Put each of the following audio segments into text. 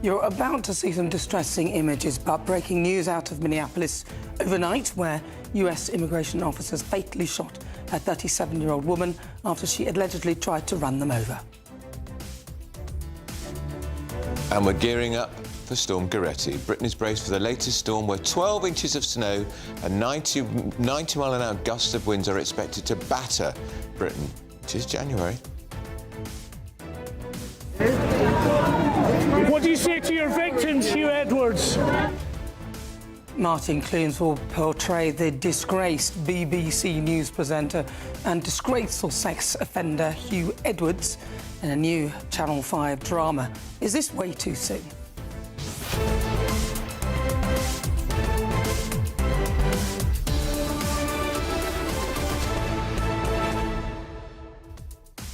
You're about to see some distressing images, but breaking news out of Minneapolis overnight, where US immigration officers fatally shot a 37-year-old woman after she allegedly tried to run them over. And we're gearing up for Storm Goretti. Britain is braced for the latest storm, where 12 inches of snow and 90 mile-an-hour gusts of winds are expected to batter Britain. It is January. What do you say to your victims, Hugh Edwards? Martin Clunes will portray the disgraced BBC News presenter and disgraceful sex offender Hugh Edwards in a new Channel 5 drama. Is this way too soon?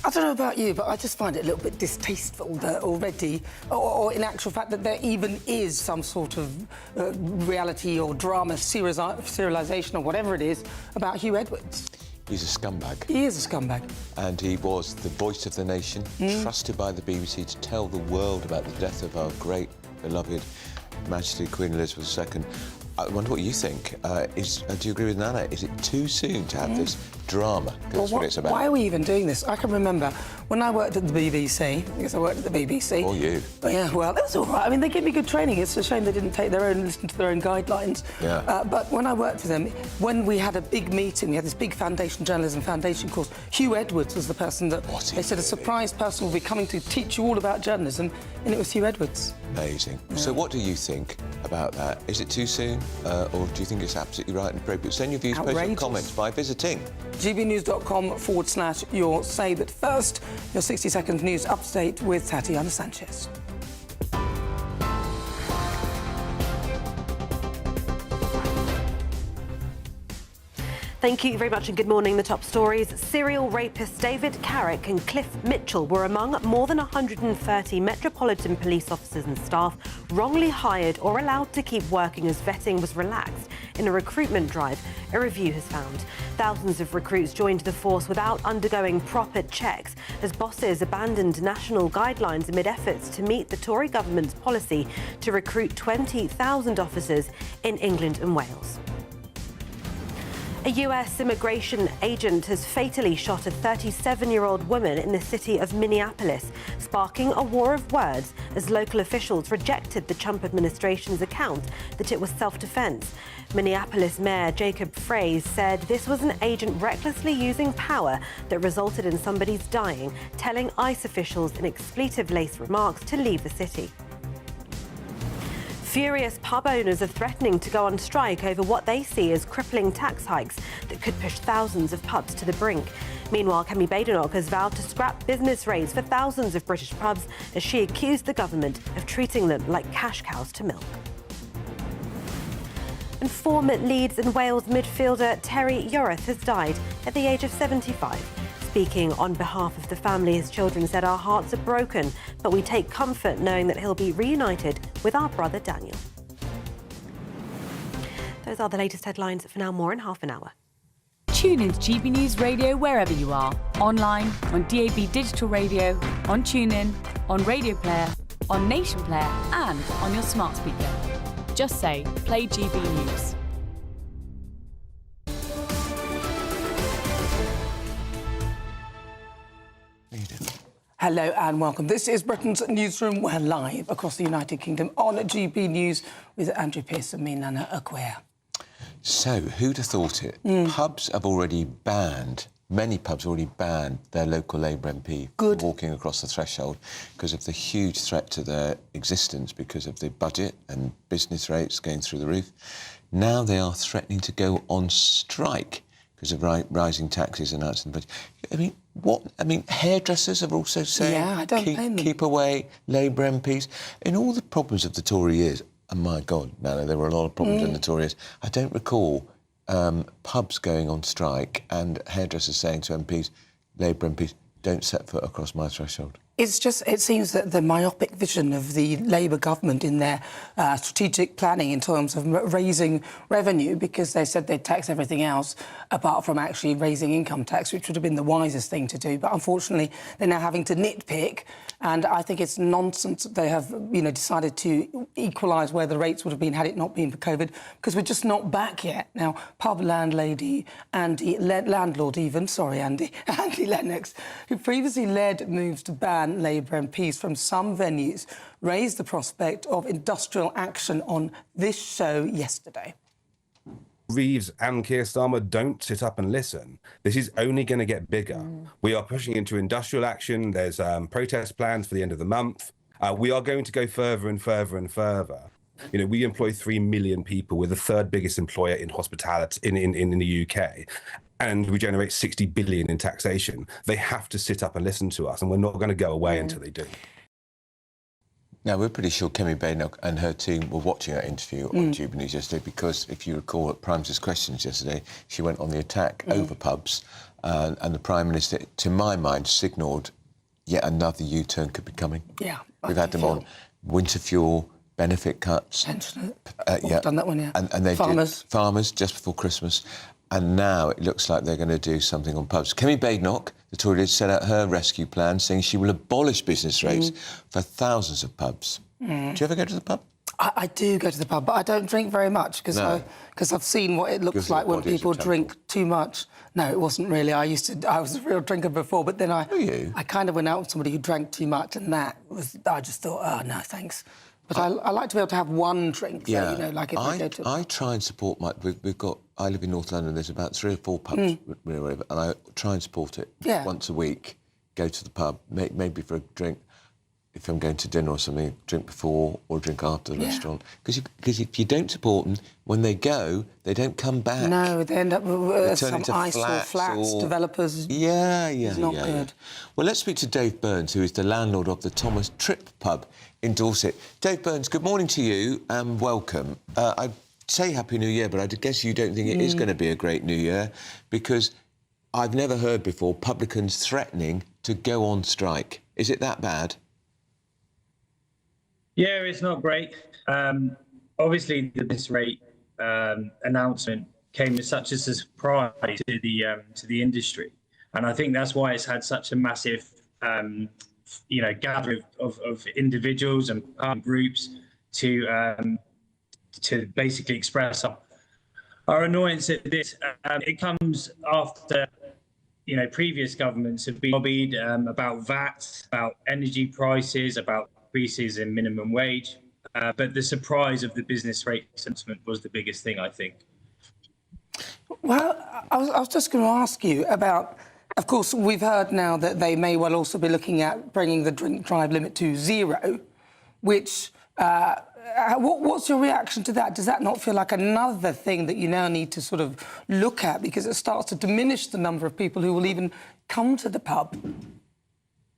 I don't know about you, but I just find it a little bit distasteful that already, or in actual fact, that there even is some sort of reality or drama serialisation or whatever it is about Hugh Edwards. He's a scumbag. He is a scumbag. And he was the voice of the nation, trusted by the BBC to tell the world about the death of our great, beloved Majesty Queen Elizabeth II. I wonder what you think. Do you agree with Nana? Is it too soon to have this drama? That's what it's about. Why are we even doing this? I can remember when I worked at the BBC, because I worked at the BBC. Or you. Yeah, well, that was all right. I mean, they gave me good training. It's a shame they didn't listen to their own guidelines. Yeah. But when I worked for them, when we had a big meeting, we had this big journalism foundation course, Hugh Edwards was the person that they said a surprise person will be coming to teach you all about journalism, and it was Hugh Edwards. Amazing. Yeah. So what do you think about that? Is it too soon, or do you think it's absolutely right and appropriate? Send your views, post your comments by visiting gbnews.com/your say. But first, your 60 seconds news update with Tatiana Sanchez. Thank you very much and good morning. The top stories. Serial rapists David Carrick and Cliff Mitchell were among more than 130 Metropolitan Police officers and staff wrongly hired or allowed to keep working as vetting was relaxed in a recruitment drive, a review has found. Thousands of recruits joined the force without undergoing proper checks as bosses abandoned national guidelines amid efforts to meet the Tory government's policy to recruit 20,000 officers in England and Wales. A US immigration agent has fatally shot a 37-year-old woman in the city of Minneapolis, sparking a war of words as local officials rejected the Trump administration's account that it was self-defense. Minneapolis Mayor Jacob Frase said this was an agent recklessly using power that resulted in somebody's dying, telling ICE officials in expletive-laced remarks to leave the city. Furious pub owners are threatening to go on strike over what they see as crippling tax hikes that could push thousands of pubs to the brink. Meanwhile, Kemi Badenoch has vowed to scrap business rates for thousands of British pubs as she accused the government of treating them like cash cows to milk. And former Leeds and Wales midfielder Terry Yorath has died at the age of 75. Speaking on behalf of the family, his children said, "Our hearts are broken, but we take comfort knowing that he'll be reunited with our brother Daniel." Those are the latest headlines. For now, more in half an hour. Tune in to GB News Radio wherever you are. Online, on DAB digital radio, on TuneIn, on Radio Player, on Nation Player and on your smart speaker. Just say, play GB News. Hello and welcome. This is Britain's Newsroom. We're live across the United Kingdom on GB News with Andrew Pearce and me, Nana Acquia. So, who'd have thought it? Pubs have already banned, many pubs already banned their local Labour MP from walking across the threshold because of the huge threat to their existence because of the budget and business rates going through the roof. Now they are threatening to go on strike because of rising taxes announced in the budget. I mean, hairdressers are also saying, keep away Labour MPs. In all the problems of the Tory years, and my God, Nana, there were a lot of problems in the Tory years. I don't recall pubs going on strike and hairdressers saying to MPs, Labour MPs, don't set foot across my threshold. It's just, it seems that the myopic vision of the Labour government in their strategic planning in terms of raising revenue, because they said they'd tax everything else apart from actually raising income tax, which would have been the wisest thing to do. But unfortunately, they're now having to nitpick. And I think it's nonsense that they have, decided to equalise where the rates would have been had it not been for COVID, because we're just not back yet. Now, pub landlord Andy Lennox, who previously led moves to ban Labour MPs from some venues, raised the prospect of industrial action on this show yesterday. Reeves and Keir Starmer don't sit up and listen. This is only going to get bigger. We are pushing into industrial action. There's protest plans for the end of the month. We are going to go further and further and further. We employ 3 million people. We're the third biggest employer in hospitality in the UK. And we generate 60 billion in taxation. They have to sit up and listen to us, and we're not going to go away until they do. Now, we're pretty sure Kemi Badenoch and her team were watching that interview on GBNews yesterday, because if you recall at Prime Minister's questions yesterday, she went on the attack over pubs, and the Prime Minister, to my mind, signalled yet another U-turn could be coming. Yeah. We've had them on winter fuel, benefit cuts. Pensioners. Yeah. Done that one, yeah. And they farmers just before Christmas. And now it looks like they're going to do something on pubs. Kemi Badenoch, the Tory leader, set out her rescue plan, saying she will abolish business rates for thousands of pubs. Do you ever go to the pub? I do go to the pub, but I don't drink very much because I've seen what it looks like when people drink too much. No, it wasn't really. I was a real drinker before, but then I kind of went out with somebody who drank too much, and I just thought, oh, no, thanks. But I like to be able to have one drink. Yeah, so, like if I go to... I try and support I live in North London, there's about 3 or 4 pubs, and I try and support it once a week, go to the pub, maybe for a drink, if I'm going to dinner or something, drink before or drink after the restaurant. Because if you don't support them, when they go, they don't come back. No, they end up with some into eyesore flats, developers. It's not good. Well, let's speak to Dave Burns, who is the landlord of the Thomas Tripp pub in Dorset. Dave Burns, good morning to you and welcome. I'd say Happy New Year, but I guess you don't think it is going to be a great New Year, because I've never heard before publicans threatening to go on strike. Is it that bad? Yeah, it's not great. Obviously, the business rate announcement came as such a surprise to the industry, and I think that's why it's had such a massive, gathering of individuals and groups to basically express our annoyance at this. It comes after previous governments have been lobbied about VAT, about energy prices, about increases in minimum wage, but the surprise of the business rate announcement was the biggest thing, I think. Well, I was just going to ask you about, of course, we've heard now that they may well also be looking at bringing the drink drive limit to 0, which, what's your reaction to that? Does that not feel like another thing that you now need to sort of look at, because it starts to diminish the number of people who will even come to the pub?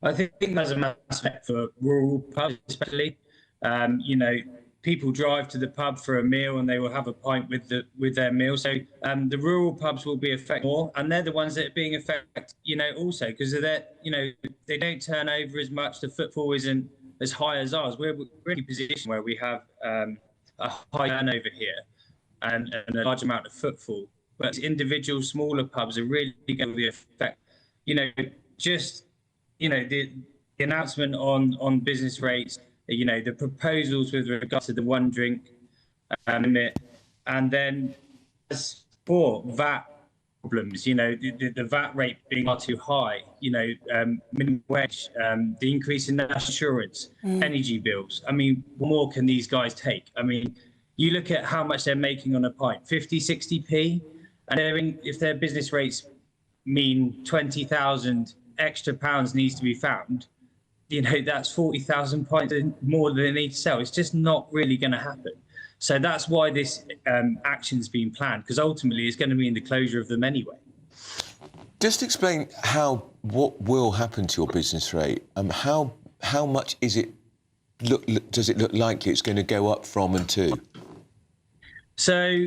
I think there's a massive effect for rural pubs, especially. People drive to the pub for a meal and they will have a pint with their meal. So the rural pubs will be affected more, and they're the ones that are being affected, also because of that. They don't turn over as much. The footfall isn't as high as ours. We're in a position where we have a high turnover here and a large amount of footfall. But individual smaller pubs are really going to be affected. The announcement on business rates, the proposals with regards to the one drink limit, and then as for VAT problems, the VAT rate being far too high, minimum wage, the increase in national insurance, energy bills. I mean, what more can these guys take? I mean, you look at how much they're making on a pint, 50, 60p, and if their business rates mean 20,000 extra pounds needs to be found, that's 40,000 pints more than they need to sell. It's just not really going to happen. So that's why this action's been planned, because ultimately it's going to mean the closure of them anyway. Just explain what will happen to your business rate. How much is it? Does it look likely it's going to go up from and to? So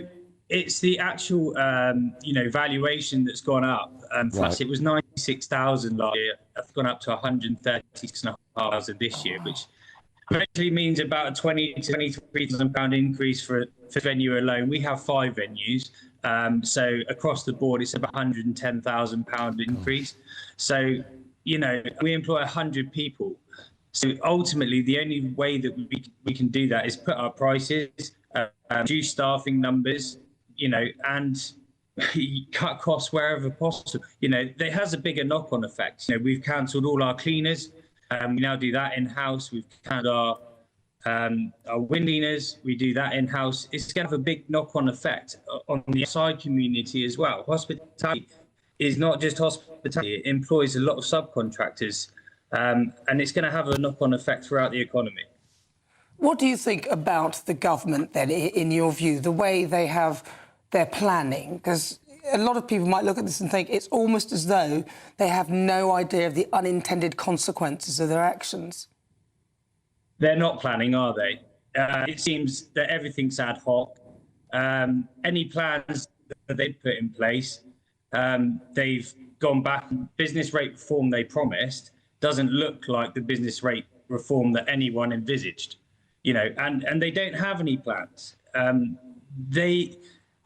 it's the actual, valuation that's gone up. Plus, it was 96,000 last year. It's gone up to 136,500 this year, which eventually means about a 20 to 23,000 pound increase for venue alone. We have 5 venues, so across the board, it's about 110,000 pound increase. So, we employ 100 people. So ultimately, the only way that we can do that is put our prices, reduce staffing numbers, and cut costs wherever possible. There has a bigger knock-on effect. We've cancelled all our cleaners. We now do that in-house. We've cancelled our wind cleaners. We do that in-house. It's going to have a big knock-on effect on the outside community as well. Hospitality is not just hospitality. It employs a lot of subcontractors. And it's going to have a knock-on effect throughout the economy. What do you think about the government then, in your view, the way they have their planning? Because a lot of people might look at this and think it's almost as though they have no idea of the unintended consequences of their actions. They're not planning, are they? It seems that everything's ad hoc. Any plans that they put in place, they've gone back. Business rate reform they promised doesn't look like the business rate reform that anyone envisaged, and they don't have any plans. The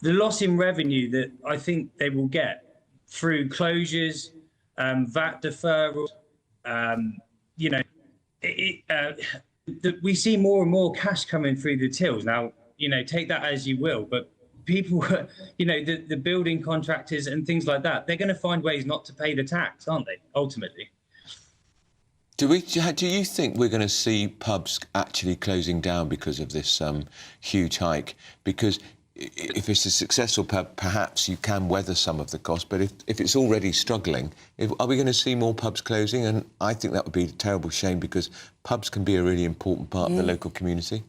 loss in revenue that I think they will get through closures, VAT deferrals, we see more and more cash coming through the tills. Now, take that as you will, but people, the building contractors and things like that, they're going to find ways not to pay the tax, aren't they, ultimately? Do you think we're going to see pubs actually closing down because of this huge hike? Because if it's a successful pub, perhaps you can weather some of the cost. But if it's already struggling, are we going to see more pubs closing? And I think that would be a terrible shame, because pubs can be a really important part of the local community.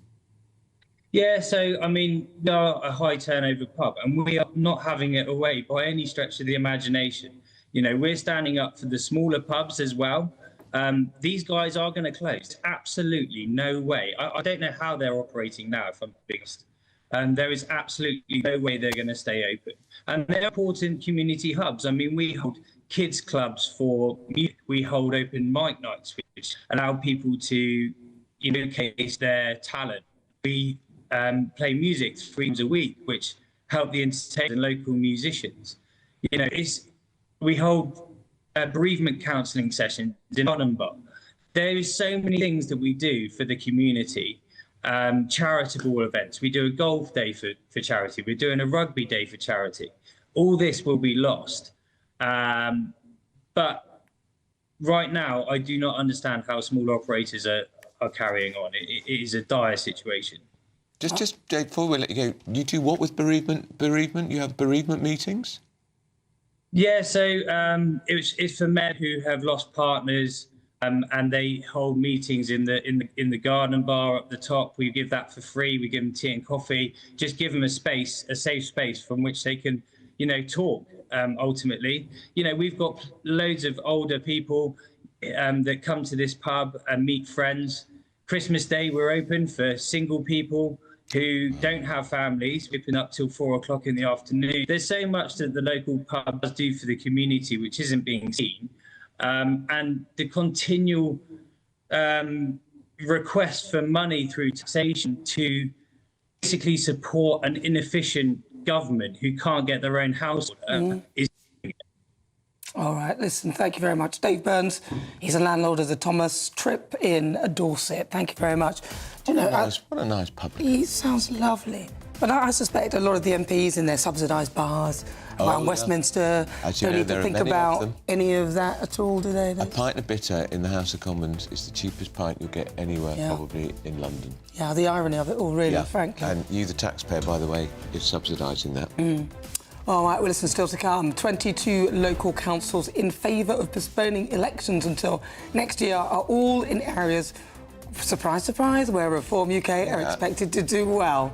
Yeah, so, we are a high turnover pub, and we are not having it away by any stretch of the imagination. We're standing up for the smaller pubs as well. These guys are going to close. Absolutely no way. I don't know how they're operating now, if I'm being honest. There is absolutely no way they're going to stay open. And they're important community hubs. We hold kids clubs for music. We hold open mic nights, which allow people to showcase their talent. We play music 3 times a week, which help the entertainers and local musicians. We hold bereavement counselling sessions in Edinburgh. There is so many things that we do for the community. Charitable events. We do a golf day for charity. We're doing a rugby day for charity. All this will be lost. But right now, I do not understand how small operators are carrying on. It is a dire situation. Just Dave, before we let you go, you do what with bereavement? You have bereavement meetings? Yeah, so it's for men who have lost partners, and they hold meetings in the garden bar up the top. We give that for free. We give them tea and coffee. Just give them a safe space from which they can, talk. Ultimately, we've got loads of older people that come to this pub and meet friends. Christmas Day, we're open for single people who don't have families. We open up till 4 o'clock in the afternoon. There's so much that the local pub does do for the community which isn't being seen. And the continual request for money through taxation to basically support an inefficient government who can't get their own house is... All right, listen, thank you very much. Dave Burns, he's a landlord of the Thomas Trip in Dorset. Thank you very much. What a nice pub. He sounds lovely. But I suspect a lot of the MPs in their subsidised bars around Westminster don't even think about any of that at all, do they? A pint of bitter in the House of Commons is the cheapest pint you'll get anywhere, probably in London. Yeah, the irony of it all, really, frankly. And you, the taxpayer, by the way, is subsidising that. All right, well, listen, still to come. 22 local councils in favour of postponing elections until next year are all in areas, surprise, surprise, where Reform UK are expected to do well.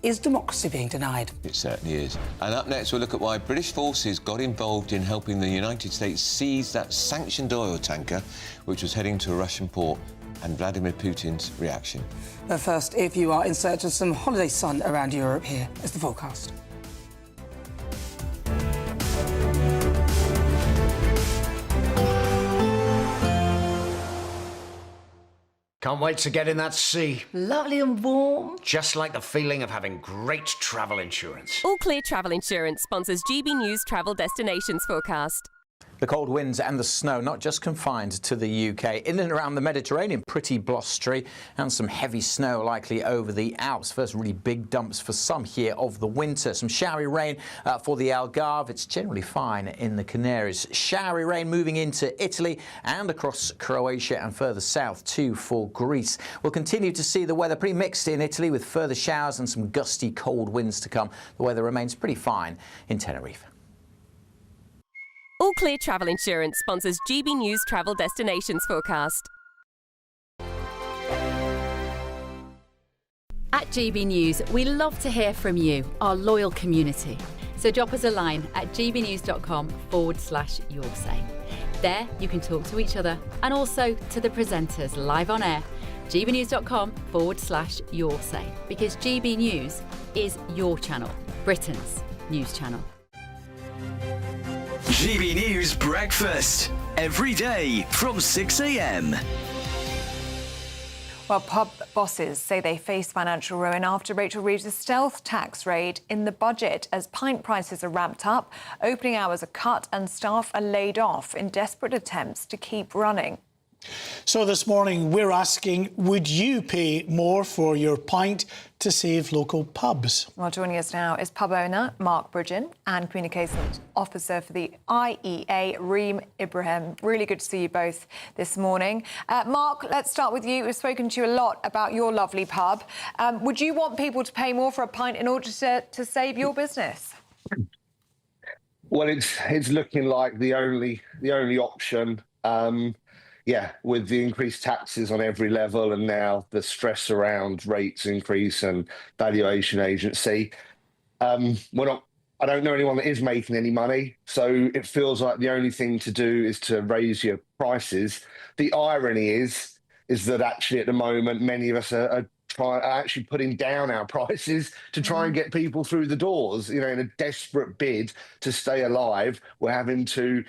Is democracy being denied? It certainly is. And up next, we'll look at why British forces got involved in helping the United States seize that sanctioned oil tanker, which was heading to a Russian port, and Vladimir Putin's reaction. But first, if you are in search of some holiday sun around Europe, here is the forecast. Can't wait to get in that sea. Lovely and warm. Just like the feeling of having great travel insurance. All Clear Travel Insurance sponsors GB News travel destinations forecast. The cold winds and the snow not just confined to the UK. In and around the Mediterranean, pretty blustery and some heavy snow likely over the Alps. First really big dumps for some here of the winter. Some showery rain for the Algarve. It's generally fine in the Canaries. Showery rain moving into Italy and across Croatia and further south too for Greece. We'll continue to see the weather pretty mixed in Italy with further showers and some gusty cold winds to come. The weather remains pretty fine in Tenerife. All Clear Travel Insurance sponsors GB News travel destinations forecast. At GB News, we love to hear from you, our loyal community. So drop us a line at gbnews.com/yoursay. There you can talk to each other and also to the presenters live on air. gbnews.com/yoursay, because GB News is your channel, Britain's news channel. GB News Breakfast, every day from 6 a.m. Well, pub bosses say they face financial ruin after Rachel Reeves' stealth tax raid in the budget. As pint prices are ramped up, opening hours are cut and staff are laid off in desperate attempts to keep running. So this morning we're asking, would you pay more for your pint to save local pubs? Well, joining us now is pub owner Mark Bridgen and Communications Officer for the IEA, Reem Ibrahim. Really good to see you both this morning. Mark, let's start with you. We've spoken to you a lot about your lovely pub. Would you want people to pay more for a pint in order to save your business? Well, it's looking like the only option. Yeah, with the increased taxes on every level and now the stress around rates increase and valuation agency, I don't know anyone that is making any money. So it feels like the only thing to do is to raise your prices. The irony is that actually at the moment, many of us are actually putting down our prices to try and get people through the doors. You know, in a desperate bid to stay alive, we're having to,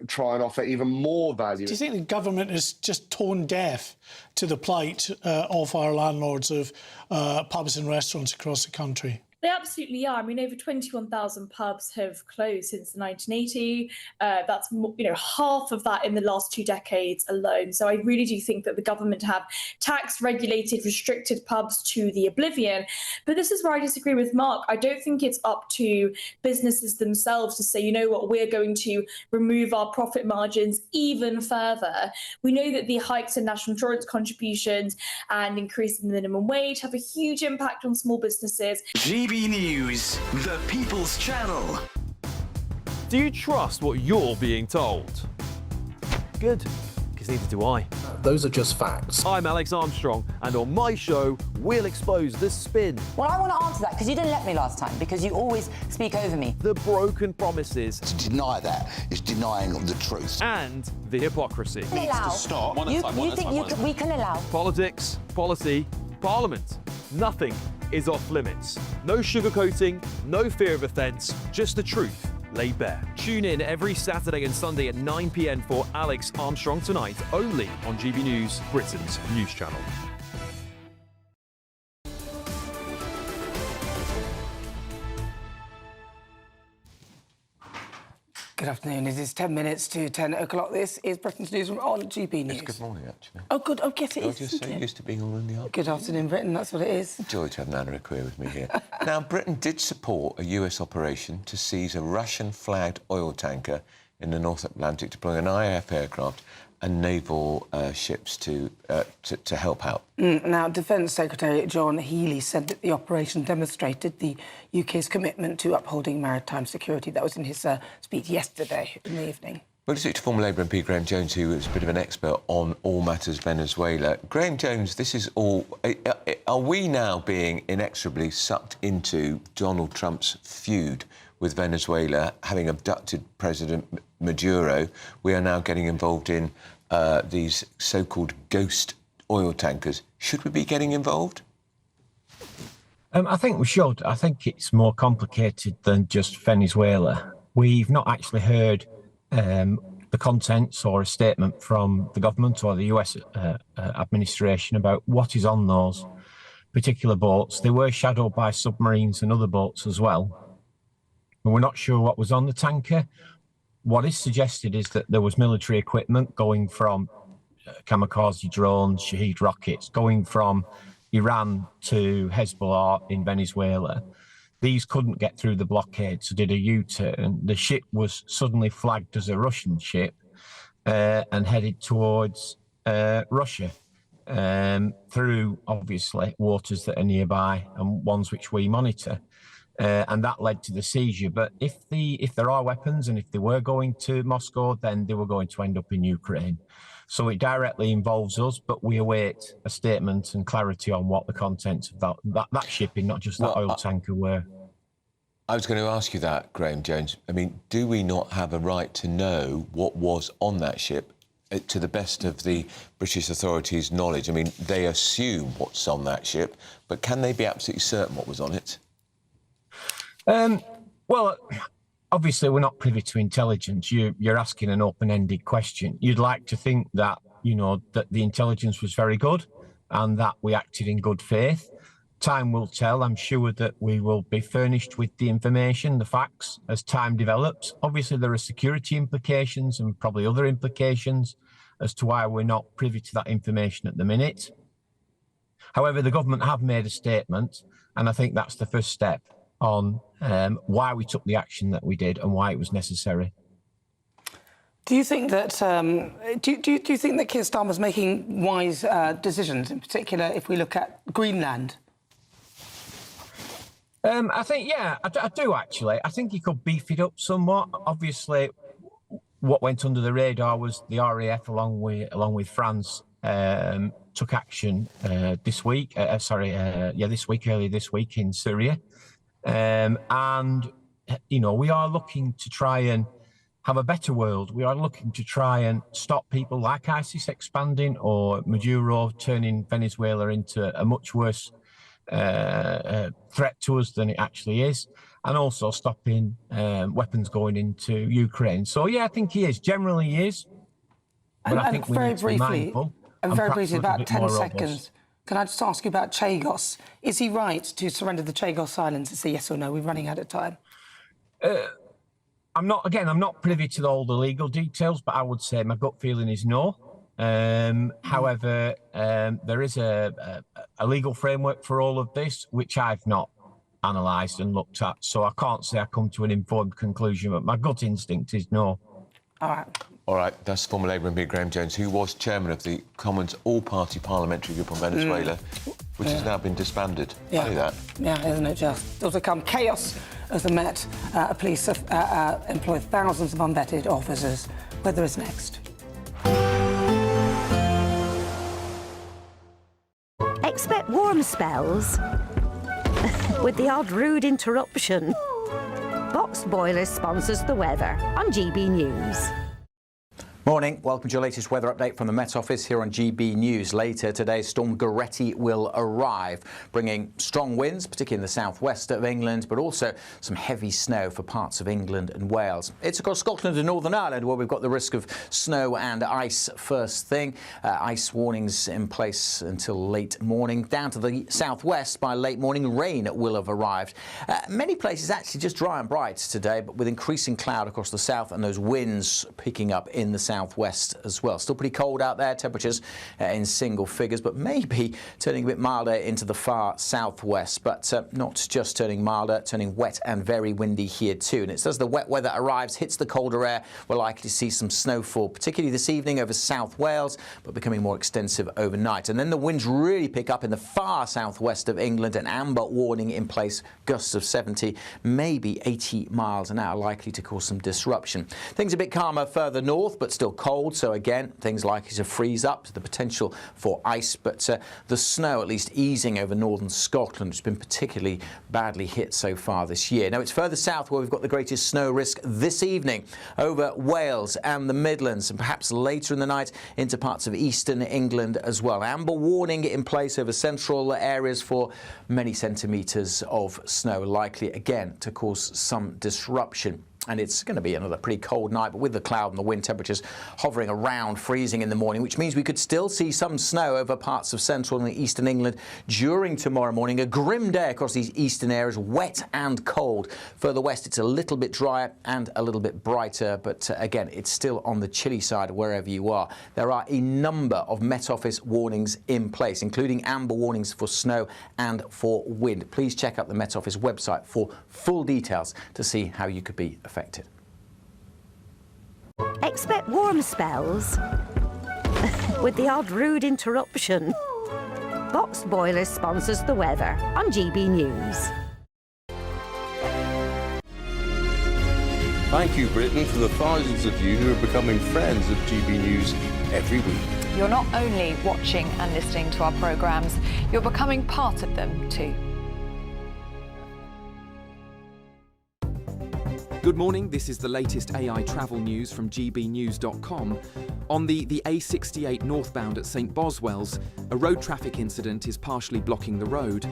try and offer even more value. Do you think the government is just tone deaf to the plight of our landlords of pubs and restaurants across the country? They absolutely are. I mean, over 21,000 pubs have closed since 1980. That's half of that in the last 2 decades alone. So I really do think that the government have tax regulated, restricted pubs to the oblivion. But this is where I disagree with Mark. I don't think it's up to businesses themselves to say, you know what, we're going to remove our profit margins even further. We know that the hikes in national insurance contributions and increasing the minimum wage have a huge impact on small businesses. GB News, the People's Channel. Do you trust what you're being told? Good, because neither do I. Those are just facts. I'm Alex Armstrong, and on my show, we'll expose the spin. Well, I want to answer that, because you didn't let me last time, because you always speak over me. The broken promises. To deny that is denying the truth. And the hypocrisy. Needs to stop. You think we can allow? Politics, policy, parliament. Nothing is off limits. No sugarcoating, no fear of offence, just the truth laid bare. Tune in every Saturday and Sunday at 9 p.m. for Alex Armstrong Tonight, only on GB News, Britain's news channel. Good afternoon. It is 10 minutes to 10 o'clock. This is Britain's Newsroom on GB News. It's good morning, actually. Oh, good. Oh, yes, it is. You're just so used to being all in the afternoon. Good afternoon, Britain. That's what it is. Joy to have Nana Akua with me here. Now, Britain did support a US operation to seize a Russian-flagged oil tanker in the North Atlantic, deploying an IAF aircraft and naval ships to help out. Now, Defence Secretary John Healey said that the operation demonstrated the UK's commitment to upholding maritime security. That was in his speech yesterday in the evening. We'll speak to former Labour MP Graham Jones, who is a bit of an expert on all matters Venezuela. Graham Jones, this is all... Are we now being inexorably sucked into Donald Trump's feud with Venezuela, having abducted President Maduro? We are now getting involved in these so-called ghost oil tankers. Should we be getting involved? I think we should. I think it's more complicated than just Venezuela. We've not actually heard the contents or a statement from the government or the US administration about what is on those particular boats. They were shadowed by submarines and other boats as well. And we're not sure what was on the tanker. What is suggested is that there was military equipment going from kamikaze drones, Shahed rockets, going from Iran to Hezbollah in Venezuela. These couldn't get through the blockade, so did a U-turn. The ship was suddenly flagged as a Russian ship and headed towards Russia through, obviously, waters that are nearby and ones which we monitor. And that led to the seizure. But if there are weapons and if they were going to Moscow, then they were going to end up in Ukraine. So it directly involves us, but we await a statement and clarity on what the contents of that shipping, not just that oil tanker, were. I was going to ask you that, Graham Jones. I mean, do we not have a right to know what was on that ship to the best of the British authorities' knowledge? I mean, they assume what's on that ship, but can they be absolutely certain what was on it? Well, obviously, we're not privy to intelligence. You're asking an open-ended question. You'd like to think that, you know, that the intelligence was very good and that we acted in good faith. Time will tell. I'm sure that we will be furnished with the information, the facts, as time develops. Obviously, there are security implications and probably other implications as to why we're not privy to that information at the minute. However, the government have made a statement, and I think that's the first step on why we took the action that we did and why it was necessary. Do you think that do you think that Keir Starmer's making wise decisions, in particular if we look at Greenland? I think, yeah, I do actually. I think he could beef it up somewhat. Obviously, what went under the radar was the RAF, along with France, took action this week. Earlier this week in Syria. And, you know, we are looking to try and have a better world. We are looking to try and stop people like ISIS expanding or Maduro turning Venezuela into a much worse threat to us than it actually is, and also stopping weapons going into Ukraine. So, yeah, I think he is. Generally, he is. But I think we need to be mindful. And very briefly, about 10 seconds. Can I just ask you about Chagos? Is he right to surrender the Chagos Islands? It's a yes or no. We're running out of time. I'm not privy to all the legal details, but I would say my gut feeling is no. However, there is a legal framework for all of this, which I've not analysed and looked at. So I can't say I come to an informed conclusion, but my gut instinct is no. All right. All right, that's former Labour MP Graham Jones, who was chairman of the Commons All-Party Parliamentary Group on Venezuela, which has now been disbanded. Yeah. Funny that. Yeah, isn't it just? There's become chaos as the Met police employ thousands of unvetted officers. Weather is next. Expect warm spells with the odd rude interruption. Boxed Boilers sponsors the weather on GB News. Morning, welcome to your latest weather update from the Met Office here on GB News. Later today, Storm Goretti will arrive, bringing strong winds, particularly in the southwest of England, but also some heavy snow for parts of England and Wales. It's across Scotland and Northern Ireland where we've got the risk of snow and ice first thing. Ice warnings in place until late morning. Down to the southwest by late morning, rain will have arrived. Many places actually just dry and bright today, but with increasing cloud across the south and those winds picking up in the southwest as well. Still pretty cold out there, temperatures in single figures, but maybe turning a bit milder into the far southwest, but not just turning milder, turning wet and very windy here too. And it's as the wet weather arrives, hits the colder air, we're likely to see some snowfall, particularly this evening over South Wales, but becoming more extensive overnight. And then the winds really pick up in the far southwest of England, an amber warning in place, gusts of 70, maybe 80 miles an hour, likely to cause some disruption. Things a bit calmer further north, but still cold, so again, things likely to freeze up, to the potential for ice, but the snow at least easing over northern Scotland, which has been particularly badly hit so far this year. Now, it's further south where we've got the greatest snow risk this evening, over Wales and the Midlands, and perhaps later in the night into parts of eastern England as well. Amber warning in place over central areas for many centimetres of snow, likely again to cause some disruption. And it's going to be another pretty cold night, but with the cloud and the wind temperatures hovering around freezing in the morning, which means we could still see some snow over parts of central and eastern England during tomorrow morning. A grim day across these eastern areas, wet and cold. Further west, it's a little bit drier and a little bit brighter, but again, it's still on the chilly side wherever you are. There are a number of Met Office warnings in place, including amber warnings for snow and for wind. Please check out the Met Office website for full details to see how you could be affected. Expect warm spells with the odd rude interruption. Boxed Boilers sponsors the weather on GB News. Thank you, Britain, for the thousands of you who are becoming friends of GB News every week. You're not only watching and listening to our programmes, you're becoming part of them too. Good morning, this is the latest AI travel news from GBnews.com. On the A68 northbound at St Boswells, a road traffic incident is partially blocking the road.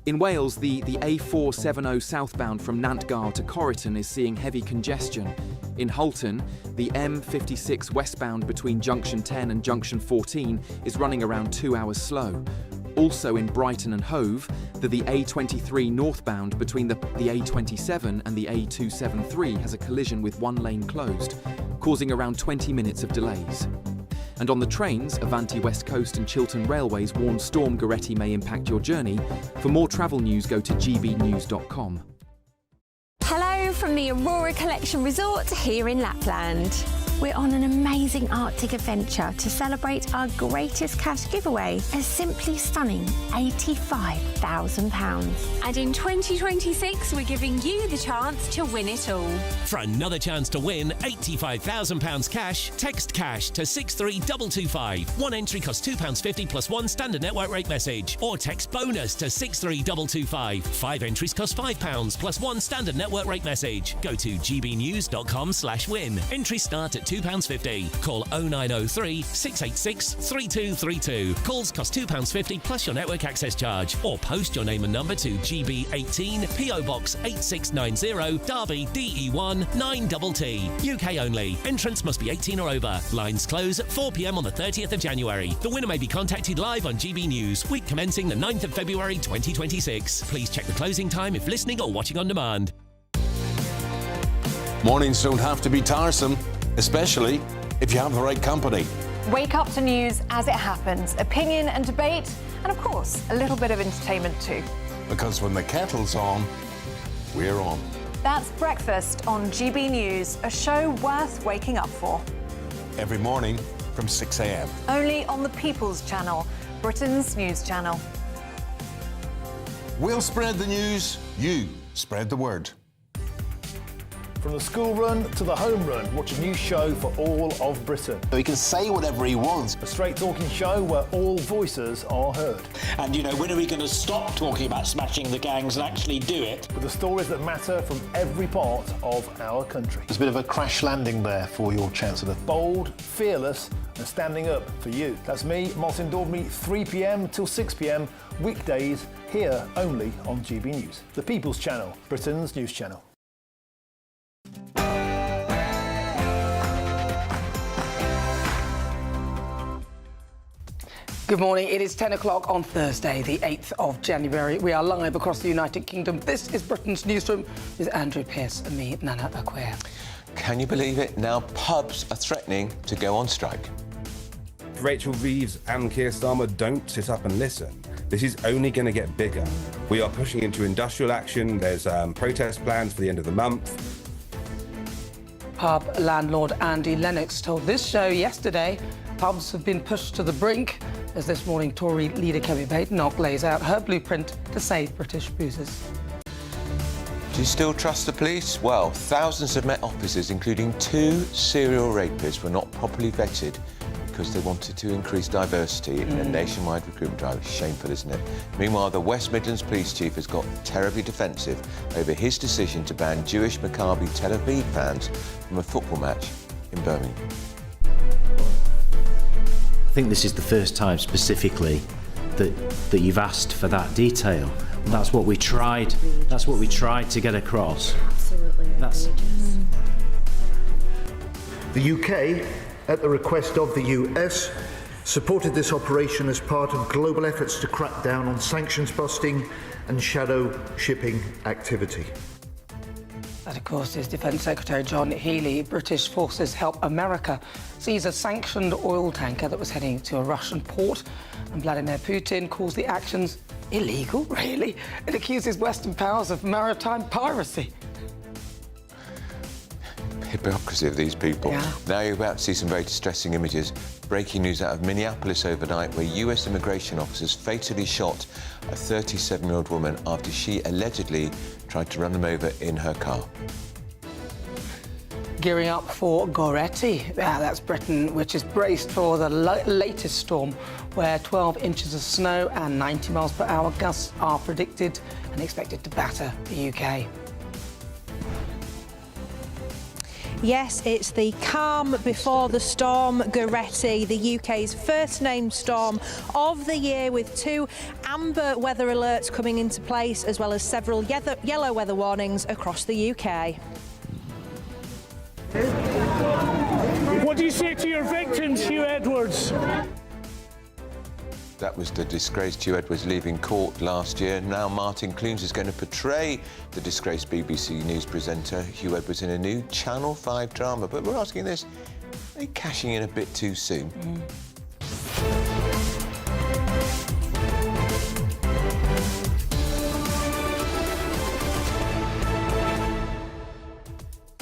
In Wales, the A470 southbound from Nantgar to Corriton is seeing heavy congestion. In Hulton, the M56 westbound between Junction 10 and Junction 14 is running around 2 hours slow. Also in Brighton and Hove, the A23 northbound between the A27 and the A273 has a collision with one lane closed, causing around 20 minutes of delays. And on the trains, Avanti West Coast and Chiltern Railways warn Storm Goretti may impact your journey. For more travel news, go to gbnews.com. Hello from the Aurora Collection Resort here in Lapland. We're on an amazing Arctic adventure to celebrate our greatest cash giveaway, a simply stunning £85,000. And in 2026, we're giving you the chance to win it all. For another chance to win £85,000 cash, text cash to 63225. One entry costs £2.50 plus one standard network rate message. Or text bonus to 63225. 5 entries cost £5 plus one standard network rate message. Go to gbnews.com/win. Entries start at £2.50. Call 0903 686 3232. Calls cost £2.50 plus your network access charge. Or post your name and number to GB18 PO Box 8690 Derby DE1 9TT. UK only. Entrance must be 18 or over. Lines close at 4 p.m. on the 30th of January. The winner may be contacted live on GB News, week commencing the 9th of February 2026. Please check the closing time if listening or watching on demand. Mornings don't have to be tiresome, especially if you have the right company. Wake up to news as it happens, opinion and debate, and of course, a little bit of entertainment too. Because when the kettle's on, we're on. That's Breakfast on GB News, a show worth waking up for. Every morning from 6 a.m. Only on the People's Channel, Britain's news channel. We'll spread the news, you spread the word. From the school run to the home run, watch a new show for all of Britain. So he can say whatever he wants. A straight talking show where all voices are heard. And, you know, when are we going to stop talking about smashing the gangs and actually do it? With the stories that matter from every part of our country. There's a bit of a crash landing there for your Chancellor. Bold, fearless and standing up for you. That's me, Martin Daubney, 3 p.m. till 6 p.m, weekdays, here only on GB News. The People's Channel, Britain's news channel. Good morning. It is 10 o'clock on Thursday, the 8th of January. We are live across the United Kingdom. This is Britain's Newsroom with Andrew Pearce and me, Nana Acquair. Can you believe it? Now pubs are threatening to go on strike. Rachel Reeves and Keir Starmer don't sit up and listen. This is only going to get bigger. We are pushing into industrial action. There's protest plans for the end of the month. Pub landlord Andy Lennox told this show yesterday pubs have been pushed to the brink as this morning Tory leader Kemi Badenoch lays out her blueprint to save British boozers. Do you still trust the police? Well, thousands of Met officers, including 2 serial rapists, were not properly vetted because they wanted to increase diversity in a nationwide recruitment drive. Shameful, isn't it? Meanwhile, the West Midlands police chief has got terribly defensive over his decision to ban Jewish Maccabi Tel Aviv fans from a football match in Birmingham. I think this is the first time specifically that you've asked for that detail. And that's what we tried. That's what we tried to get across. absolutely That's outrageous. The UK, at the request of the US, supported this operation as part of global efforts to crack down on sanctions busting and shadow shipping activity. That, of course, is Defence Secretary John Healey. British forces help America seize a sanctioned oil tanker that was heading to a Russian port. And Vladimir Putin calls the actions illegal, really, and accuses Western powers of maritime piracy. Hypocrisy of these people. Yeah. Now you're about to see some very distressing images. Breaking news out of Minneapolis overnight, where US immigration officers fatally shot a 37-year-old woman after she allegedly tried to run them over in her car. Gearing up for Goretti. That's Britain, which is braced for the latest storm, where 12 inches of snow and 90 miles per hour gusts are predicted and expected to batter the UK. Yes, it's the calm before the storm, Goretti, the UK's first named storm of the year, with 2 amber weather alerts coming into place, as well as several yellow weather warnings across the UK. What do you say to your victims, Hugh Edwards? That was the disgraced Hugh Edwards leaving court last year. Now Martin Clunes is going to portray the disgraced BBC News presenter Hugh Edwards in a new Channel 5 drama. But we're asking this, are they cashing in a bit too soon?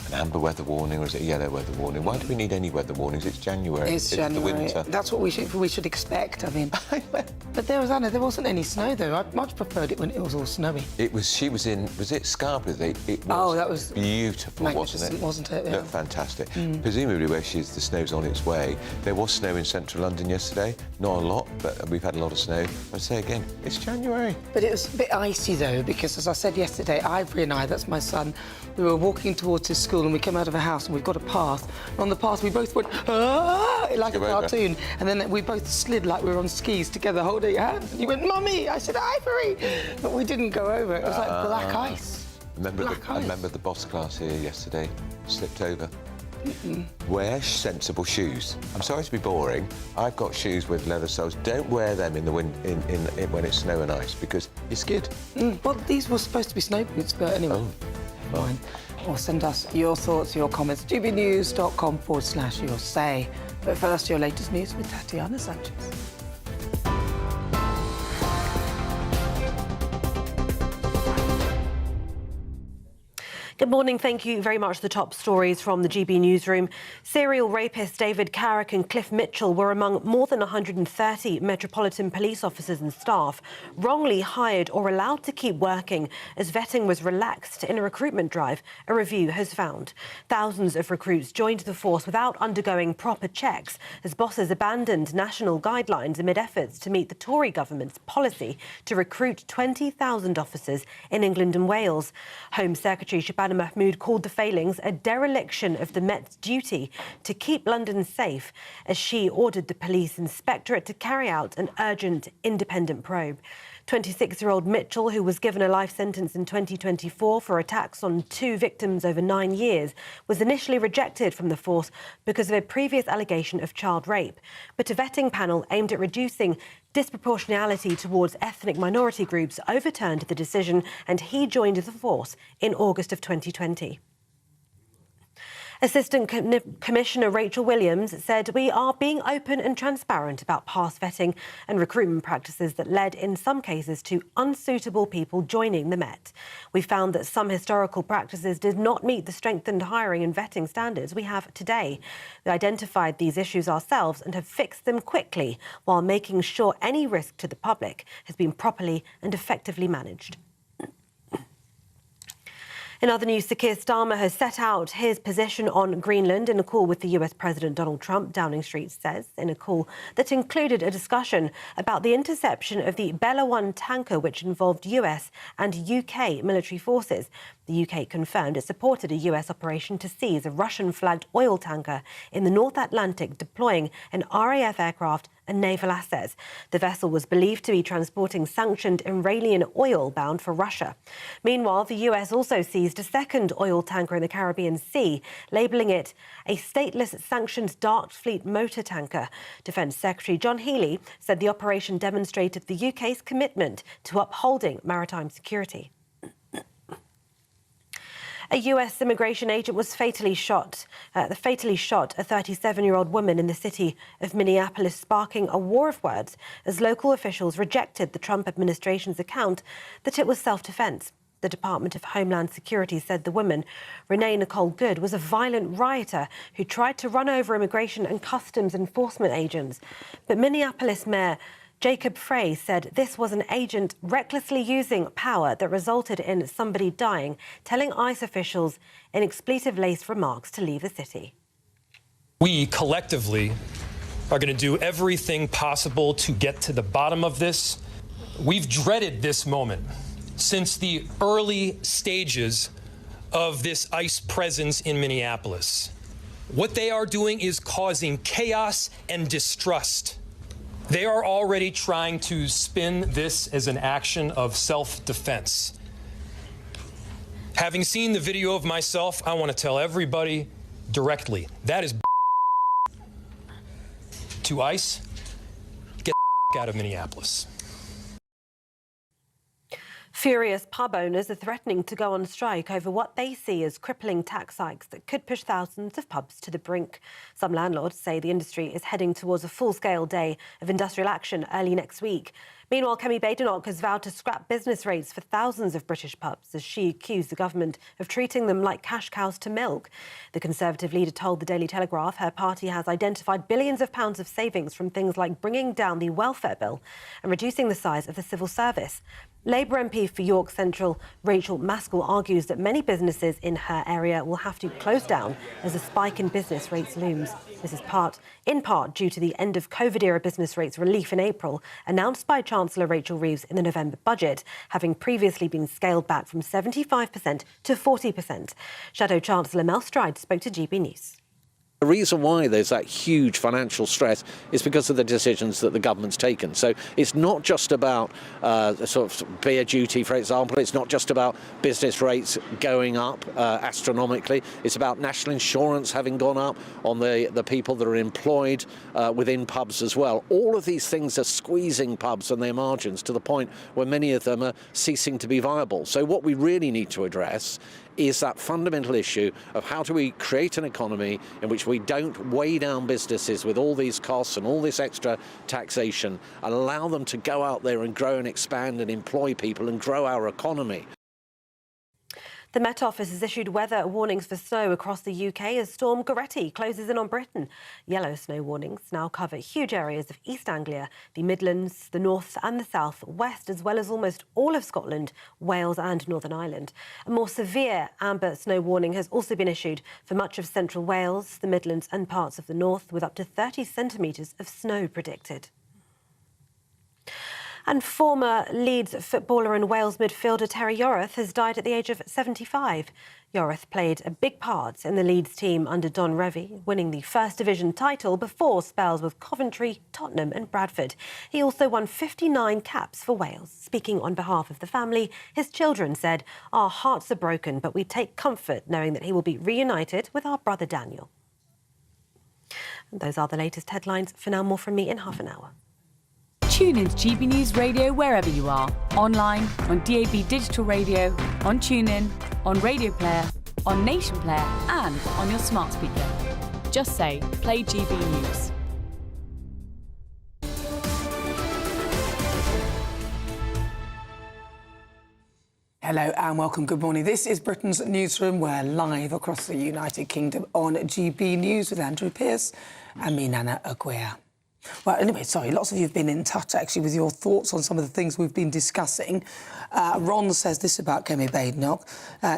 An amber weather warning, or is it a yellow weather warning? Why do we need any weather warnings? It's January. It's January. The winter. That's what we should expect. I mean, but there wasn't any snow though. I much preferred it when it was all snowy. She was in. Was it Scarborough? That was beautiful, wasn't it? Wasn't it? Yeah. Looked fantastic. Presumably, where she is, the snow's on its way. There was snow in central London yesterday. Not a lot, but we've had a lot of snow. I'd say again, it's January. But it was a bit icy though, because as I said yesterday, Ivory and I, that's my son, we were walking towards his school and we came out of a house and we've got a path. And on the path we both went, ah, like a cartoon. And then we both slid like we were on skis together, holding hands. And he went, Mummy! I said, Ivory! But we didn't go over. It was like black ice. I remember the boss class here yesterday slipped over. Wear sensible shoes. I'm sorry to be boring. I've got shoes with leather soles. Don't wear them in the wind when it's snow and ice, because you're skid. Well, these were supposed to be snow boots, but anyway. Fine. Or send us your thoughts, your comments, gbnews.com/your say. But first, your latest news with Tatiana Sanchez. Good morning. Thank you very much. The top stories from the GB Newsroom. Serial rapists David Carrick and Cliff Mitchell were among more than 130 Metropolitan Police officers and staff wrongly hired or allowed to keep working as vetting was relaxed in a recruitment drive, a review has found. Thousands of recruits joined the force without undergoing proper checks as bosses abandoned national guidelines amid efforts to meet the Tory government's policy to recruit 20,000 officers in England and Wales. Home Secretary Shabana Mahmood called the failings a dereliction of the Met's duty to keep London safe, as she ordered the police inspectorate to carry out an urgent independent probe. 26-year-old Mitchell, who was given a life sentence in 2024 for attacks on 2 victims over 9 years, was initially rejected from the force because of a previous allegation of child rape. But a vetting panel aimed at reducing disproportionality towards ethnic minority groups overturned the decision, and he joined the force in August of 2020. Assistant Commissioner Rachel Williams said, "We are being open and transparent about past vetting and recruitment practices that led, in some cases, to unsuitable people joining the Met. We found that some historical practices did not meet the strengthened hiring and vetting standards we have today. We identified these issues ourselves and have fixed them quickly while making sure any risk to the public has been properly and effectively managed." In other news, Sir Keir Starmer has set out his position on Greenland in a call with the US President Donald Trump, Downing Street says, in a call that included a discussion about the interception of the Bella 1 tanker, which involved US and UK military forces. The UK confirmed it supported a US operation to seize a Russian-flagged oil tanker in the North Atlantic, deploying an RAF aircraft and naval assets. The vessel was believed to be transporting sanctioned Iranian oil bound for Russia. Meanwhile, the US also seized a second oil tanker in the Caribbean Sea, labelling it a stateless sanctioned dark fleet motor tanker. Defence Secretary John Healey said the operation demonstrated the UK's commitment to upholding maritime security. A US immigration agent was fatally shot a 37-year-old woman in the city of Minneapolis, sparking a war of words as local officials rejected the Trump administration's account that it was self-defense. The Department of Homeland Security said the woman, Renee Nicole Good, was a violent rioter who tried to run over immigration and customs enforcement agents. But Minneapolis Mayor Jacob Frey said this was an agent recklessly using power that resulted in somebody dying, telling ICE officials in expletive-laced remarks to leave the city. We collectively are going to do everything possible to get to the bottom of this. We've dreaded this moment since the early stages of this ICE presence in Minneapolis. What they are doing is causing chaos and distrust. They are already trying to spin this as an action of self-defense. Having seen the video of myself, I want to tell everybody directly, that is to ICE, get out of Minneapolis. Furious pub owners are threatening to go on strike over what they see as crippling tax hikes that could push thousands of pubs to the brink. Some landlords say the industry is heading towards a full-scale day of industrial action early next week. Meanwhile, Kemi Badenoch has vowed to scrap business rates for thousands of British pubs as she accused the government of treating them like cash cows to milk. The Conservative leader told the Daily Telegraph her party has identified billions of pounds of savings from things like bringing down the welfare bill and reducing the size of the civil service. Labour MP for York Central, Rachel Maskell, argues that many businesses in her area will have to close down as a spike in business rates looms. This is in part due to the end of COVID-era business rates relief in April, announced by Chancellor Rachel Reeves in the November budget, having previously been scaled back from 75% to 40%. Shadow Chancellor Mel Stride spoke to GB News. The reason why there's that huge financial stress is because of the decisions that the government's taken. So it's not just about sort of beer duty, for example. It's not just about business rates going up astronomically. It's about national insurance having gone up on the people that are employed within pubs as well. All of these things are squeezing pubs and their margins to the point where many of them are ceasing to be viable. So what we really need to address is that fundamental issue of how do we create an economy in which we don't weigh down businesses with all these costs and all this extra taxation and allow them to go out there and grow and expand and employ people and grow our economy. The Met Office has issued weather warnings for snow across the UK as Storm Goretti closes in on Britain. Yellow snow warnings now cover huge areas of East Anglia, the Midlands, the North and the South West, as well as almost all of Scotland, Wales and Northern Ireland. A more severe amber snow warning has also been issued for much of central Wales, the Midlands and parts of the North, with up to 30 centimetres of snow predicted. And former Leeds footballer and Wales midfielder Terry Yorath has died at the age of 75. Yorath played a big part in the Leeds team under Don Revie, winning the First Division title before spells with Coventry, Tottenham and Bradford. He also won 59 caps for Wales. Speaking on behalf of the family, his children said, "Our hearts are broken, but we take comfort knowing that he will be reunited with our brother Daniel." And those are the latest headlines. For now, more from me in half an hour. Tune in to GB News Radio wherever you are. Online, on DAB digital radio, on TuneIn, on Radio Player, on Nation Player and on your smart speaker. Just say, play GB News. Hello and welcome. Good morning. This is Britain's Newsroom. We're live across the United Kingdom on GB News with Andrew Pearce and me, Nana Aguirre. Well, anyway, sorry, lots of you have been in touch, actually, with your thoughts on some of the things we've been discussing. Ron says this about Kemi Badenoch.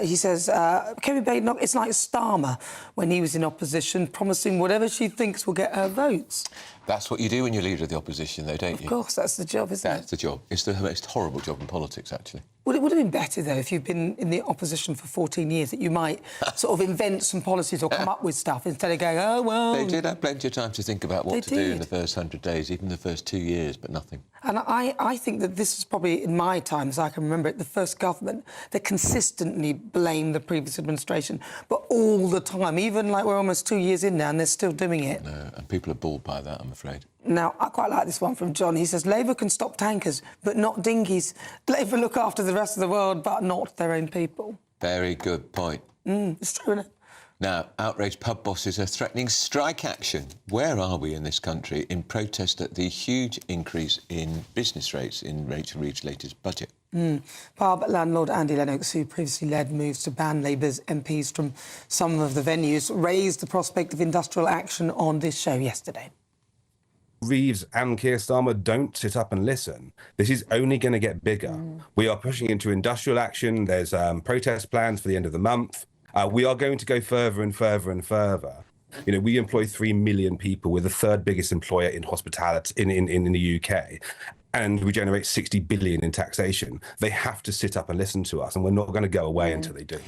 He says, Kemi Badenoch is like Starmer when he was in opposition, promising whatever she thinks will get her votes. That's what you do when you're leader of the opposition, though, don't you? Of course, that's the job, isn't it? That's the job. It's the most horrible job in politics, actually. Would it have been better, though, if you've been in the opposition for 14 years, that you might sort of invent some policies or come up with stuff instead of going, oh, well... They did have plenty of time to think about what to do in the first 100 days, even the first 2 years, but nothing. And I think that this is probably, in my time, as I can remember it, the first government that consistently blamed the previous administration, but all the time, even like we're almost 2 years in now and they're still doing it. No, and people are bored by that, I'm afraid. Now, I quite like this one from John. He says, Labour can stop tankers, but not dinghies. Labour look after the rest of the world, but not their own people. Very good point. It's true, isn't it? Now, outraged pub bosses are threatening strike action. Where are we in this country in protest at the huge increase in business rates in Rachel Reev's latest budget? Pub landlord Andy Lennox, who previously led moves to ban Labour's MPs from some of the venues, raised the prospect of industrial action on this show yesterday. Reeves and Keir Starmer don't sit up and listen. This is only going to get bigger. We are pushing into industrial action. There's protest plans for the end of the month. We are going to go further and further and further. You know, we employ 3 million people. We're the third biggest employer in hospitality in the UK. And we generate 60 billion in taxation. They have to sit up and listen to us, and we're not going to go away until they do.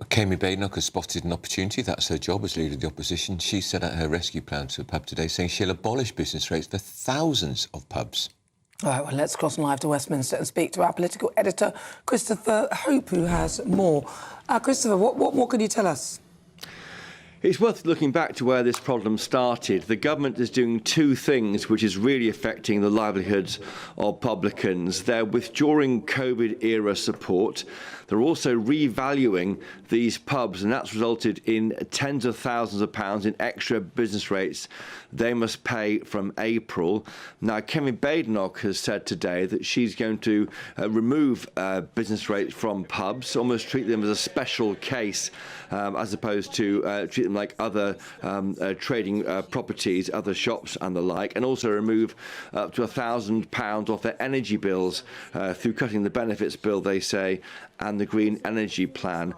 Kemi Badenoch has spotted an opportunity. That's her job as leader of the opposition. She set out her rescue plan to a pub today, saying she'll abolish business rates for thousands of pubs. All right, well, let's cross live to Westminster and speak to our political editor, Christopher Hope, who has more. Christopher, what can you tell us? It's worth looking back to where this problem started. The government is doing two things which is really affecting the livelihoods of publicans. They're withdrawing COVID-era support. They're also revaluing these pubs, and that's resulted in tens of thousands of pounds in extra business rates they must pay from April. Now, Kemi Badenoch has said today that she's going to remove business rates from pubs, almost treat them as a special case, as opposed to treat them like other trading properties, other shops and the like, and also remove up to £1,000 off their energy bills through cutting the benefits bill, they say, and the Green Energy Plan.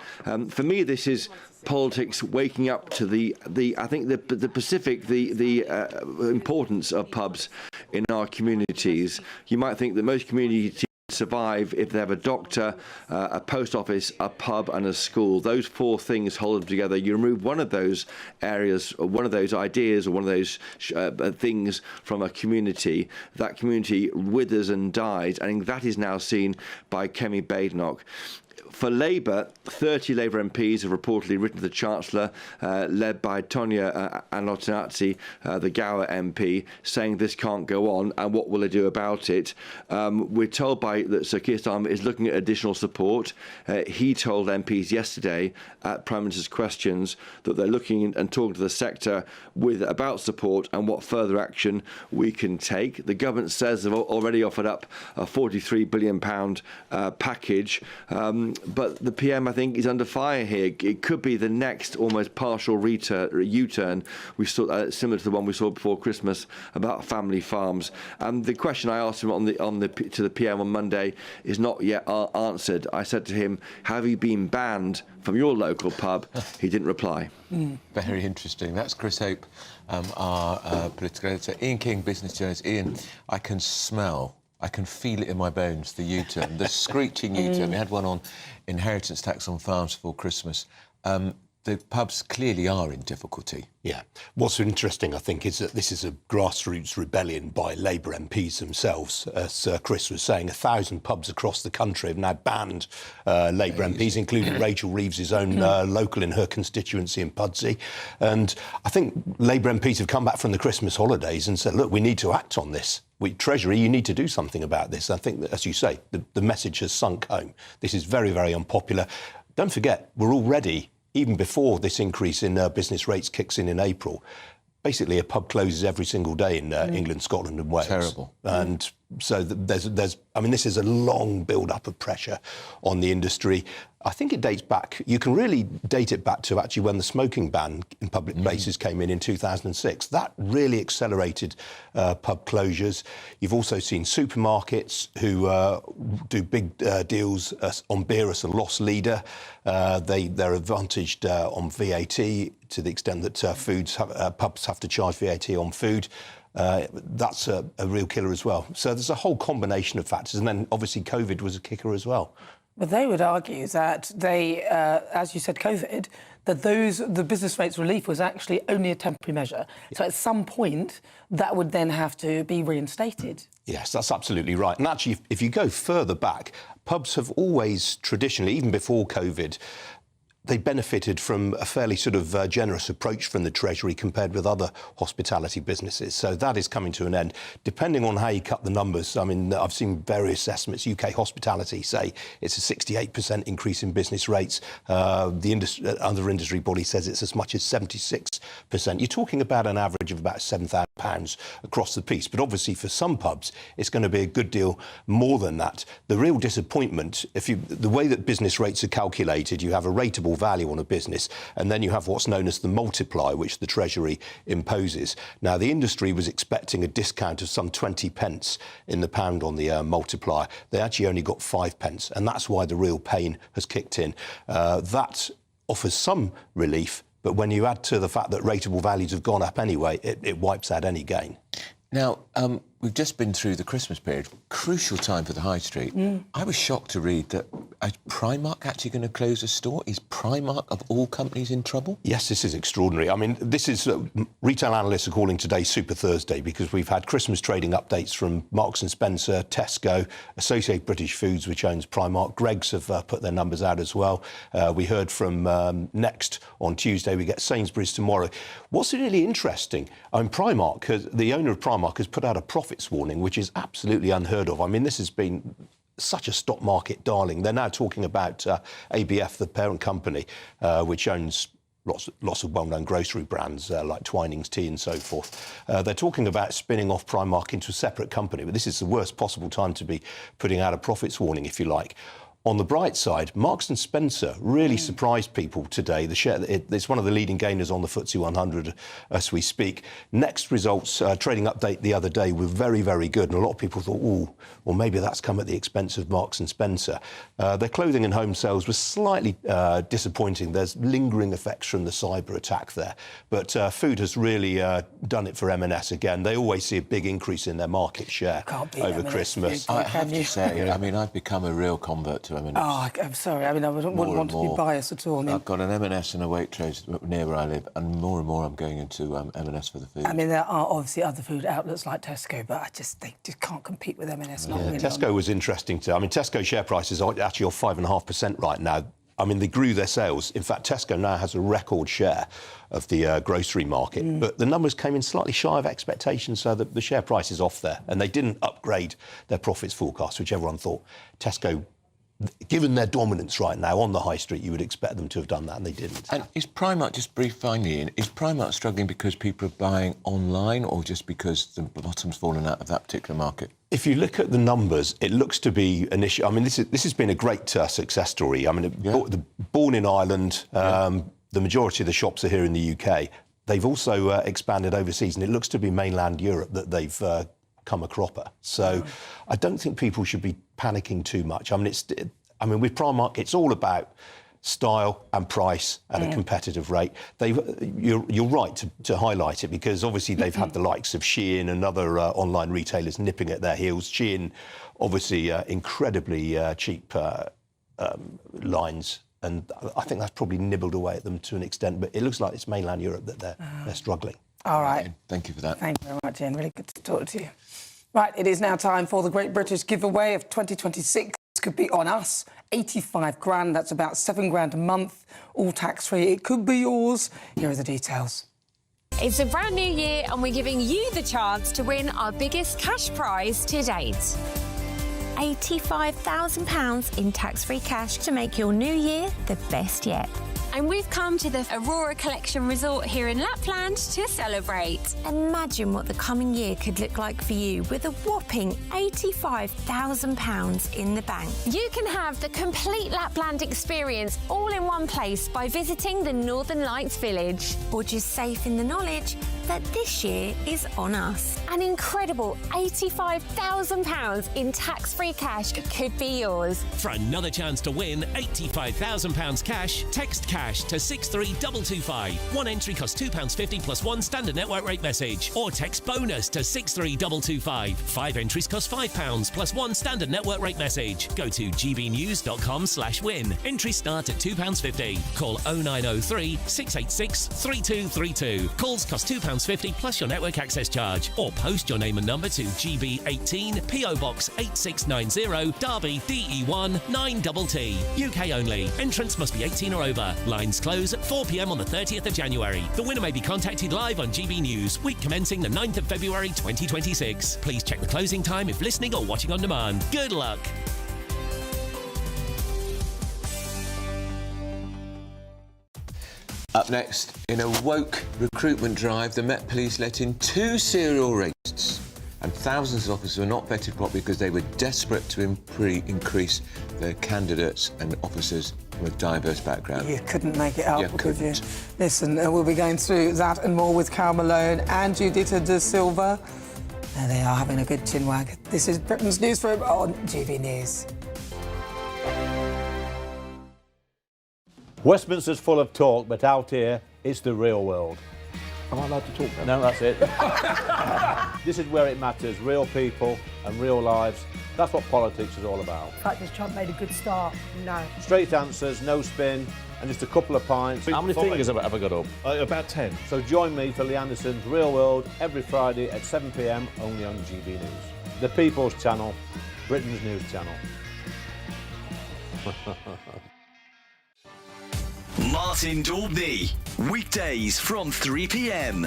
For me, this is politics waking up to the importance of pubs in our communities. You might think that most communities survive if they have a doctor, a post office, a pub and a school. Those four things hold them together. You remove one of those areas, or one of those ideas, or one of those things from a community, that community withers and dies. I think that is now seen by Kemi Badenoch. For Labour, 30 Labour MPs have reportedly written to the Chancellor, led by Tonia Anotinatsi, the Gower MP, saying this can't go on and what will they do about it. We're told that Sir Keir Starmer is looking at additional support. He told MPs yesterday at Prime Minister's questions that they're looking and talking to the sector about support and what further action we can take. The government says they've already offered up a £43 billion package. But the PM, I think, is under fire here. It could be the next almost partial U-turn we saw, similar to the one we saw before Christmas about family farms. And the question I asked him to the PM on Monday is not yet answered. I said to him, "Have you been banned from your local pub?" He didn't reply. Very interesting. That's Chris Hope, our political editor. Ian King, business journalist. Ian, I can feel it in my bones, the U-turn, the screeching U-turn. We had one on inheritance tax on farms before Christmas. The pubs clearly are in difficulty. Yeah. What's interesting, I think, is that this is a grassroots rebellion by Labour MPs themselves. As Chris was saying, 1,000 pubs across the country have now banned Labour MPs, including Rachel Reeves' own local in her constituency in Pudsey. And I think Labour MPs have come back from the Christmas holidays and said, look, we need to act on this. Treasury, you need to do something about this. I think that, as you say, the message has sunk home. This is very, very unpopular. Don't forget, we're already, even before this increase in business rates kicks in April, basically a pub closes every single day in England, Scotland and Wales. Terrible. And So there's I mean, this is a long build-up of pressure on the industry. I think it dates back, you can really date it back to actually when the smoking ban in public places came in 2006. That really accelerated pub closures. You've also seen supermarkets who do big deals on beer as a loss leader. They're advantaged on VAT to the extent that pubs have to charge VAT on food. That's a real killer as well. So there's a whole combination of factors. And then obviously COVID was a kicker as well. But they would argue that they, as you said, COVID, that the business rates relief was actually only a temporary measure. Yeah. So at some point, that would then have to be reinstated. Yes, that's absolutely right. And actually, if you go further back, pubs have always traditionally, even before COVID, they benefited from a fairly sort of generous approach from the Treasury compared with other hospitality businesses. So that is coming to an end. Depending on how you cut the numbers, I mean, I've seen various estimates. UK hospitality say it's a 68% increase in business rates. The other industry body says it's as much as 76%. You're talking about an average of about £7,000 across the piece. But obviously for some pubs, it's going to be a good deal more than that. The real disappointment, the way that business rates are calculated, you have a rateable value on a business, and then you have what's known as the multiplier, which the Treasury imposes. Now, the industry was expecting a discount of some 20 pence in the pound on the multiplier. They actually only got 5 pence, and that's why the real pain has kicked in. That offers some relief, but when you add to the fact that rateable values have gone up anyway, it wipes out any gain. Now, we've just been through the Christmas period, crucial time for the high street. I was shocked to read that is Primark actually going to close a store? Is Primark, of all companies, in trouble? Yes, this is extraordinary. I mean, this is retail analysts are calling today Super Thursday because we've had Christmas trading updates from Marks & Spencer, Tesco, Associated British Foods, which owns Primark. Greggs have put their numbers out as well. We heard from Next on Tuesday. We get Sainsbury's tomorrow. What's really interesting, Primark, the owner of Primark has put out a profits warning, which is absolutely unheard of. I mean, this has been such a stock market darling. They're now talking about ABF, the parent company, which owns lots of well-known grocery brands like Twinings Tea and so forth. They're talking about spinning off Primark into a separate company, but this is the worst possible time to be putting out a profits warning, if you like. On the bright side, Marks & Spencer really surprised people today. The share, it's one of the leading gainers on the FTSE 100 as we speak. Next results, trading update the other day, were very, very good. And a lot of people thought, oh, well, maybe that's come at the expense of Marks & Spencer. Their clothing and home sales were slightly disappointing. There's lingering effects from the cyber attack there. But food has really done it for M&S again. They always see a big increase in their market share over Christmas. I have to say, I mean, I've become a real convert to M&S. Oh, I'm sorry. I mean, I wouldn't want to be biased at all. I mean, I've got an M&S and a Waitrose near where I live, and more I'm going into M&S for the food. I mean, there are obviously other food outlets like Tesco, but they just can't compete with M&S. Not really. Tesco was interesting too. I mean, Tesco share prices are actually off 5.5% right now. I mean, they grew their sales. In fact, Tesco now has a record share of the grocery market. But the numbers came in slightly shy of expectations, so the share price is off there. And they didn't upgrade their profits forecast, which everyone thought Tesco, given their dominance right now on the high street, you would expect them to have done that, and they didn't. And is Primark, just brief finally, Ian, is Primark struggling because people are buying online or just because the bottom's fallen out of that particular market? If you look at the numbers, it looks to be an issue. I mean, this has been a great success story. I mean, born in Ireland, the majority of the shops are here in the UK. They've also expanded overseas, and it looks to be mainland Europe that they've come a cropper. So I don't think people should be panicking too much. I mean, with Primark, it's all about style and price at a competitive rate. You're right to highlight it, because obviously they've had the likes of Shein and other online retailers nipping at their heels. Shein, obviously, incredibly cheap lines, and I think that's probably nibbled away at them to an extent. But it looks like it's mainland Europe that they're struggling. All right. Thank you for that. Thank you very much, Ian. Really good to talk to you. Right, it is now time for the Great British Giveaway of 2026. This could be on us. 85 grand, that's about 7 grand a month, all tax-free. It could be yours. Here are the details. It's a brand new year and we're giving you the chance to win our biggest cash prize to date. £85,000 in tax-free cash to make your new year the best yet. And we've come to the Aurora Collection Resort here in Lapland to celebrate. Imagine what the coming year could look like for you with a whopping £85,000 in the bank. You can have the complete Lapland experience all in one place by visiting the Northern Lights Village. Or just safe in the knowledge that this year is on us. An incredible £85,000 in tax-free cash could be yours. For another chance to win £85,000 cash, text cash to 63225. One entry costs £2.50 plus one standard network rate message. Or text bonus to 63225. 5 entries cost £5 plus one standard network rate message. Go to gbnews.com/win. Entries start at £2.50. Call 0903 686 3232. Calls cost £2.50 plus your network access charge. Or post your name and number to GB18 PO Box 8690 Derby DE1 9TT. UK only. Entrance must be 18 or over. Lines close at 4 p.m. on the 30th of January. The winner may be contacted live on GB News, week commencing the 9th of February 2026. Please check the closing time if listening or watching on demand. Good luck. Up next, in a woke recruitment drive, the Met Police let in 2 serial rapists, and thousands of officers were not vetted properly because they were desperate to increase their candidates and officers from a diverse background. You couldn't make it up, could you? Listen, we'll be going through that and more with Carol Malone and Judita De Silva. There they are, having a good chinwag. This is Britain's Newsroom on GB News. Westminster's full of talk, but out here, it's the real world. Am I allowed to talk now? No, that's it. This is where it matters, real people and real lives. That's what politics is all about. In fact, has Trump made a good start? No. Straight answers, no spin, and just a couple of pints. How many fingers have I got up? About 10. So join me for Lee Anderson's Real World every Friday at 7 p.m, only on GB News. The People's Channel, Britain's news channel. Martin Daubney, weekdays from 3 p.m.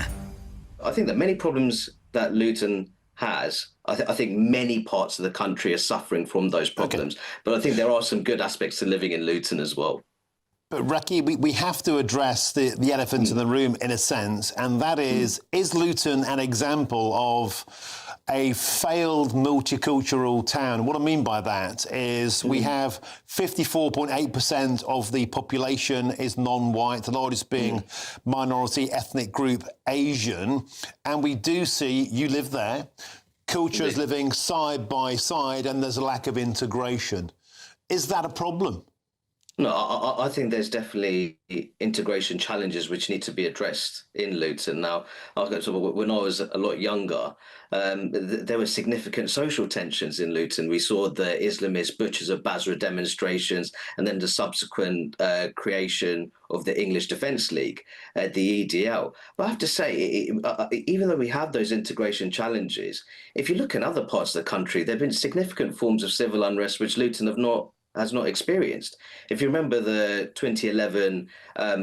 I think that many problems that Luton has, I think many parts of the country are suffering from those problems. Okay. But I think there are some good aspects to living in Luton as well. But Raki, we have to address the elephant in the room in a sense, and that is Luton an example of a failed multicultural town? What I mean by that is we have 54.8% of the population is non-white, the largest being minority ethnic group Asian, and we do see, you live there, cultures living side by side, and there's a lack of integration. Is that a problem? No, I think there's definitely integration challenges which need to be addressed in Luton. Now, when I was a lot younger, there were significant social tensions in Luton. We saw the Islamist Butchers of Basra demonstrations and then the subsequent creation of the English Defence League, the EDL. But I have to say, even though we have those integration challenges, if you look in other parts of the country, there have been significant forms of civil unrest which Luton has not experienced. If you remember the 2011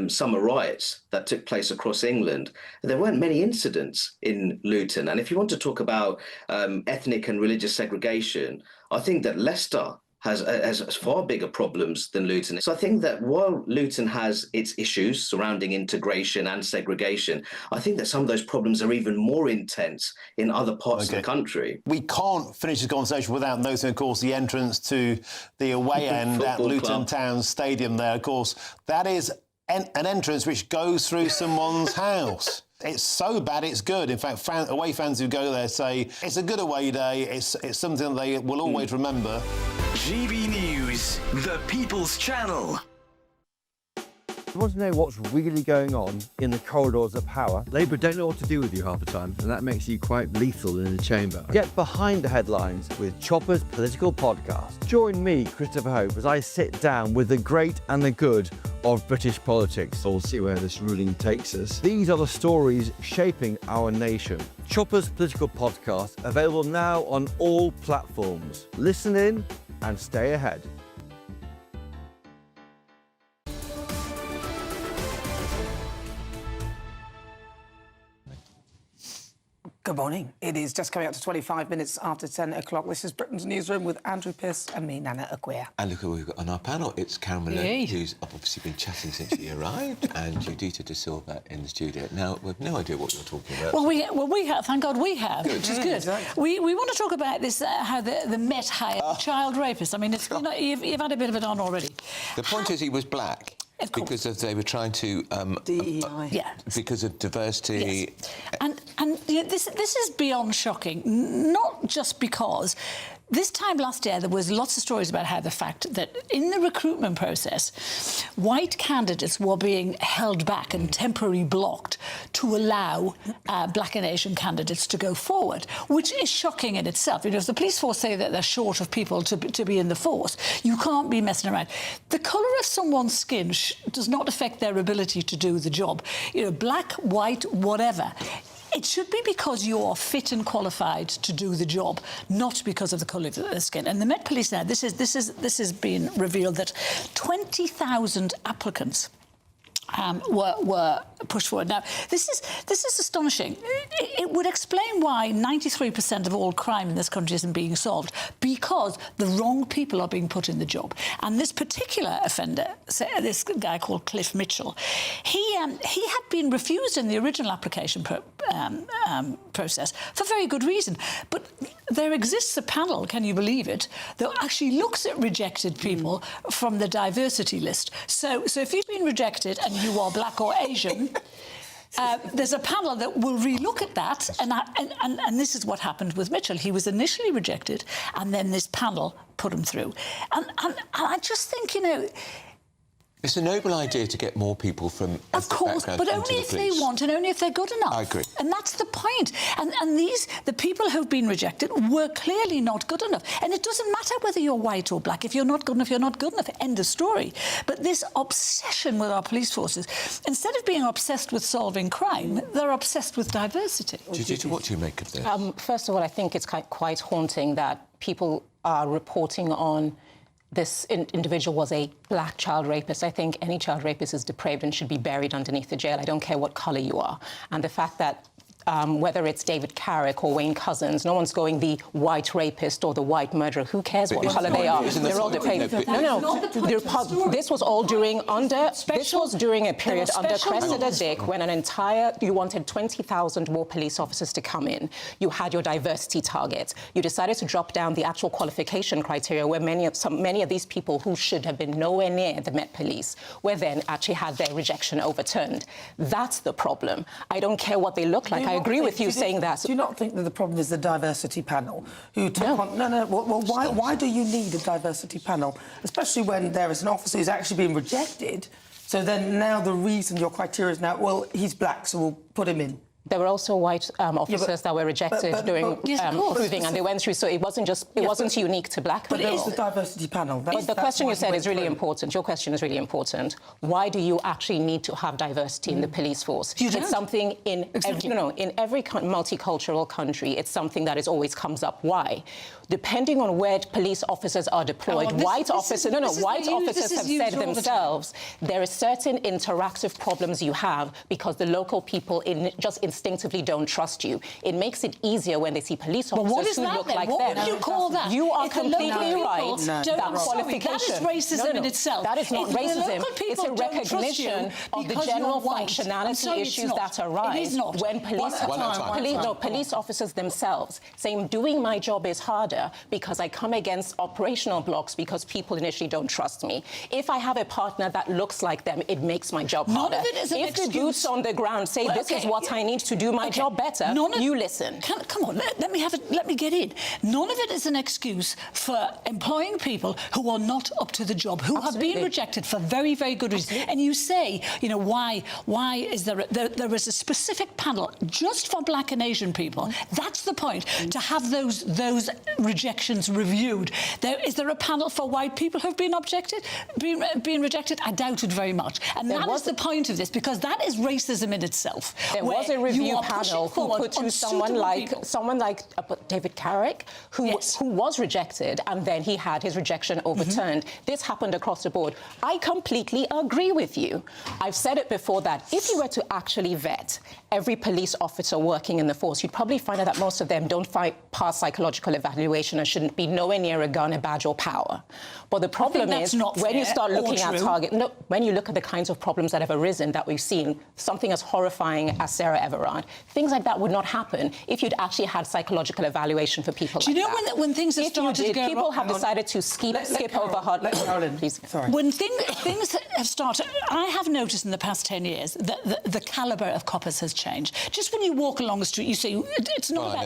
summer riots that took place across England, there weren't many incidents in Luton. And if you want to talk about ethnic and religious segregation, I think that Leicester has far bigger problems than Luton. So I think that while Luton has its issues surrounding integration and segregation, I think that some of those problems are even more intense in other parts of the country. We can't finish this conversation without noting, of course, the entrance to the away end at Luton Town Stadium there. Of course, that is an entrance which goes through someone's house. It's so bad, it's good. In fact, away fans who go there say it's a good away day. It's something they will always remember. GB News, the People's Channel. You want to know what's really going on in the corridors of power? Labour don't know what to do with you half the time, and that makes you quite lethal in the chamber. Get behind the headlines with Chopper's Political Podcast. Join me, Christopher Hope, as I sit down with the great and the good of British politics. We'll see where this ruling takes us. These are the stories shaping our nation. Chopper's Political Podcast, available now on all platforms. Listen in and stay ahead. Good morning. It is just coming up to 25 minutes after 10 o'clock. This is Britain's Newsroom with Andrew Pearce and me, Nana Aguirre. And look who we've got on our panel. It's Karen Maloney, who's obviously been chatting since she arrived, and Judita De Silva in the studio. Now, we've no idea what you're talking about. Well, we have, thank God we have, which is good. Exactly. We want to talk about this, how the Met hired child rapists. I mean, it's, you know, you've had a bit of it on already. The point is he was black. Because they were trying to DEI. Because of diversity. Yes. And you know, this is beyond shocking. Not just because this time last year there was lots of stories about how the fact that in the recruitment process, white candidates were being held back and temporarily blocked to allow black and Asian candidates to go forward, which is shocking in itself. You know, if the police force say that they're short of people to be in the force, you can't be messing around. The colour of someone's skin does not affect their ability to do the job. You know, black, white, whatever. It should be because you are fit and qualified to do the job, not because of the colour of the skin. And the Met Police now, this has been revealed that 20,000 applicants were pushed forward. Now, this is astonishing. It would explain why 93% of all crime in this country isn't being solved, because the wrong people are being put in the job. And this particular offender, this guy called Cliff Mitchell, he had been refused in the original application process for very good reason. But there exists a panel, can you believe it, that actually looks at rejected people from the diversity list. So if you've been rejected and you are black or Asian, there's a panel that will relook at that, and this is what happened with Mitchell. He was initially rejected, and then this panel put him through. And I just think, you know, it's a noble idea to get more people from of course, but only if they want and only if they're good enough. I agree. And that's the point. And the people who've been rejected were clearly not good enough. And it doesn't matter whether you're white or black. If you're not good enough, you're not good enough. End of story. But this obsession with our police forces, instead of being obsessed with solving crime, they're obsessed with diversity. Judita, what do you make of this? First of all, I think it's quite haunting that people are reporting on this individual was a black child rapist. I think any child rapist is depraved and should be buried underneath the jail. I don't care what colour you are. And the fact that whether it's David Carrick or Wayne Couzens, no one's going the white rapist or the white murderer. Who cares what colour they are? They're all depraved. This was all during a period under Cressida Dick, when you wanted 20,000 more police officers to come in. You had your diversity targets. You decided to drop down the actual qualification criteria, where many of these people who should have been nowhere near the Met Police were then actually had their rejection overturned. That's the problem. I don't care what they look like. I agree with you saying that. Do you not think that the problem is the diversity panel? No. Well, why do you need a diversity panel? Especially when there is an officer who's actually been rejected. So then now the reason your criteria is now, well, he's black, so we'll put him in. There were also white officers that were rejected during proving, and they went through. So it wasn't wasn't unique to black people. But it is the diversity panel. But the question you said is really important. Your question is really important. Why do you actually need to have diversity in the police force? It's something in every multicultural country. It's something that always comes up. Why? Depending on where police officers are deployed, white officers have said themselves there are certain interactive problems you have because the local people just instinctively don't trust you. It makes it easier when they see police officers who look like them. What would you call that? You are completely right. That qualification. That is racism in itself. That is not racism. It's a recognition of the general functionality issues that arise when police officers themselves saying, doing my job is harder because I come against operational blocks because people initially don't trust me. If I have a partner that looks like them, it makes my job harder. If the boots on the ground say this is what I need to do my job better, you listen. Come on, let me get in. None of it is an excuse for employing people who are not up to the job, who have been rejected for very, very good reasons. And you say, you know, why is there is a specific panel just for black and Asian people? That's the point, to have those rejections reviewed. Is there a panel for white people who've been rejected? I doubt it very much. And that is the point of this, because that is racism in itself. There was a review panel who put through someone like David Carrick, who was rejected, and then he had his rejection overturned. This happened across the board. I completely agree with you. I've said it before that if you were to actually vet every police officer working in the force, you'd probably find out that most of them don't pass psychological evaluation and shouldn't be nowhere near a gun, a badge or power. But the problem is when you start looking at when you look at the kinds of problems that have arisen that we've seen, something as horrifying as Sarah Everard, things like that would not happen if you'd actually had psychological evaluation for people like that. Do you know when things have started to go people wrong? have decided to skip over hard... Carolyn, please. Sorry. When things have started, I have noticed in the past 10 years that the calibre of coppers has changed. Just when you walk along the street, you see it's not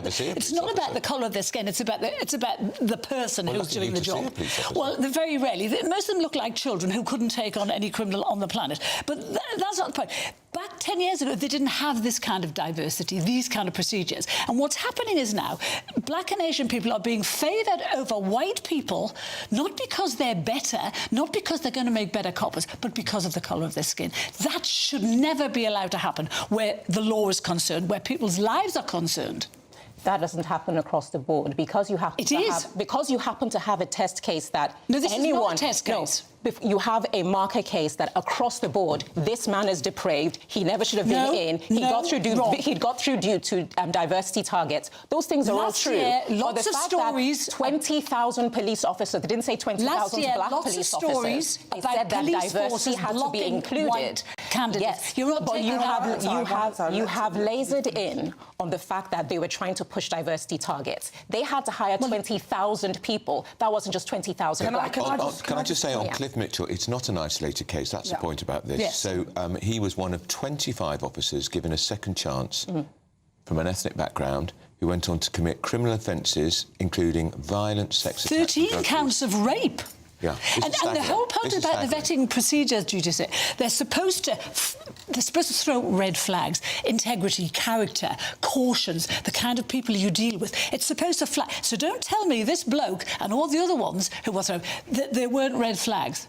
about the colour of their skin. It's about the person who's doing the job. Well, very rarely. Most of them look like children who couldn't take on any criminal on the planet. But that's not the point. Back 10 years ago, they didn't have this kind of diversity, these kind of procedures. And what's happening is now, black and Asian people are being favoured over white people, not because they're better, not because they're going to make better coppers, but because of the colour of their skin. That should never be allowed to happen where the law is concerned, where people's lives are concerned. That doesn't happen across the board because you happen to have a test case that is not a test case. You have a marker case that across the board, this man is depraved. He never should have been in. He got through due to diversity targets. Those things are all true. Lots of stories. 20,000 police officers. They didn't say 20,000 black police officers. They said that diversity had to be included. Candidates. Yes, but you have lasered in on the fact that they were trying to push diversity targets. They had to hire 20,000 people. That wasn't just 20,000 black people. Can I just say on Cliff Mitchell, it's not an isolated case. That's the point about this. Yes. So he was one of 25 officers given a second chance from an ethnic background who went on to commit criminal offences, inclling violent sex attacks. 13 counts of rape. Yeah, and the whole point about the vetting procedures, Judith, they're supposed to throw red flags, integrity, character, cautions, the kind of people you deal with. It's supposed to flag. So don't tell me this bloke and all the other ones who were thrown, that there weren't red flags.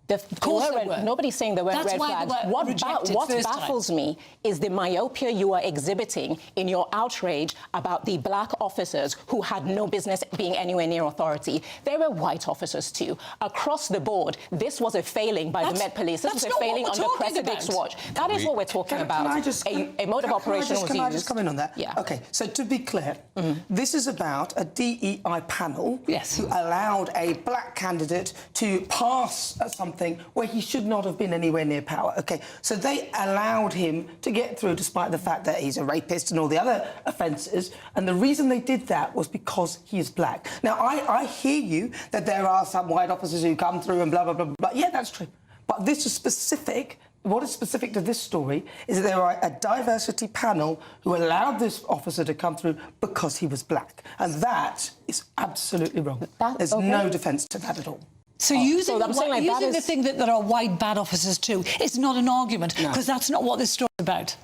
Of course there were. Nobody's saying there weren't red flags. What baffles me is the myopia you are exhibiting in your outrage about the black officers who had no business being anywhere near authority. There were white officers too. Across the board, this was a failing by the Met Police. This was a failing under Cressida Dick's watch. That is what we're talking about. A mode of operation was used. Can I just come in on that? Yeah. OK, so to be clear, this is about a DEI panel who allowed a black candidate to pass something where he should not have been anywhere near power. OK, so they allowed him to get through despite the fact that he's a rapist and all the other offences, and the reason they did that was because he is black. Now, I hear you that there are some white officers who come through and blah, blah, blah, blah. Yeah, that's true. But this is specific. What is specific to this story is that there are a diversity panel who allowed this officer to come through because he was black. And that is absolutely wrong. There's no defence to that at all. So using the thing that there are white bad officers too is not an argument, because that's not what this story is about.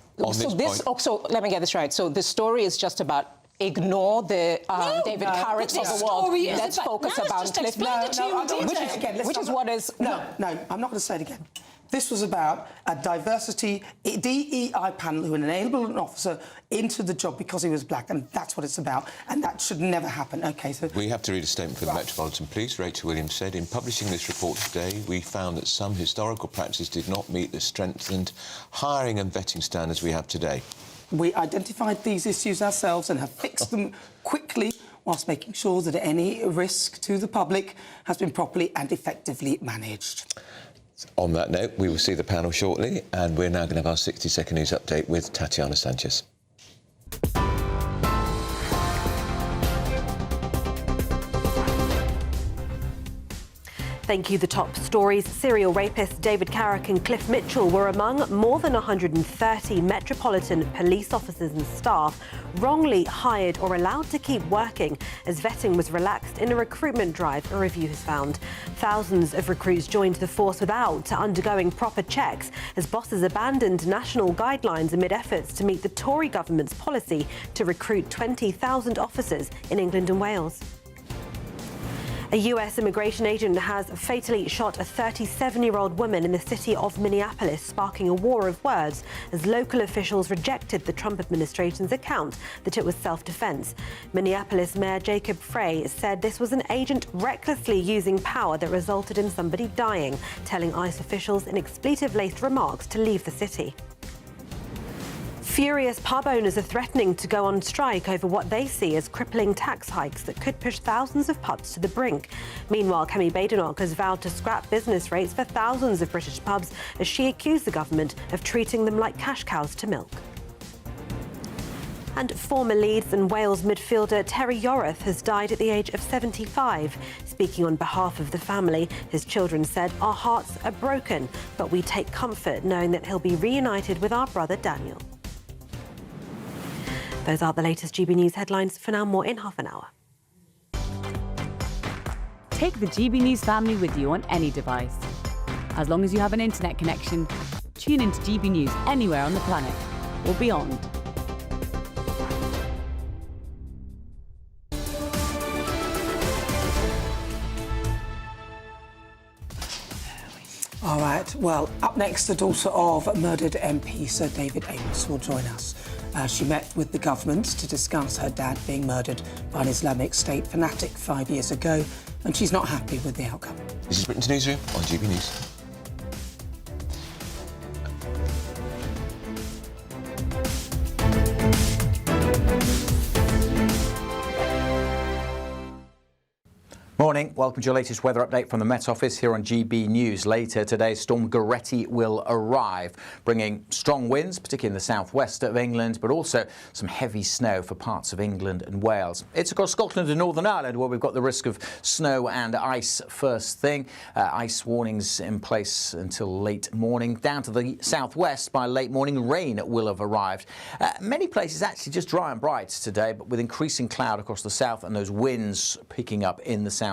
So let me get this right. So the story is just about ignore the David Carrick of the world. Let's focus about Cliff. Which is what is... No, I'm not going to say it again. This was about a diversity DEI panel who enabled an officer into the job because he was black, and that's what it's about, and that should never happen. OK, so... We have to read a statement from the Metropolitan Police. Rachel Williams said, in publishing this report today, we found that some historical practices did not meet the strengthened hiring and vetting standards we have today. We identified these issues ourselves and have fixed them quickly whilst making sure that any risk to the public has been properly and effectively managed. On that note, we will see the panel shortly, and we're now going to have our 60-second news update with Tatiana Sanchez. Thank you. The top stories. Serial rapists David Carrick and Cliff Mitchell were among more than 130 Metropolitan Police officers and staff wrongly hired or allowed to keep working as vetting was relaxed in a recruitment drive, a review has found. Thousands of recruits joined the force without undergoing proper checks as bosses abandoned national guidelines amid efforts to meet the Tory government's policy to recruit 20,000 officers in England and Wales. A US immigration agent has fatally shot a 37-year-old woman in the city of Minneapolis, sparking a war of words as local officials rejected the Trump administration's account that it was self-defense. Minneapolis Mayor Jacob Frey said this was an agent recklessly using power that resulted in somebody dying, telling ICE officials in expletive-laced remarks to leave the city. Furious pub owners are threatening to go on strike over what they see as crippling tax hikes that could push thousands of pubs to the brink. Meanwhile, Kemi Badenoch has vowed to scrap business rates for thousands of British pubs as she accused the government of treating them like cash cows to milk. And former Leeds and Wales midfielder Terry Yorath has died at the age of 75. Speaking on behalf of the family, his children said, "Our hearts are broken, but we take comfort knowing that he'll be reunited with our brother Daniel." Those are the latest GB News headlines. For now, more in half an hour. Take the GB News family with you on any device. As long as you have an internet connection, tune into GB News anywhere on the planet or beyond. All right, well, up next, the daughter of murdered MP Sir David Amess will join us. She met with the government to discuss her dad being murdered by an Islamic State fanatic 5 years ago, and she's not happy with the outcome. This is Britain's Newsroom on GB News. Morning, welcome to your latest weather update from the Met Office here on GB News. Later today, Storm Goretti will arrive, bringing strong winds, particularly in the southwest of England, but also some heavy snow for parts of England and Wales. It's across Scotland and Northern Ireland where we've got the risk of snow and ice first thing. Ice warnings in place until late morning. Down to the southwest by late morning, rain will have arrived. Many places actually just dry and bright today, but with increasing cloud across the south and those winds picking up in the southwest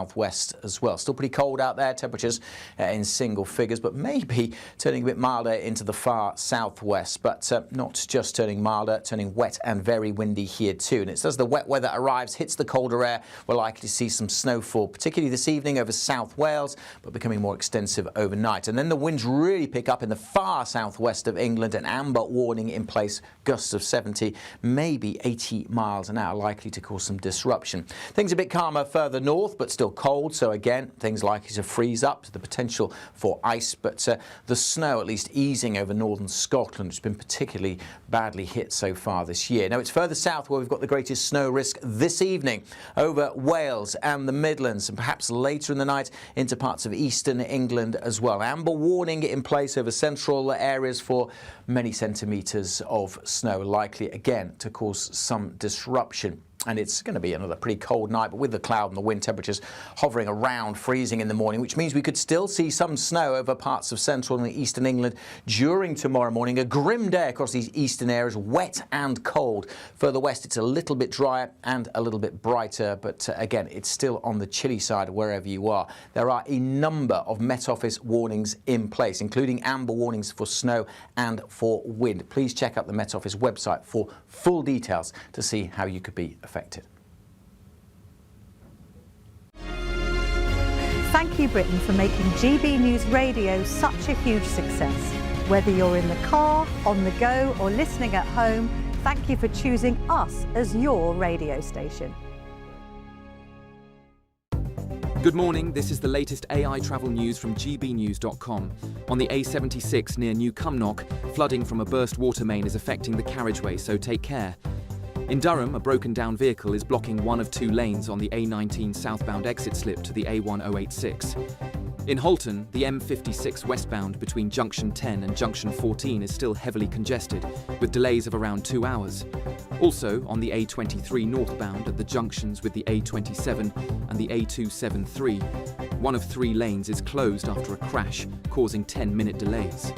as well. Still pretty cold out there, temperatures in single figures, but maybe turning a bit milder into the far southwest, but not just turning milder, turning wet and very windy here too. And it's as the wet weather arrives, hits the colder air, we're likely to see some snowfall, particularly this evening over South Wales, but becoming more extensive overnight. And then the winds really pick up in the far southwest of England, an amber warning in place, gusts of 70, maybe 80 miles an hour, likely to cause some disruption. Things a bit calmer further north, but still cold, so again, things likely to freeze up, to the potential for ice, but the snow at least easing over northern Scotland, which has been particularly badly hit so far this year. Now, it's further south where we've got the greatest snow risk this evening, over Wales and the Midlands, and perhaps later in the night into parts of eastern England as well. Amber warning in place over central areas for many centimetres of snow, likely again to cause some disruption. And it's going to be another pretty cold night, but with the cloud and the wind, temperatures hovering around freezing in the morning, which means we could still see some snow over parts of central and eastern England during tomorrow morning. A grim day across these eastern areas, wet and cold. Further west, it's a little bit drier and a little bit brighter, but again, it's still on the chilly side wherever you are. There are a number of Met Office warnings in place, including amber warnings for snow and for wind. Please check out the Met Office website for full details to see how you could be affected. Thank you, Britain, for making GB News Radio such a huge success. Whether you're in the car, on the go, or listening at home, thank you for choosing us as your radio station. Good morning, this is the latest AI travel news from gbnews.com. On the A76 near New Cumnock, flooding from a burst water main is affecting the carriageway, so take care. In Durham, a broken down vehicle is blocking one of two lanes on the A19 southbound exit slip to the A1086. In Holton, the M56 westbound between Junction 10 and Junction 14 is still heavily congested, with delays of around 2 hours. Also, on the A23 northbound at the junctions with the A27 and the A273, one of three lanes is closed after a crash, causing 10-minute delays.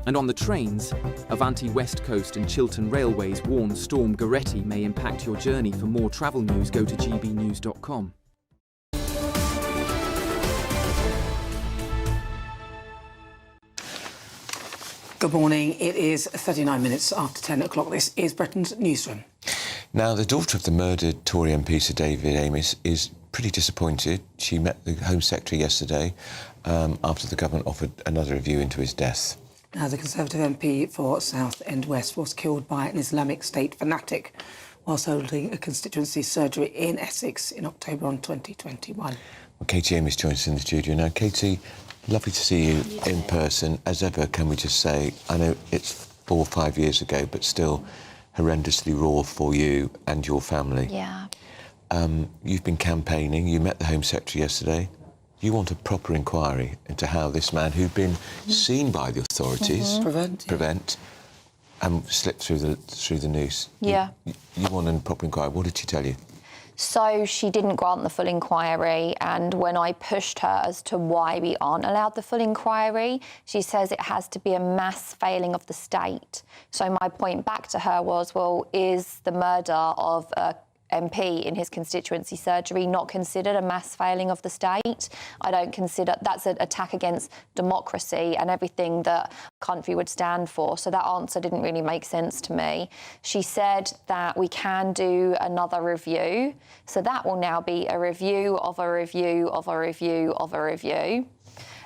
And on the trains, Avanti West Coast and Chiltern Railways warn Storm Goretti may impact your journey. For more travel news, go to gbnews.com. Good morning. It is 39 minutes after 10 o'clock. This is Britain's Newsroom. Now, the daughter of the murdered Tory MP Sir David Amess is pretty disappointed. She met the Home Secretary yesterday after the government offered another review into his death. Now, the Conservative MP for South End West was killed by an Islamic State fanatic whilst holding a constituency surgery in Essex in October on 2021. Well, Katie Amy's joined us in the studio now. Katie, lovely to see you in person. As ever, can we just say, I know it's 4 or 5 years ago, but still horrendously raw for you and your family. Yeah. You've been campaigning. You met the Home Secretary yesterday. You want a proper inquiry into how this man, who'd been seen by the authorities, prevent, slipped through the noose. Yeah. You want a proper inquiry. What did she tell you? So she didn't grant the full inquiry, and when I pushed her as to why we aren't allowed the full inquiry, she says it has to be a mass failing of the state. So my point back to her was, well, is the murder of a MP in his constituency surgery not considered a mass failing of the state? I don't consider that's an attack against democracy and everything that a country would stand for. So that answer didn't really make sense to me. She said that we can do another review. So that will now be a review of a review of a review of a review.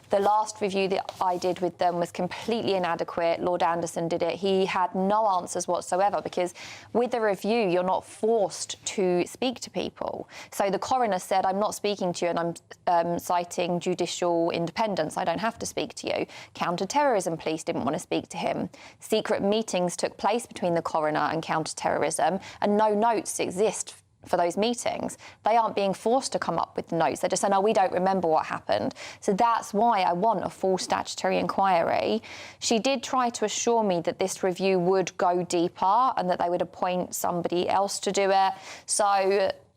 The last review that I did with them was completely inadequate. Lord Anderson did it. He had no answers whatsoever because with a review, you're not forced to speak to people. So the coroner said, I'm not speaking to you and I'm citing judicial independence. I don't have to speak to you. Counter-terrorism police didn't want to speak to him. Secret meetings took place between the coroner and counter-terrorism and no notes exist for those meetings. They aren't being forced to come up with the notes. They're just saying, oh, we don't remember what happened. So that's why I want a full statutory inquiry. She did try to assure me that this review would go deeper and that they would appoint somebody else to do it. So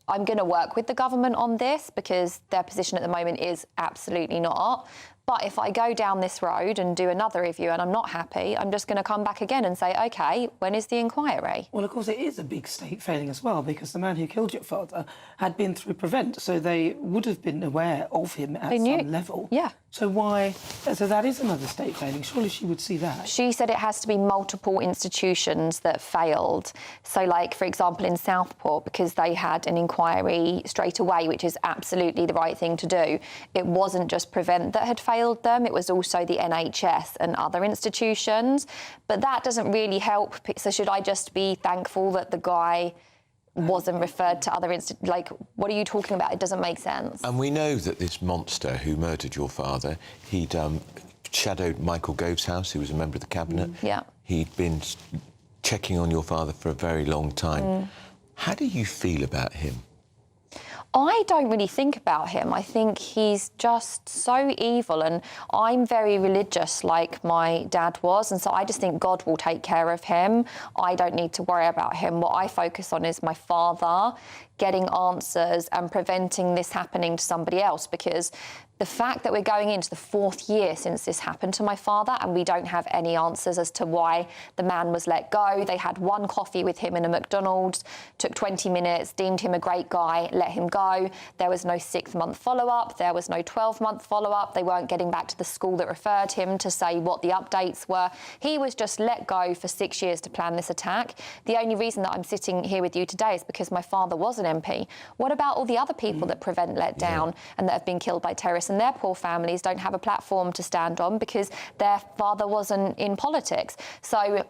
I'm going to work with the government on this because their position at the moment is absolutely not. But if I go down this road and do another review and I'm not happy, I'm just going to come back again and say, OK, when is the inquiry? Well, of course, it is a big state failing as well, because the man who killed your father had been through Prevent, so they would have been aware of him at some level. Yeah. So why... So that is another state failing. Surely she would see that. She said it has to be multiple institutions that failed. So, like, for example, in Southport, because they had an inquiry straight away, which is absolutely the right thing to do, it wasn't just Prevent that had failed them, it was also the NHS and other institutions. But that doesn't really help. So should I just be thankful that the guy wasn't referred to other like, what are you talking about? It doesn't make sense. And we know that this monster who murdered your father, he'd shadowed Michael Gove's house, who was a member of the cabinet. Yeah. He'd been checking on your father for a very long time. How do you feel about him? I don't really think about him. I think he's just so evil, and I'm very religious like my dad was, and so I just think God will take care of him. I don't need to worry about him. What I focus on is my father, getting answers and preventing this happening to somebody else, because the fact that we're going into the 4th year since this happened to my father and we don't have any answers as to why the man was let go. They had one coffee with him in a McDonald's, took 20 minutes, deemed him a great guy, let him go. There was no 6-month follow-up. There was no 12-month follow-up. They weren't getting back to the school that referred him to say what the updates were. He was just let go for 6 years to plan this attack. The only reason that I'm sitting here with you today is because my father was an MP. What about all the other people that Prevent let down and that have been killed by terrorists? And their poor families don't have a platform to stand on because their father wasn't in politics. So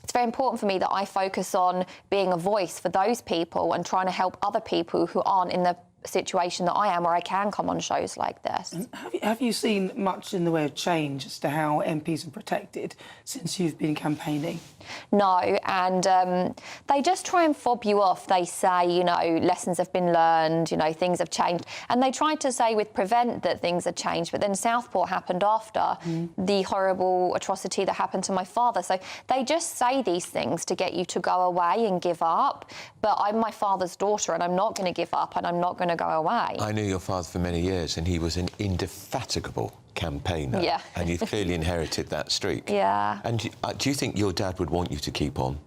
it's very important for me that I focus on being a voice for those people and trying to help other people who aren't in the situation that I am, where I can come on shows like this. And have you seen much in the way of change as to how MPs are protected since you've been campaigning? No, and they just try and fob you off. They say, you know, lessons have been learned, you know, things have changed. And they tried to say with Prevent that things had changed, but then Southport happened after the horrible atrocity that happened to my father. So they just say these things to get you to go away and give up. But I'm my father's daughter and I'm not going to give up and I'm not going to go away. I knew your father for many years and he was an indefatigable campaigner. Yeah. And you've clearly inherited that streak. Yeah. And do you think your dad would want you to keep on?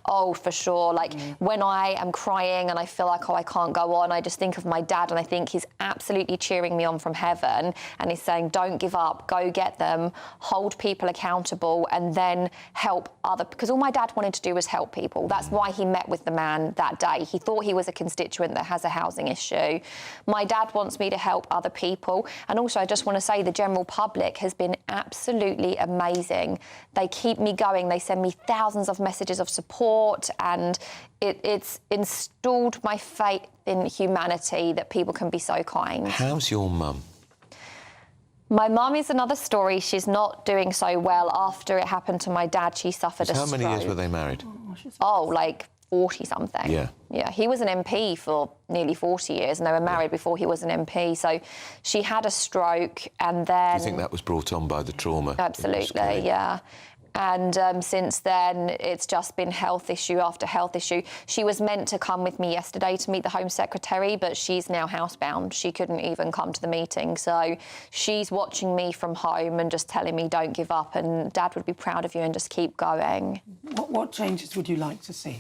Oh, for sure. Like, when I am crying and I feel like, oh, I can't go on, I just think of my dad and I think he's absolutely cheering me on from heaven, and he's saying, don't give up, go get them, hold people accountable, and then help other... Because all my dad wanted to do was help people. That's why he met with the man that day. He thought he was a constituent that has a housing issue. My dad wants me to help other people. And also, I just want to say the general public has been absolutely amazing. They keep me going. They send me thousands of messages of support, and it's installed my faith in humanity that people can be so kind. How's your mum? My mum is another story. She's not doing so well. After it happened to my dad, she suffered a stroke. How many years were they married? Oh, like 40-something. Yeah. Yeah, he was an MP for nearly 40 years, and they were married before he was an MP. So she had a stroke, and then... Do you think that was brought on by the trauma? Absolutely, yeah. And since then, it's just been health issue after health issue. She was meant to come with me yesterday to meet the Home Secretary, but she's now housebound. She couldn't even come to the meeting. So she's watching me from home and just telling me, don't give up, and Dad would be proud of you and just keep going. What changes would you like to see?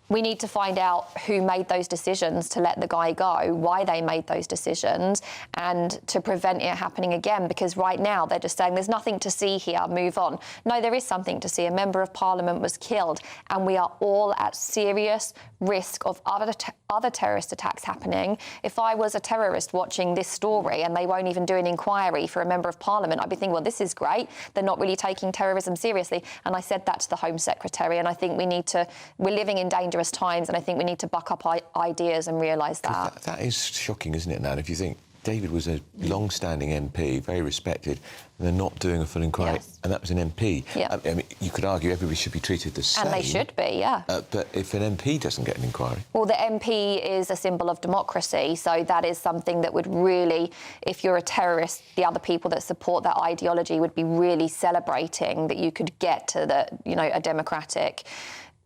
We need to find out who made those decisions to let the guy go, why they made those decisions, and to prevent it happening again, because right now they're just saying there's nothing to see here, move on. No, there is something to see. A member of Parliament was killed, and we are all at serious risk of other terrorist attacks happening. If I was a terrorist watching this story and they won't even do an inquiry for a member of Parliament, I'd be thinking, well, this is great. They're not really taking terrorism seriously. And I said that to the Home Secretary, and I think we're living in dangerous times, and I think we need to buck up ideas and realise that. That is shocking, isn't it, Nan? If you think David was a long-standing MP, very respected, and they're not doing a full inquiry, Yes. and that was an MP. Yeah. I mean, you could argue everybody should be treated the same. And they should be, yeah. But if an MP doesn't get an inquiry... Well, the MP is a symbol of democracy, so that is something that would really, if you're a terrorist, the other people that support that ideology would be really celebrating that you could get to a democratic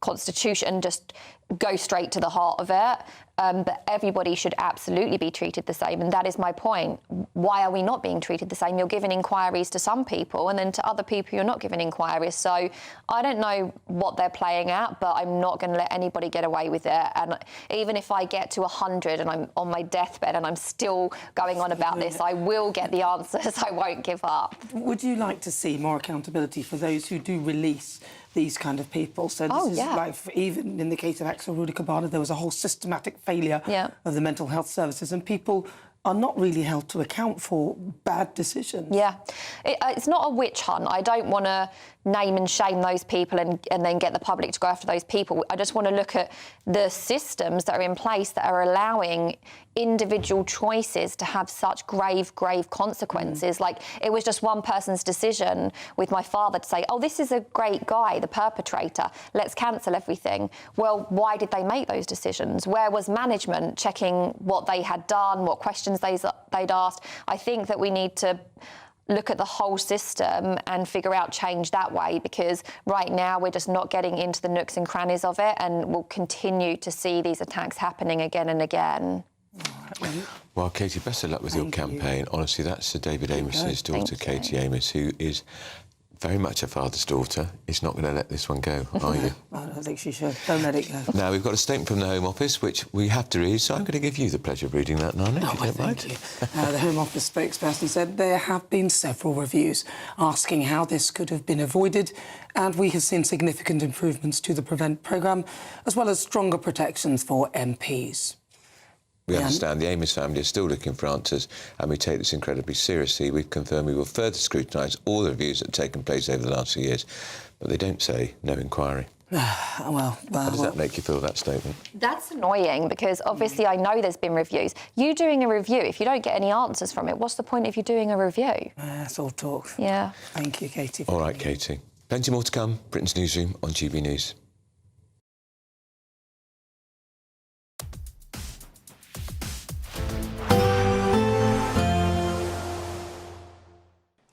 constitution and just go straight to the heart of it. But everybody should absolutely be treated the same, and that is my point. Why are we not being treated the same? You're giving inquiries to some people, and then to other people you're not giving inquiries. So I don't know what they're playing at, but I'm not going to let anybody get away with it. And even if I get to 100 and I'm on my deathbed and I'm still going on about this, I will get the answers. I won't give up. Would you like to see more accountability for those who do release these kind of people? So this is like, even in the case of Axel Rudikabana, there was a whole systematic failure of the mental health services, and people are not really held to account for bad decisions. Yeah. It's not a witch hunt. I don't want to name and shame those people and then get the public to go after those people. I just want to look at the systems that are in place that are allowing individual choices to have such grave consequences. Like, it was just one person's decision with my father to say, oh, this is a great guy, the perpetrator, let's cancel everything. Well, why did they make those decisions? Where was management checking what they had done, what questions they'd asked? I think that we need to look at the whole system and figure out change that way, because right now we're just not getting into the nooks and crannies of it, and we'll continue to see these attacks happening again and again. Well, Katie, best of luck with your campaign. Honestly, that's Sir David Amos's daughter, Katie Amos, who is very much a father's daughter. He's not going to let this one go, are you? I don't think she should. Don't let it go. Now, we've got a statement from the Home Office, which we have to read, so I'm going to give you the pleasure of reading that, Nana, if you don't mind. The Home Office spokesperson said there have been several reviews asking how this could have been avoided, and we have seen significant improvements to the Prevent programme, as well as stronger protections for MPs. We understand the Amos family is still looking for answers, and we take this incredibly seriously. We've confirmed we will further scrutinise all the reviews that have taken place over the last few years, but they don't say no inquiry. How does that make you feel, that statement? That's annoying, because obviously I know there's been reviews. You doing a review, if you don't get any answers from it, what's the point of you doing a review? That's all talk. Yeah. Thank you, Katie. All right, Katie. Plenty more to come. Britain's Newsroom on GB News.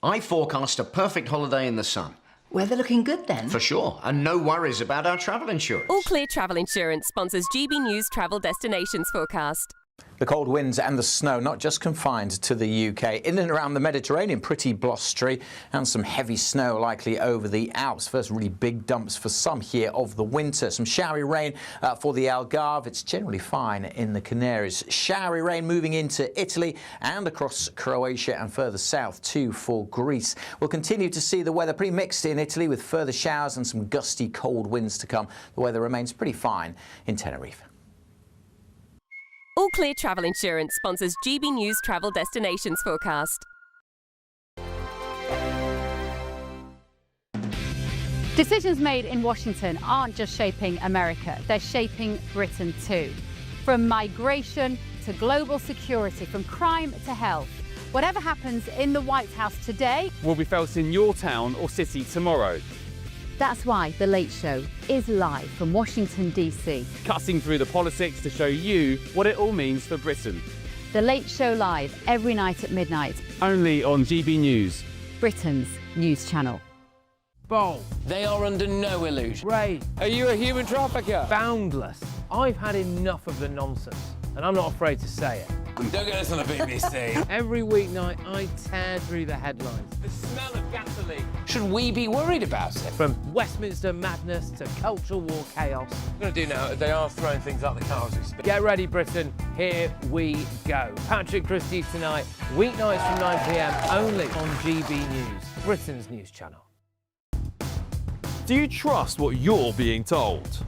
I forecast a perfect holiday in the sun. Weather looking good then? For sure, and no worries about our travel insurance. All Clear Travel Insurance sponsors GB News Travel Destinations Forecast. The cold winds and the snow not just confined to the UK. In and around the Mediterranean, pretty blustery and some heavy snow likely over the Alps. First really big dumps for some here of the winter. Some showery rain for the Algarve. It's generally fine in the Canaries. Showery rain moving into Italy and across Croatia and further south too for Greece. We'll continue to see the weather pretty mixed in Italy with further showers and some gusty cold winds to come. The weather remains pretty fine in Tenerife. All Clear Travel Insurance sponsors GB News Travel Destinations Forecast. Decisions made in Washington aren't just shaping America, they're shaping Britain too. From migration to global security, from crime to health. Whatever happens in the White House today will be felt in your town or city tomorrow. That's why The Late Show is live from Washington, D.C. Cutting through the politics to show you what it all means for Britain. The Late Show live every night at midnight. Only on GB News, Britain's news channel. Bold. They are under no illusion. Ray. Are you a human trafficker? Boundless. I've had enough of the nonsense, and I'm not afraid to say it. Don't get us on the BBC. Every weeknight, I tear through the headlines. The smell of gasoline. Should we be worried about it? From Westminster madness to cultural war chaos. What we're going to do now, they are throwing things out the car as we speak. Get ready, Britain. Here we go. Patrick Christie tonight, weeknights from 9 p.m, only on GB News, Britain's news channel. Do you trust what you're being told?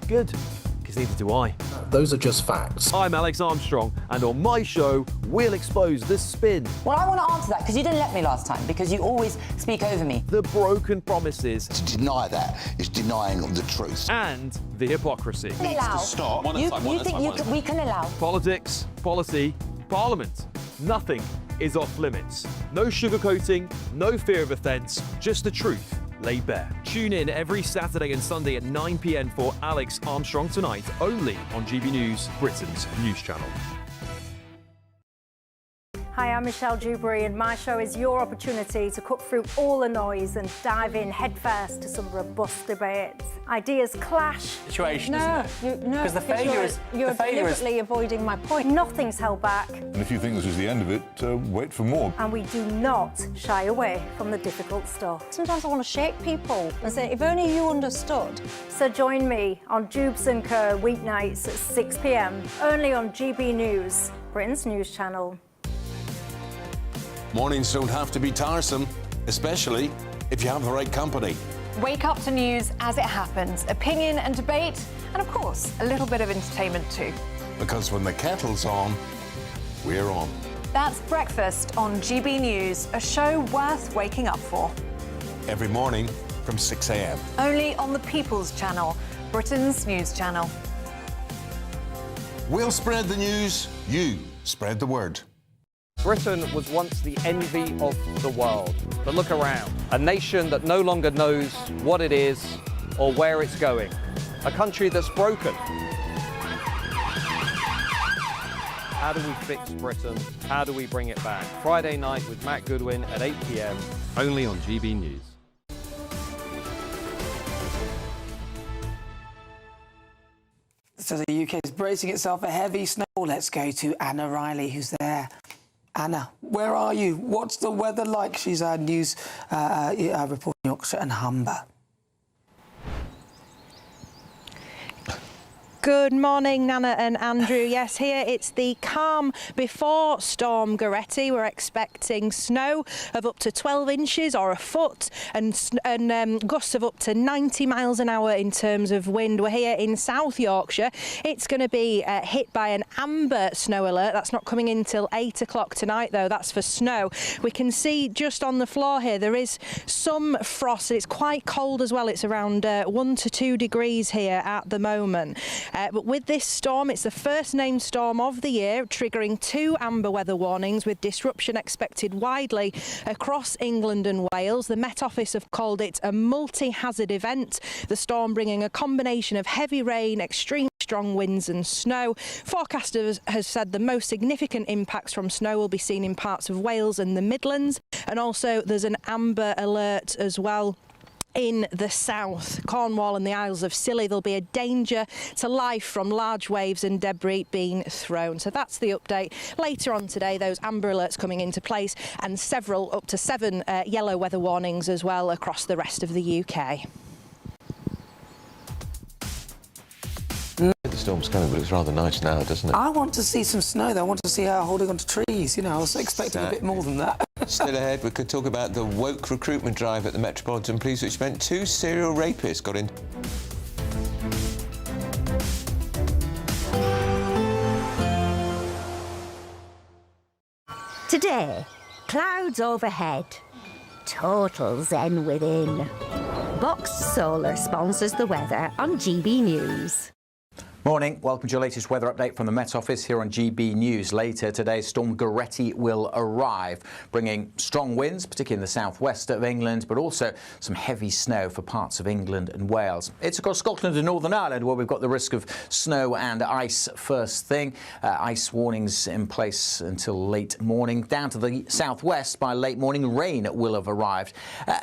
Good, because neither do I. Those are just facts. I'm Alex Armstrong, and on my show, we'll expose the spin. Well, I want to answer that, because you didn't let me last time, because you always speak over me. The broken promises. To deny that is denying the truth. And the hypocrisy. Needs to stop. You think we can allow? Politics, policy, parliament. Nothing is off limits. No sugarcoating, no fear of offence, just the truth laid bare. Tune in every Saturday and Sunday at 9 p.m. for Alex Armstrong Tonight, only on GB News, Britain's news channel. Hi, I'm Michelle Dewberry, and my show is your opportunity to cut through all the noise and dive in headfirst to some robust debates. Ideas clash. Situation, isn't it? No, because the failure is you're deliberately avoiding my point. Nothing's held back. And if you think this is the end of it, wait for more. And we do not shy away from the difficult stuff. Sometimes I want to shake people and say, if only you understood. So join me on Jubes & Co. weeknights at 6 p.m, only on GB News, Britain's news channel. Mornings don't have to be tiresome, especially if you have the right company. Wake up to news as it happens, opinion and debate, and of course, a little bit of entertainment too. Because when the kettle's on, we're on. That's Breakfast on GB News, a show worth waking up for. Every morning from 6 a.m. Only on the People's Channel, Britain's news channel. We'll spread the news, you spread the word. Britain was once the envy of the world. But look around. A nation that no longer knows what it is or where it's going. A country that's broken. How do we fix Britain? How do we bring it back? Friday night with Matt Goodwin at 8 p.m. Only on GB News. So the UK is bracing itself for heavy snow. Let's go to Anna Riley, who's there. Anna, where are you? What's the weather like? She's our news reporter in Yorkshire and Humber. Good morning, Nana and Andrew. Yes, here it's the calm before Storm Goretti. We're expecting snow of up to 12 inches or a foot and gusts of up to 90 miles an hour in terms of wind. We're here in South Yorkshire. It's going to be hit by an amber snow alert. That's not coming in till 8 o'clock tonight, though. That's for snow. We can see just on the floor here there is some frost. It's quite cold as well. It's around 1 to 2 degrees here at the moment. But with this storm, it's the first named storm of the year, triggering 2 amber weather warnings with disruption expected widely across England and Wales. The Met Office have called it a multi-hazard event, the storm bringing a combination of heavy rain, extreme strong winds and snow. Forecasters have said the most significant impacts from snow will be seen in parts of Wales and the Midlands, and also there's an amber alert as well in the south, Cornwall and the Isles of Scilly. There'll be a danger to life from large waves and debris being thrown. So that's the update. Later on today, those amber alerts coming into place and several, up to 7 yellow weather warnings as well across the rest of the UK. The storm's coming, but it's rather nice now, doesn't it? I want to see some snow, though. I want to see her holding onto trees. You know, I was expecting a bit more than that. Still ahead, we could talk about the woke recruitment drive at the Metropolitan Police, which meant 2 serial rapists got in. Today, clouds overhead, total zen within. Box Solar sponsors the weather on GB News. Morning, welcome to your latest weather update from the Met Office here on GB News. Later today, Storm Goretti will arrive, bringing strong winds, particularly in the southwest of England, but also some heavy snow for parts of England and Wales. It's across Scotland and Northern Ireland where we've got the risk of snow and ice first thing. Ice warnings in place until late morning. Down to the southwest by late morning, rain will have arrived.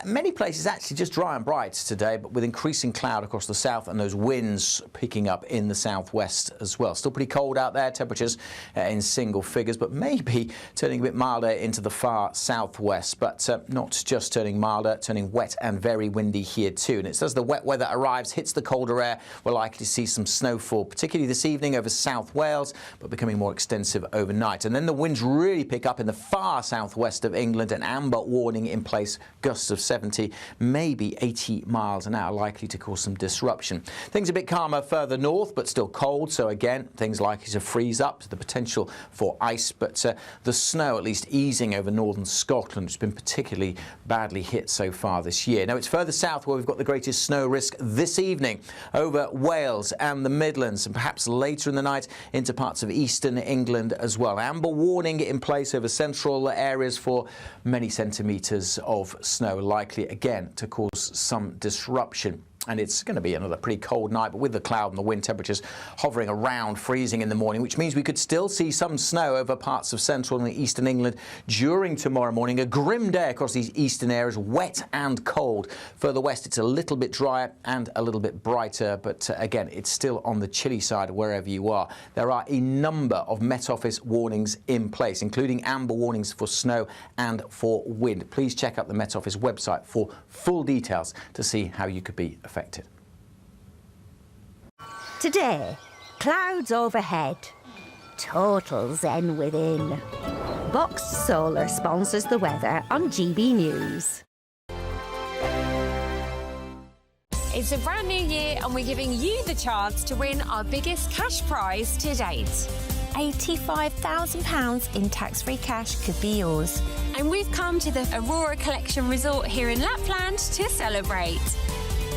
Many places actually just dry and bright today, but with increasing cloud across the south and those winds picking up in the southwest as well. Still pretty cold out there, temperatures in single figures, but maybe turning a bit milder into the far southwest, but not just turning milder, turning wet and very windy here too. And it's as the wet weather arrives, hits the colder air, we're likely to see some snowfall, particularly this evening over South Wales, but becoming more extensive overnight. And then the winds really pick up in the far southwest of England, an amber warning in place, gusts of 70, maybe 80 miles an hour, likely to cause some disruption. Things a bit calmer further north, but still cold, so again, things likely to freeze up, the potential for ice, but the snow at least easing over northern Scotland, which has been particularly badly hit so far this year. Now, it's further south where we've got the greatest snow risk this evening, over Wales and the Midlands, and perhaps later in the night into parts of eastern England as well. Amber warning in place over central areas for many centimetres of snow, likely again to cause some disruption. And it's going to be another pretty cold night, but with the cloud and the wind, temperatures hovering around freezing in the morning, which means we could still see some snow over parts of central and eastern England during tomorrow morning. A grim day across these eastern areas, wet and cold. Further west, it's a little bit drier and a little bit brighter, but again, it's still on the chilly side wherever you are. There are a number of Met Office warnings in place, including amber warnings for snow and for wind. Please check out the Met Office website for full details to see how you could be affected. Today, clouds overhead, total zen within. Box Solar sponsors the weather on GB News. It's a brand new year and we're giving you the chance to win our biggest cash prize to date. £85,000 in tax-free cash could be yours. And we've come to the Aurora Collection Resort here in Lapland to celebrate.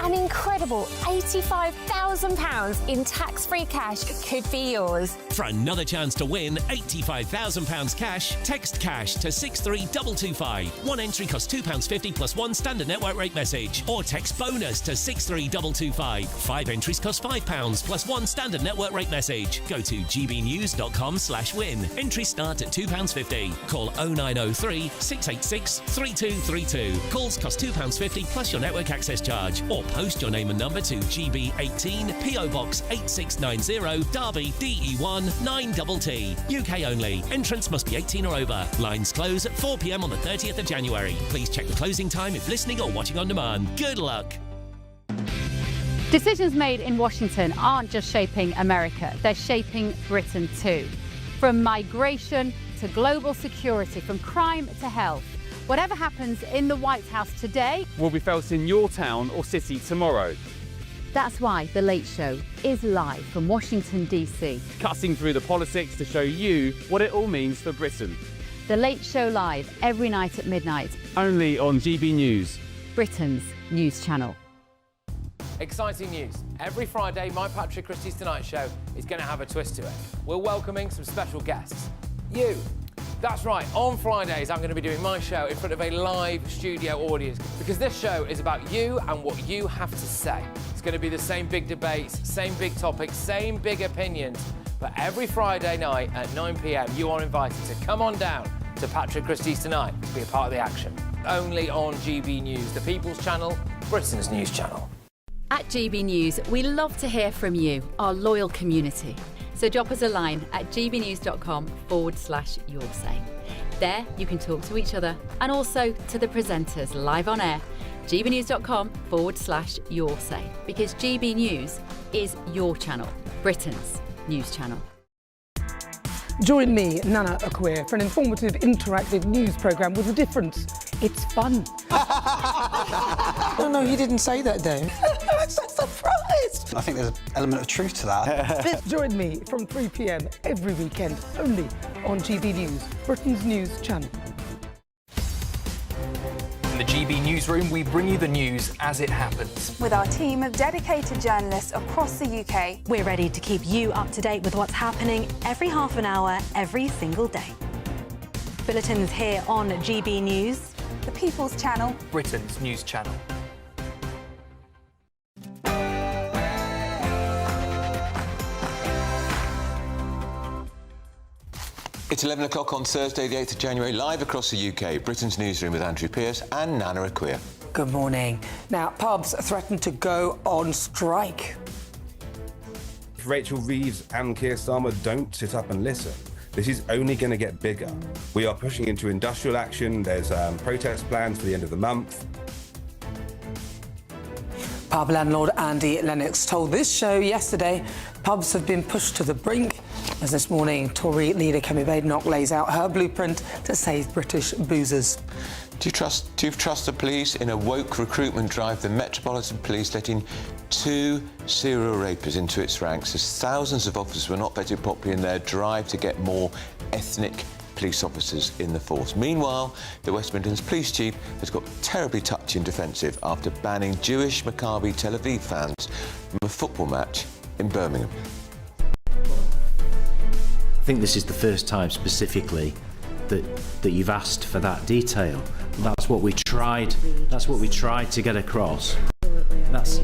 An incredible £85,000 in tax-free cash could be yours. For another chance to win £85,000 cash, text cash to 63225. One entry costs £2.50 plus one standard network rate message. Or text bonus to 63225. 5 entries cost £5 plus one standard network rate message. Go to gbnews.com/win. Entries start at £2.50. Call 0903 686 3232. Calls cost £2.50 plus your network access charge. Or post your name and number to GB18 PO Box 8690 Derby DE1 9TT. UK only. Entrance must be 18 or over. Lines close at 4 p.m. on the 30th of January. Please check the closing time if listening or watching on demand. Good luck. Decisions made in Washington aren't just shaping America, they're shaping Britain too. From migration to global security, from crime to health. Whatever happens in the White House today will be felt in your town or city tomorrow. That's why The Late Show is live from Washington, D.C. Cutting through the politics to show you what it all means for Britain. The Late Show live every night at midnight. Only on GB News, Britain's news channel. Exciting news. Every Friday, my Patrick Christie's Tonight Show is going to have a twist to it. We're welcoming some special guests. You. That's right, on Fridays I'm going to be doing my show in front of a live studio audience because this show is about you and what you have to say. It's going to be the same big debates, same big topics, same big opinions, but every Friday night at 9 p.m. you are invited to come on down to Patrick Christie's Tonight to be a part of the action. only on GB News, the People's Channel, Britain's news channel. At GB News, we love to hear from you, our loyal community. So drop us a line at gbnews.com/yoursay. There you can talk to each other and also to the presenters live on air. gbnews.com/yoursay, because GB News is your channel, Britain's news channel. Join me, Nana Akweer, for an informative, interactive news programme with a difference. It's fun. No, he didn't say that, Dave. I'm so surprised. I think there's an element of truth to that. Join me from 3 p.m. every weekend, only on GB News, Britain's news channel. In the GB Newsroom, we bring you the news as it happens. With our team of dedicated journalists across the UK. We're ready to keep you up to date with what's happening every half an hour, every single day. Bulletins here on GB News, the People's Channel, Britain's news channel. It's 11 o'clock on Thursday, the 8th of January, live across the UK. Britain's Newsroom with Andrew Pearce and Nana Akweer. Good morning. Now, pubs threaten to go on strike. If Rachel Reeves and Keir Starmer don't sit up and listen, this is only going to get bigger. We are pushing into industrial action. There's protest plans for the end of the month. Pub landlord Andy Lennox told this show yesterday pubs have been pushed to the brink, as this morning Tory leader Kemi Badenoch lays out her blueprint to save British boozers. Do you trust the police? In a woke recruitment drive, the Metropolitan Police letting 2 serial rapers into its ranks as thousands of officers were not vetted properly in their drive to get more ethnic police officers in the force. Meanwhile, the West Midlands Police Chief has got terribly touchy and defensive after banning Jewish Maccabi Tel Aviv fans from a football match in Birmingham. I think this is the first time specifically that you've asked for that detail. That's what we tried. That's what we tried to get across. That's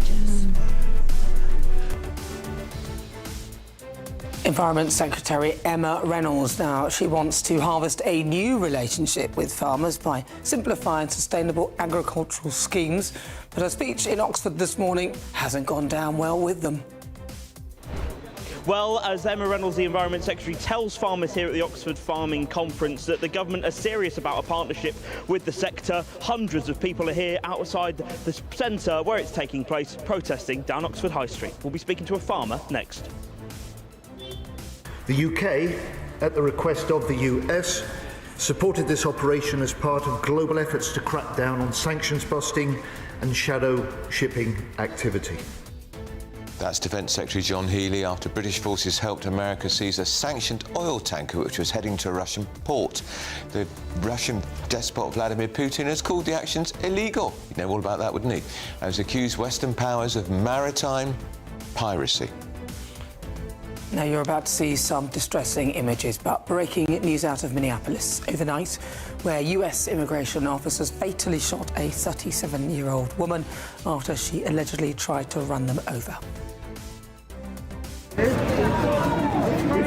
Environment Secretary Emma Reynolds. Now, she wants to harvest a new relationship with farmers by simplifying sustainable agricultural schemes. But her speech in Oxford this morning hasn't gone down well with them. Well, as Emma Reynolds, the Environment Secretary, tells farmers here at the Oxford Farming Conference that the government are serious about a partnership with the sector. Hundreds of people are here outside the centre where it's taking place, protesting down Oxford High Street. We'll be speaking to a farmer next. The UK, at the request of the US, supported this operation as part of global efforts to crack down on sanctions busting and shadow shipping activity. That's Defence Secretary John Healey after British forces helped America seize a sanctioned oil tanker which was heading to a Russian port. The Russian despot Vladimir Putin has called the actions illegal. You'd know all about that, wouldn't he? And has accused Western powers of maritime piracy. Now, you're about to see some distressing images, but breaking news out of Minneapolis overnight, where US immigration officers fatally shot a 37-year-old woman after she allegedly tried to run them over.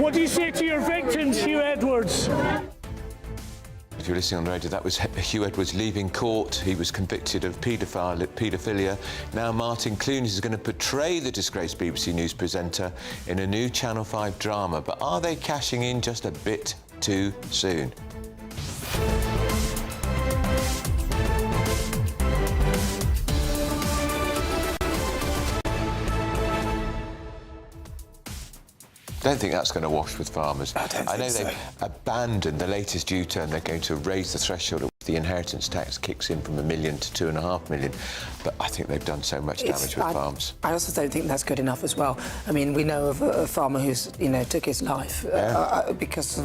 What do you say to your victims, Hugh Edwards? If you're listening on the radio, that was Hugh Edwards leaving court. He was convicted of paedophilia. Now Martin Clunes is going to portray the disgraced BBC News presenter in a new Channel 5 drama. But are they cashing in just a bit too soon? I don't think that's going to wash with farmers. I know they've abandoned the latest U-turn. They're going to raise the threshold at which the inheritance tax kicks in from $1 million to $2.5 million. But I think they've done so much damage with farms. I also don't think that's good enough as well. I mean, we know of a farmer who's, took his life because,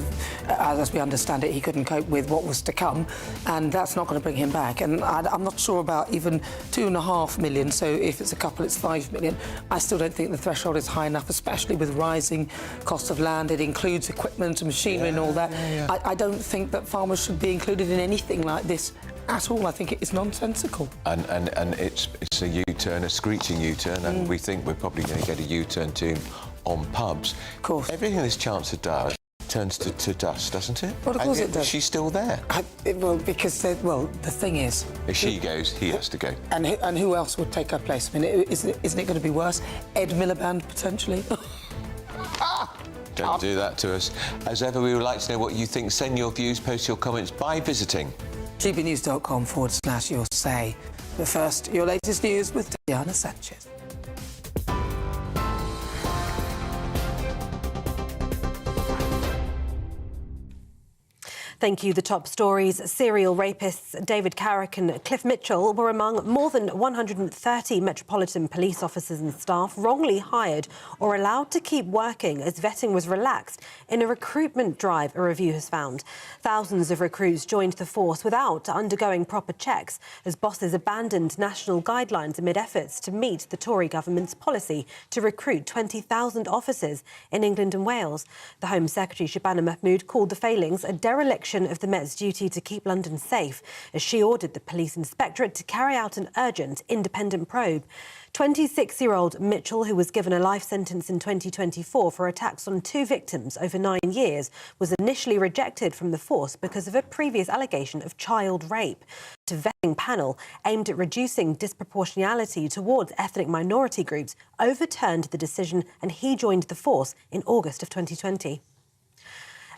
as we understand it, he couldn't cope with what was to come, and that's not going to bring him back. And I'm not sure about even $2.5 million. So if it's a couple, it's $5 million. I still don't think the threshold is high enough, especially with rising cost of land. It includes equipment and machinery and all that. I don't think that farmers should be included in anything like this at all. I think it is nonsensical. And it's a U-turn, a screeching U-turn, and we think we're probably going to get a U-turn too on pubs. Of course. Everything this Chancellor does turns to dust, doesn't it? Well, of course it does. She's still there. Because the thing is, if she goes, he has to go. And who else would take her place? I mean, isn't it going to be worse? Ed Miliband potentially. Don't do that to us. As ever, we would like to know what you think. Send your views, post your comments by visiting gbnews.com/your say. But first, your latest news with Diana Sanchez. Thank you. The top stories. Serial rapists David Carrick and Cliff Mitchell were among more than 130 Metropolitan Police officers and staff wrongly hired or allowed to keep working as vetting was relaxed in a recruitment drive, a review has found. Thousands of recruits joined the force without undergoing proper checks as bosses abandoned national guidelines amid efforts to meet the Tory government's policy to recruit 20,000 officers in England and Wales. The Home Secretary, Shabana Mahmood, called the failings a dereliction of the Met's duty to keep London safe, as she ordered the police inspectorate to carry out an urgent independent probe. 26-year-old Mitchell, who was given a life sentence in 2024 for attacks on 2 victims over 9 years, was initially rejected from the force because of a previous allegation of child rape. The vetting panel, aimed at reducing disproportionality towards ethnic minority groups, overturned the decision and he joined the force in August of 2020.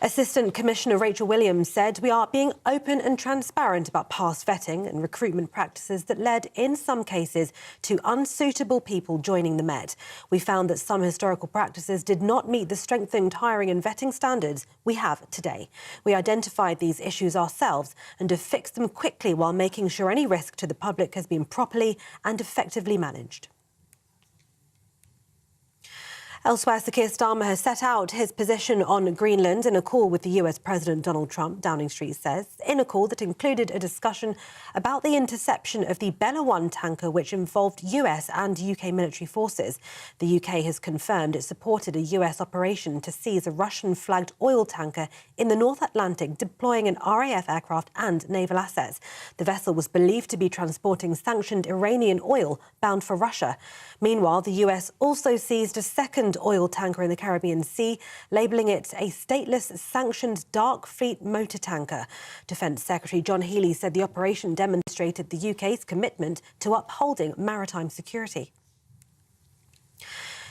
Assistant Commissioner Rachel Williams said we are being open and transparent about past vetting and recruitment practices that led, in some cases, to unsuitable people joining the Met. We found that some historical practices did not meet the strengthened hiring and vetting standards we have today. We identified these issues ourselves and have fixed them quickly while making sure any risk to the public has been properly and effectively managed. Elsewhere, Sir Keir Starmer has set out his position on Greenland in a call with the US President Donald Trump, Downing Street says, in a call that included a discussion about the interception of the Bella 1 tanker, which involved US and UK military forces. The UK has confirmed it supported a US operation to seize a Russian-flagged oil tanker in the North Atlantic, deploying an RAF aircraft and naval assets. The vessel was believed to be transporting sanctioned Iranian oil bound for Russia. Meanwhile, the US also seized a second oil tanker in the Caribbean Sea, labelling it a stateless, sanctioned dark fleet motor tanker. Defence Secretary John Healey said the operation demonstrated the UK's commitment to upholding maritime security.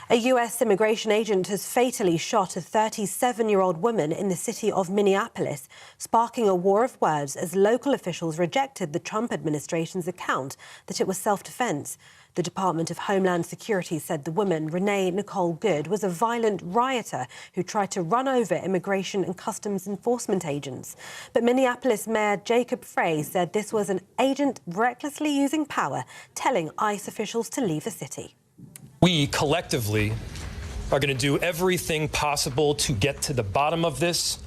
A US immigration agent has fatally shot a 37-year-old woman in the city of Minneapolis, sparking a war of words as local officials rejected the Trump administration's account that it was self-defense. The Department of Homeland Security said the woman, Renee Nicole Good, was a violent rioter who tried to run over immigration and customs enforcement agents. But Minneapolis Mayor Jacob Frey said this was an agent recklessly using power, telling ICE officials to leave the city. We collectively are going to do everything possible to get to the bottom of this.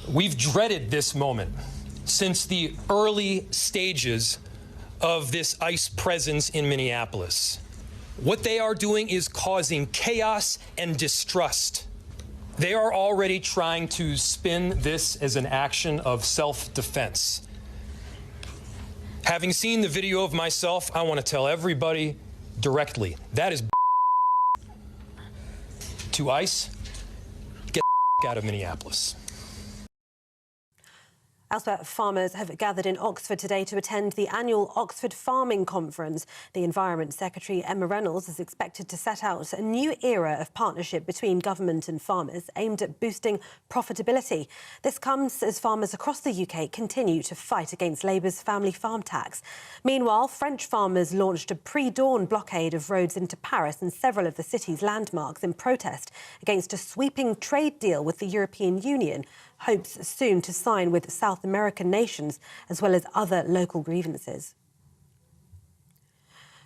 We've dreaded this moment since the early stages of this ICE presence in Minneapolis. What they are doing is causing chaos and distrust. They are already trying to spin this as an action of self-defense. Having seen the video of myself, I want to tell everybody directly, that is to ICE, get out of Minneapolis. Elsewhere, farmers have gathered in Oxford today to attend the annual Oxford Farming Conference. The Environment Secretary, Emma Reynolds, is expected to set out a new era of partnership between government and farmers aimed at boosting profitability. This comes as farmers across the UK continue to fight against Labour's family farm tax. Meanwhile, French farmers launched a pre-dawn blockade of roads into Paris and several of the city's landmarks in protest against a sweeping trade deal with the European Union, hopes soon to sign with South American nations, as well as other local grievances.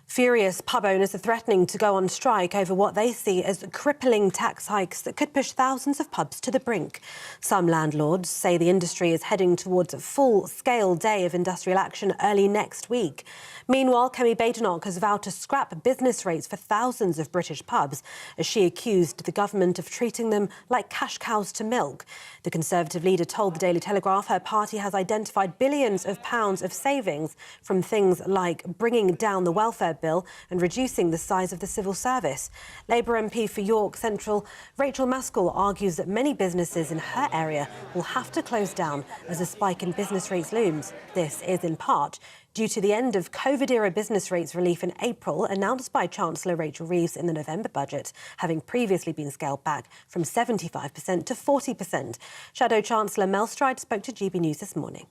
Furious pub owners are threatening to go on strike over what they see as crippling tax hikes that could push thousands of pubs to the brink. Some landlords say the industry is heading towards a full-scale day of industrial action early next week. Meanwhile, Kemi Badenoch has vowed to scrap business rates for thousands of British pubs as she accused the government of treating them like cash cows to milk. The Conservative leader told the Daily Telegraph her party has identified billions of pounds of savings from things like bringing down the welfare bill and reducing the size of the civil service. Labour MP for York Central, Rachel Maskell, argues that many businesses in her area will have to close down as a spike in business rates looms. This is in part due to the end of COVID-era business rates relief in April, announced by Chancellor Rachel Reeves in the November budget, having previously been scaled back from 75% to 40%. Shadow Chancellor Mel Stride spoke to GB News this morning.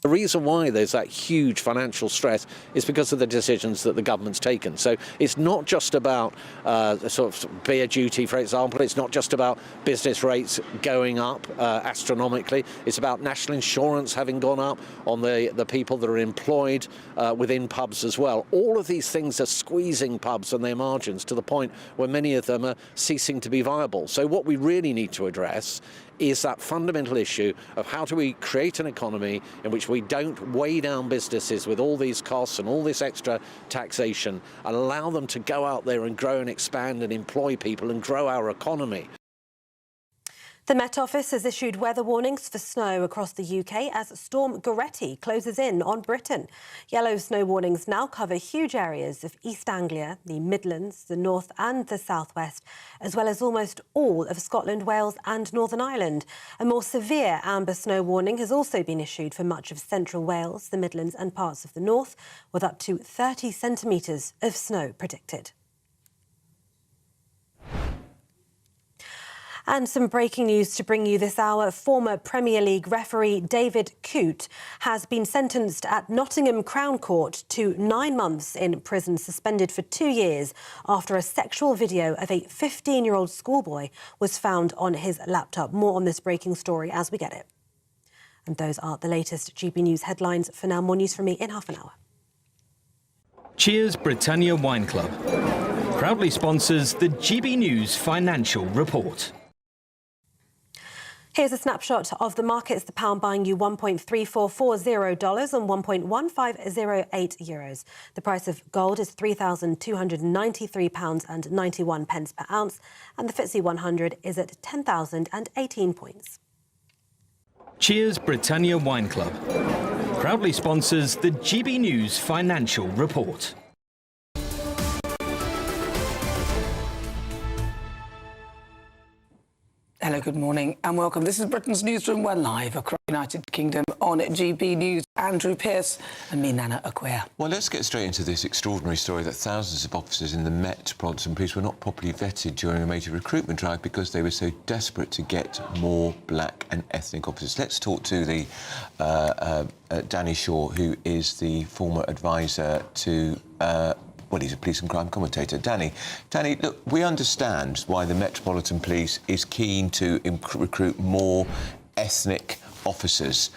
The reason why there's that huge financial stress is because of the decisions that the government's taken. So it's not just about sort of beer duty, for example. It's not just about business rates going up astronomically. It's about national insurance having gone up on the people that are employed within pubs as well. All of these things are squeezing pubs and their margins to the point where many of them are ceasing to be viable. So what we really need to address is that fundamental issue of how do we create an economy in which we don't weigh down businesses with all these costs and all this extra taxation and allow them to go out there and grow and expand and employ people and grow our economy. The Met Office has issued weather warnings for snow across the UK as Storm Goretti closes in on Britain. Yellow snow warnings now cover huge areas of East Anglia, the Midlands, the North and the South West, as well as almost all of Scotland, Wales and Northern Ireland. A more severe amber snow warning has also been issued for much of central Wales, the Midlands and parts of the North, with up to 30 centimetres of snow predicted. And some breaking news to bring you this hour. Former Premier League referee David Coote has been sentenced at Nottingham Crown Court to 9 months in prison, suspended for 2 years after a sexual video of a 15-year-old schoolboy was found on his laptop. More on this breaking story as we get it. And those are the latest GB News headlines. For now, more news from me in half an hour. Cheers Britannia Wine Club proudly sponsors the GB News Financial Report. Here's a snapshot of the markets. The pound buying you $1.3440 and €1.1508. The price of gold is £3,293.91 per ounce, and the FTSE 100 is at 10,018 points. Cheers Britannia Wine Club proudly sponsors the GB News Financial Report. Hello, good morning and welcome. This is Britain's Newsroom. We're live across the United Kingdom on GB News. Andrew Pearce and me, Nana Acquia. Well, let's get straight into this extraordinary story that thousands of officers in the Metropolitan Police were not properly vetted during a major recruitment drive because they were so desperate to get more black and ethnic officers. Let's talk to the Danny Shaw, who is the former advisor to well, he's a police and crime commentator. Danny, look, we understand why the Metropolitan Police is keen to recruit more ethnic officers.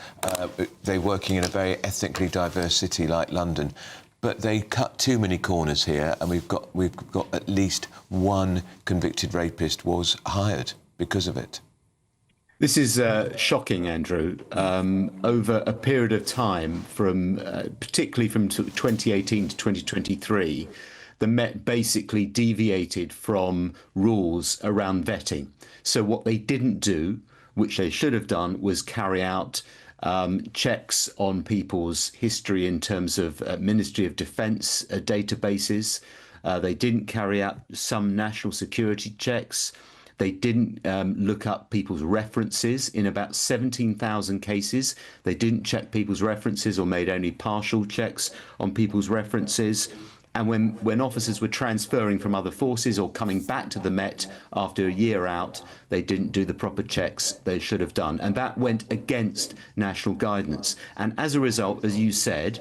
They're working in a very ethnically diverse city like London, but they cut too many corners here, and we've got at least one convicted rapist was hired because of it. This is shocking, Andrew. Over a period of time, particularly from 2018 to 2023, the Met basically deviated from rules around vetting. So what they didn't do, which they should have done, was carry out checks on people's history in terms of Ministry of Defence databases. They didn't carry out some national security checks. They didn't look up people's references in about 17,000 cases. They didn't check people's references or made only partial checks on people's references. And when officers were transferring from other forces or coming back to the Met after a year out, they didn't do the proper checks they should have done. And that went against national guidance. And as a result, as you said,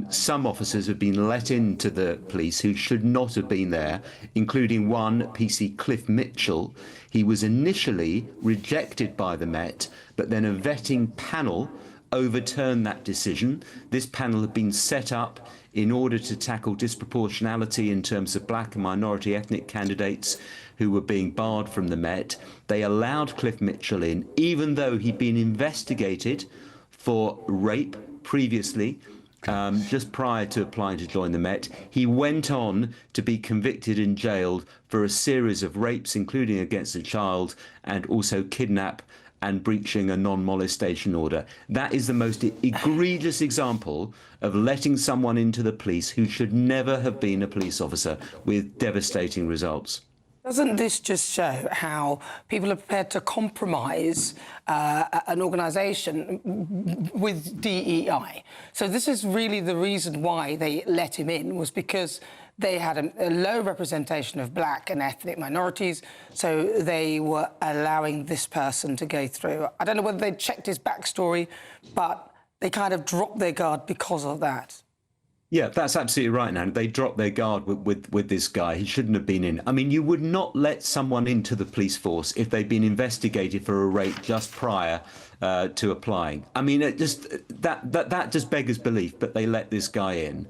some officers have been let into the police who should not have been there, including one, PC Cliff Mitchell. He was initially rejected by the Met, but then a vetting panel overturned that decision. This panel had been set up in order to tackle disproportionality in terms of black and minority ethnic candidates who were being barred from the Met. They allowed Cliff Mitchell in, even though he'd been investigated for rape previously. Just prior to applying to join the Met. He went on to be convicted and jailed for a series of rapes, including against a child, and also kidnap and breaching a non-molestation order. That is the most egregious example of letting someone into the police who should never have been a police officer, with devastating results. Doesn't this just show how people are prepared to compromise an organisation with DEI? So this is really the reason why they let him in, was because they had a low representation of black and ethnic minorities, so they were allowing this person to go through. I don't know whether they checked his backstory, but they kind of dropped their guard because of that. Yeah, that's absolutely right, Nan. They dropped their guard with this guy. He shouldn't have been in. I mean, you would not let someone into the police force if they'd been investigated for a rape just prior to applying. I mean, it just that just beggars belief, but they let this guy in.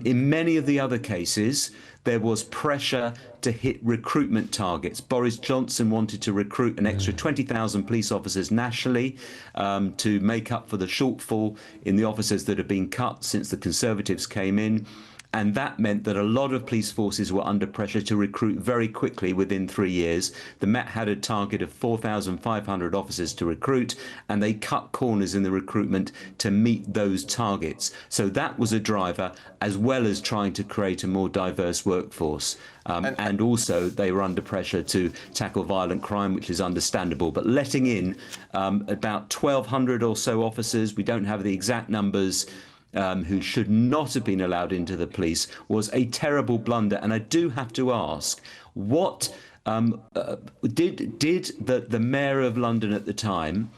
In many of the other cases, there was pressure to hit recruitment targets. Boris Johnson wanted to recruit an extra 20,000 police officers nationally to make up for the shortfall in the officers that have been cut since the Conservatives came in. And that meant that a lot of police forces were under pressure to recruit very quickly within 3 years. The Met had a target of 4,500 officers to recruit, and they cut corners in the recruitment to meet those targets. So that was a driver, as well as trying to create a more diverse workforce. And also they were under pressure to tackle violent crime, which is understandable. But letting in about 1,200 or so officers, we don't have the exact numbers, who should not have been allowed into the police, was a terrible blunder. And I do have to ask, what did the Mayor of London at the time,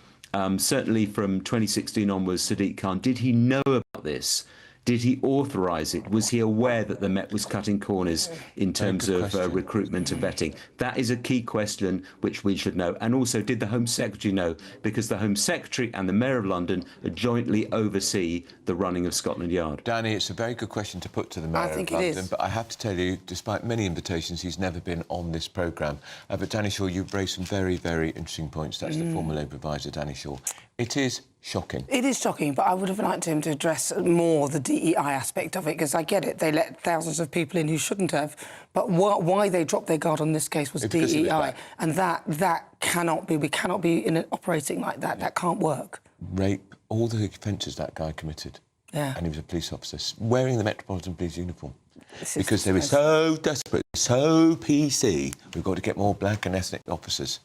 certainly from 2016 onwards, Sadiq Khan, did he know about this? Did he authorise it? Was he aware that the Met was cutting corners in terms of recruitment and vetting? That is a key question which we should know. And also, did the Home Secretary know? Because the Home Secretary and the Mayor of London jointly oversee the running of Scotland Yard. Danny, it's a very good question to put to the Mayor of London, but I have to tell you, despite many invitations, he's never been on this programme. But Danny Shaw, you've raised some very, very interesting points. That's the former Labour advisor, Danny Shaw. It is shocking. It is shocking, but I would have liked him to address more the DEI aspect of it, because I get it, they let thousands of people in who shouldn't have, but why they dropped their guard on this case was DEI, and that cannot be, we cannot be operating like that. That can't work. Rape, all the offences that guy committed. Yeah. And he was a police officer, wearing the Metropolitan Police uniform. Because they were so desperate, so PC, we've got to get more black and ethnic officers.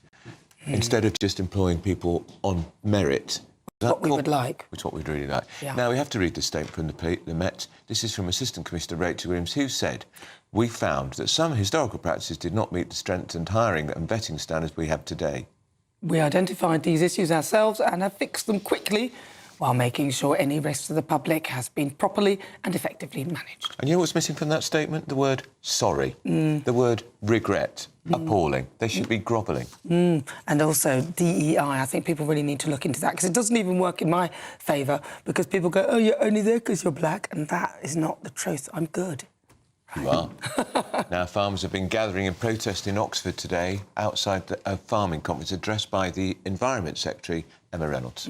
Instead of just employing people on merit. What we would like. Which is what we'd really like. Yeah. Now, we have to read this statement from the Met. This is from Assistant Commissioner Rachel Williams, who said, "We found that some historical practices did not meet the strengthened hiring and vetting standards we have today. We identified these issues ourselves and have fixed them quickly, while making sure any risk to the public has been properly and effectively managed." And you know what's missing from that statement? The word sorry. The word regret. Appalling. They should be grovelling. And also DEI, I think people really need to look into that, because it doesn't even work in my favour, because people go, oh, you're only there because you're black, and that is not the truth. I'm good. You are. Now, farmers have been gathering in protest in Oxford today outside a farming conference addressed by the Environment Secretary, Emma Reynolds.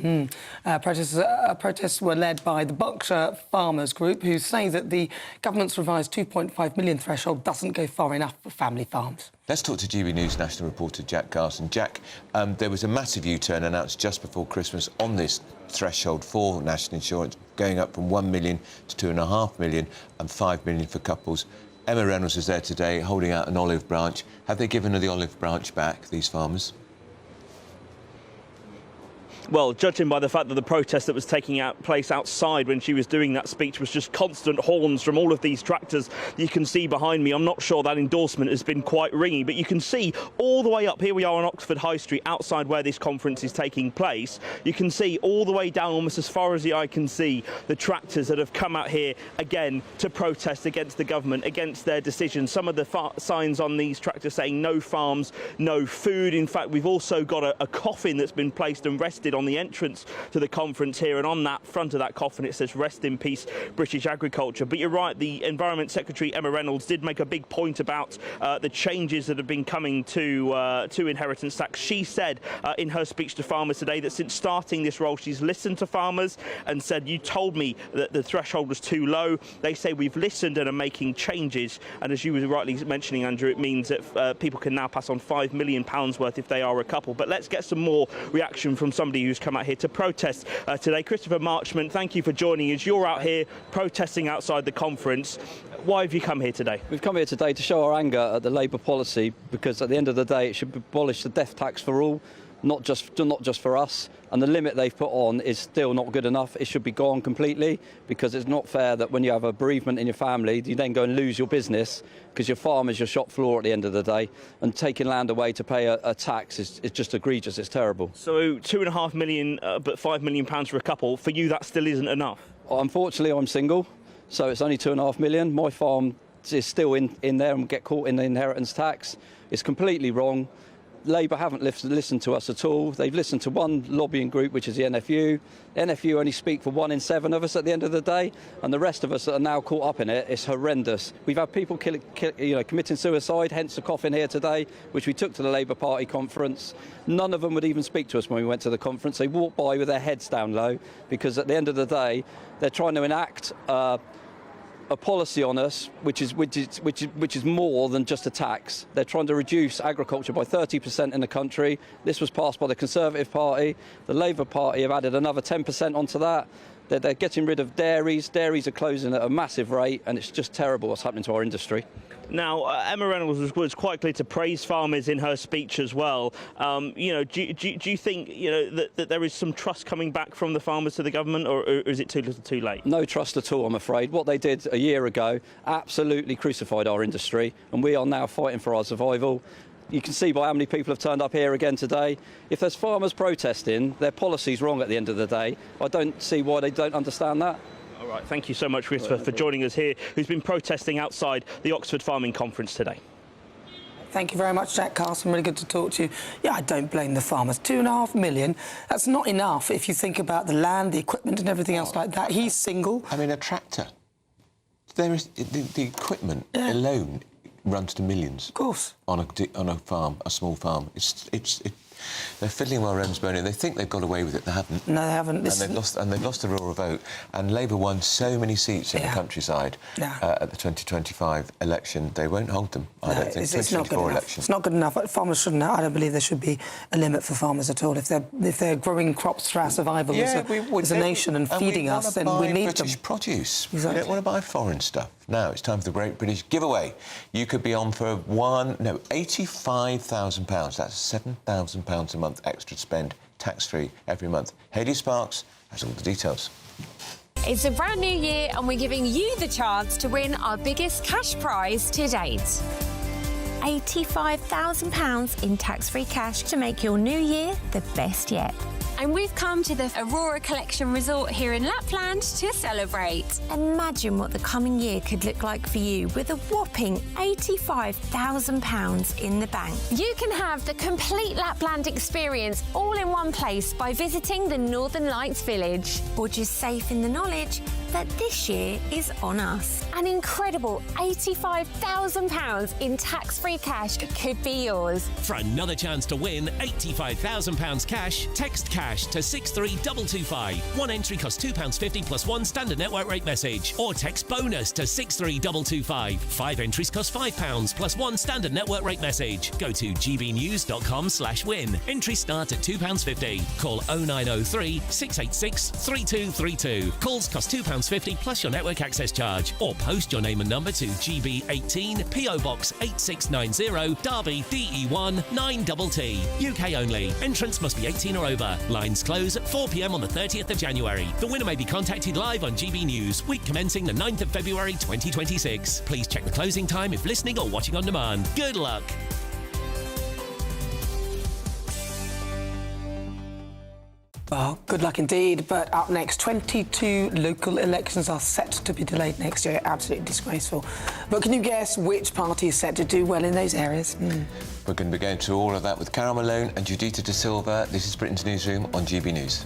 Protests were led by the Berkshire Farmers Group, who say that the government's revised 2.5 million threshold doesn't go far enough for family farms. Let's talk to GBNews national reporter Jack Garson. Jack, there was a massive U-turn announced just before Christmas on this threshold for national insurance, going up from 1 million to 2.5 million and 5 million for couples. Emma Reynolds is there today holding out an olive branch. Have they given her the olive branch back, these farmers? Well, judging by the fact that the protest that was taking place outside when she was doing that speech was just constant horns from all of these tractors you can see behind me, I'm not sure that endorsement has been quite ringing, but you can see all the way up, here we are on Oxford High Street, outside where this conference is taking place. You can see all the way down, almost as far as the eye can see, the tractors that have come out here again to protest against the government, against their decisions. Some of the signs on these tractors saying no farms, no food. In fact, we've also got a coffin that's been placed and rested on the entrance to the conference here, and on that front of that coffin it says "Rest in peace, British agriculture." But you're right, the Environment Secretary Emma Reynolds did make a big point about the changes that have been coming to inheritance tax. She said in her speech to farmers today that since starting this role, she's listened to farmers and said, "You told me that the threshold was too low." They say we've listened and are making changes, and as you were rightly mentioning, Andrew, it means that people can now pass on £5 million worth if they are a couple. But let's get some more reaction from somebody who's come out here to protest today. Christopher Marchman, thank you for joining us. You're out here protesting outside the conference. Why have you come here today? We've come here today to show our anger at the Labour policy, because at the end of the day it should abolish the death tax for all, not just for us, and the limit they've put on is still not good enough. It should be gone completely, because it's not fair that when you have a bereavement in your family, you then go and lose your business because your farm is your shop floor at the end of the day, and taking land away to pay a tax is just egregious. It's terrible. So £2.5 million, but £5 million for a couple. For you, that still isn't enough? Unfortunately, I'm single, so it's only £2.5 million. My farm is still in there and get caught in the inheritance tax. It's completely wrong. Labour haven't listened to us at all. They've listened to one lobbying group, which is the NFU. The NFU only speak for 1 in 7 of us at the end of the day, and the rest of us that are now caught up in it, it's horrendous. We've had people committing suicide, hence the coffin here today, which we took to the Labour Party conference. None of them would even speak to us when we went to the conference. They walked by with their heads down low, because at the end of the day, they're trying to enact a policy on us which is more than just a tax. They're trying to reduce agriculture by 30% in the country. This was passed by the Conservative Party. The Labour Party have added another 10% onto that. They're getting rid of dairies. Dairies are closing at a massive rate, and it's just terrible what's happening to our industry. Now, Emma Reynolds was quite clear to praise farmers in her speech as well. Do you think that there is some trust coming back from the farmers to the government, or is it too little too late? No trust at all, I'm afraid. What they did a year ago absolutely crucified our industry, and we are now fighting for our survival. You can see by how many people have turned up here again today. If there's farmers protesting, their policy's wrong at the end of the day. I don't see why they don't understand that. All right, thank you so much, Christopher, for joining us here, who's been protesting outside the Oxford Farming Conference today. Thank you very much, Jack Carson. Really good to talk to you. Yeah, I don't blame the farmers. £2.5 million, that's not enough if you think about the land, the equipment and everything else like that. He's single. I mean, a tractor. There is the equipment alone runs to millions. Of course. On a farm, a small farm. They're fiddling while Rome's burning. They think they've got away with it. They haven't. No, they haven't. And they've lost the rural vote. And Labour won so many seats in the countryside at the 2025 election. They won't hold them. I don't think. It's not good enough. It's not good enough. Farmers shouldn't. I don't believe there should be a limit for farmers at all. If they're growing crops for our survival as a nation and feeding us, then we need British them. produce. Exactly. We don't want to buy foreign stuff. Now it's time for the Great British Giveaway. You could be on for £85,000. That's £7,000 a month extra to spend, tax-free every month. Hayley Sparks has all the details. It's a brand new year and we're giving you the chance to win our biggest cash prize to date. £85,000 in tax-free cash to make your new year the best yet. And we've come to the Aurora Collection Resort here in Lapland to celebrate. Imagine what the coming year could look like for you with a whopping £85,000 in the bank. You can have the complete Lapland experience all in one place by visiting the Northern Lights Village. Or just safe in the knowledge that this year is on us. An incredible £85,000 in tax-free cash could be yours. For another chance to win £85,000 cash, text cash to 63225. One entry costs £2.50 plus one standard network rate message. Or text bonus to 63225. 5 entries cost £5 plus one standard network rate message. Go to gbnews.com/win. Entries start at £2.50. Call 0903 686 3232. Calls cost £2.50 plus your network access charge. Or post your name and number to GB18 PO Box 8690 Derby DE1 9TT. UK only. Entrance must be 18 or over. Lines close at 4 p.m. on the 30th of January. The winner may be contacted live on GB News, week commencing the 9th of February 2026. Please check the closing time if listening or watching on demand. Good luck. Well, good luck indeed. But up next, 22 local elections are set to be delayed next year. Absolutely disgraceful. But can you guess which party is set to do well in those areas? We're going to be going through all of that with Carol Malone and Judita De Silva. This is Britain's Newsroom on GB News.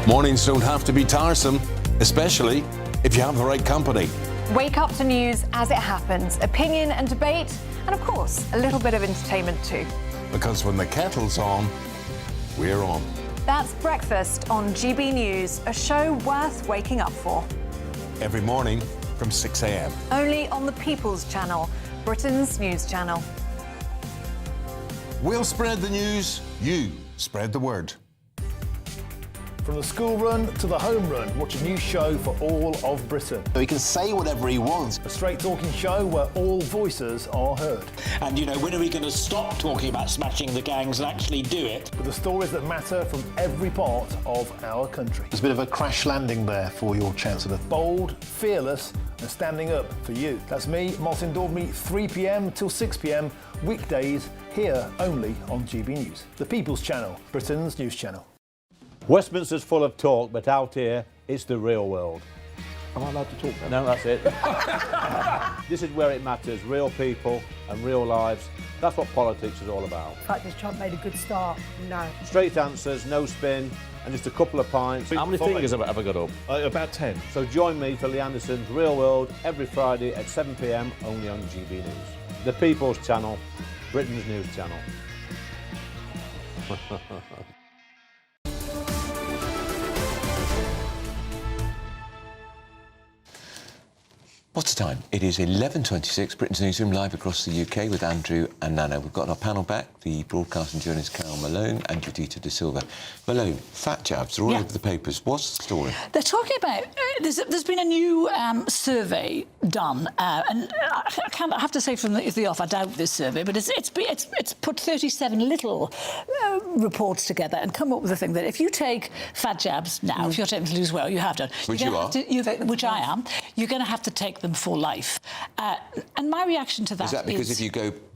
Mornings don't have to be tiresome, especially if you have the right company. Wake up to news as it happens, opinion and debate, and of course, a little bit of entertainment too. Because when the kettle's on, we're on. That's Breakfast on GB News, a show worth waking up for. Every morning from 6 a.m. Only on the People's Channel, Britain's news channel. We'll spread the news, you spread the word. From the school run to the home run, watch a new show for all of Britain. He can say whatever he wants. A straight-talking show where all voices are heard. And, you know, when are we going to stop talking about smashing the gangs and actually do it? With the stories that matter from every part of our country. There's a bit of a crash landing there for your Chancellor. Bold, fearless and standing up for you. That's me, Martin Dormy, 3 p.m. till 6 p.m, weekdays, here only on GB News. The People's Channel, Britain's news channel. Westminster's full of talk, but out here, it's the real world. Am I allowed to talk now? No, that's it. This is where it matters, real people and real lives. That's what politics is all about. The fact that Trump made a good start, no. Straight answers, no spin, and just a couple of pints. How many fingers have I got up? About 10. So join me for Lee Anderson's Real World every Friday at 7 p.m, only on GB News. The People's Channel, Britain's news channel. What's the time? It is 11:26, Britain's Newsroom, live across the UK with Andrew and Nana. We've got our panel back, the broadcasting journalist Carol Malone and Judita De Silva. Malone, fat jabs, they're all over the papers. What's the story? They're talking about... there's been a new survey done, and I have to say from the off, I doubt this survey, but it's put 37 little reports together and come up with a thing that if you take fat jabs now, if you're taking to lose weight, you have done. Which you are. Which I am. You're going to have to take them for life. And my reaction to that is... Is that because if you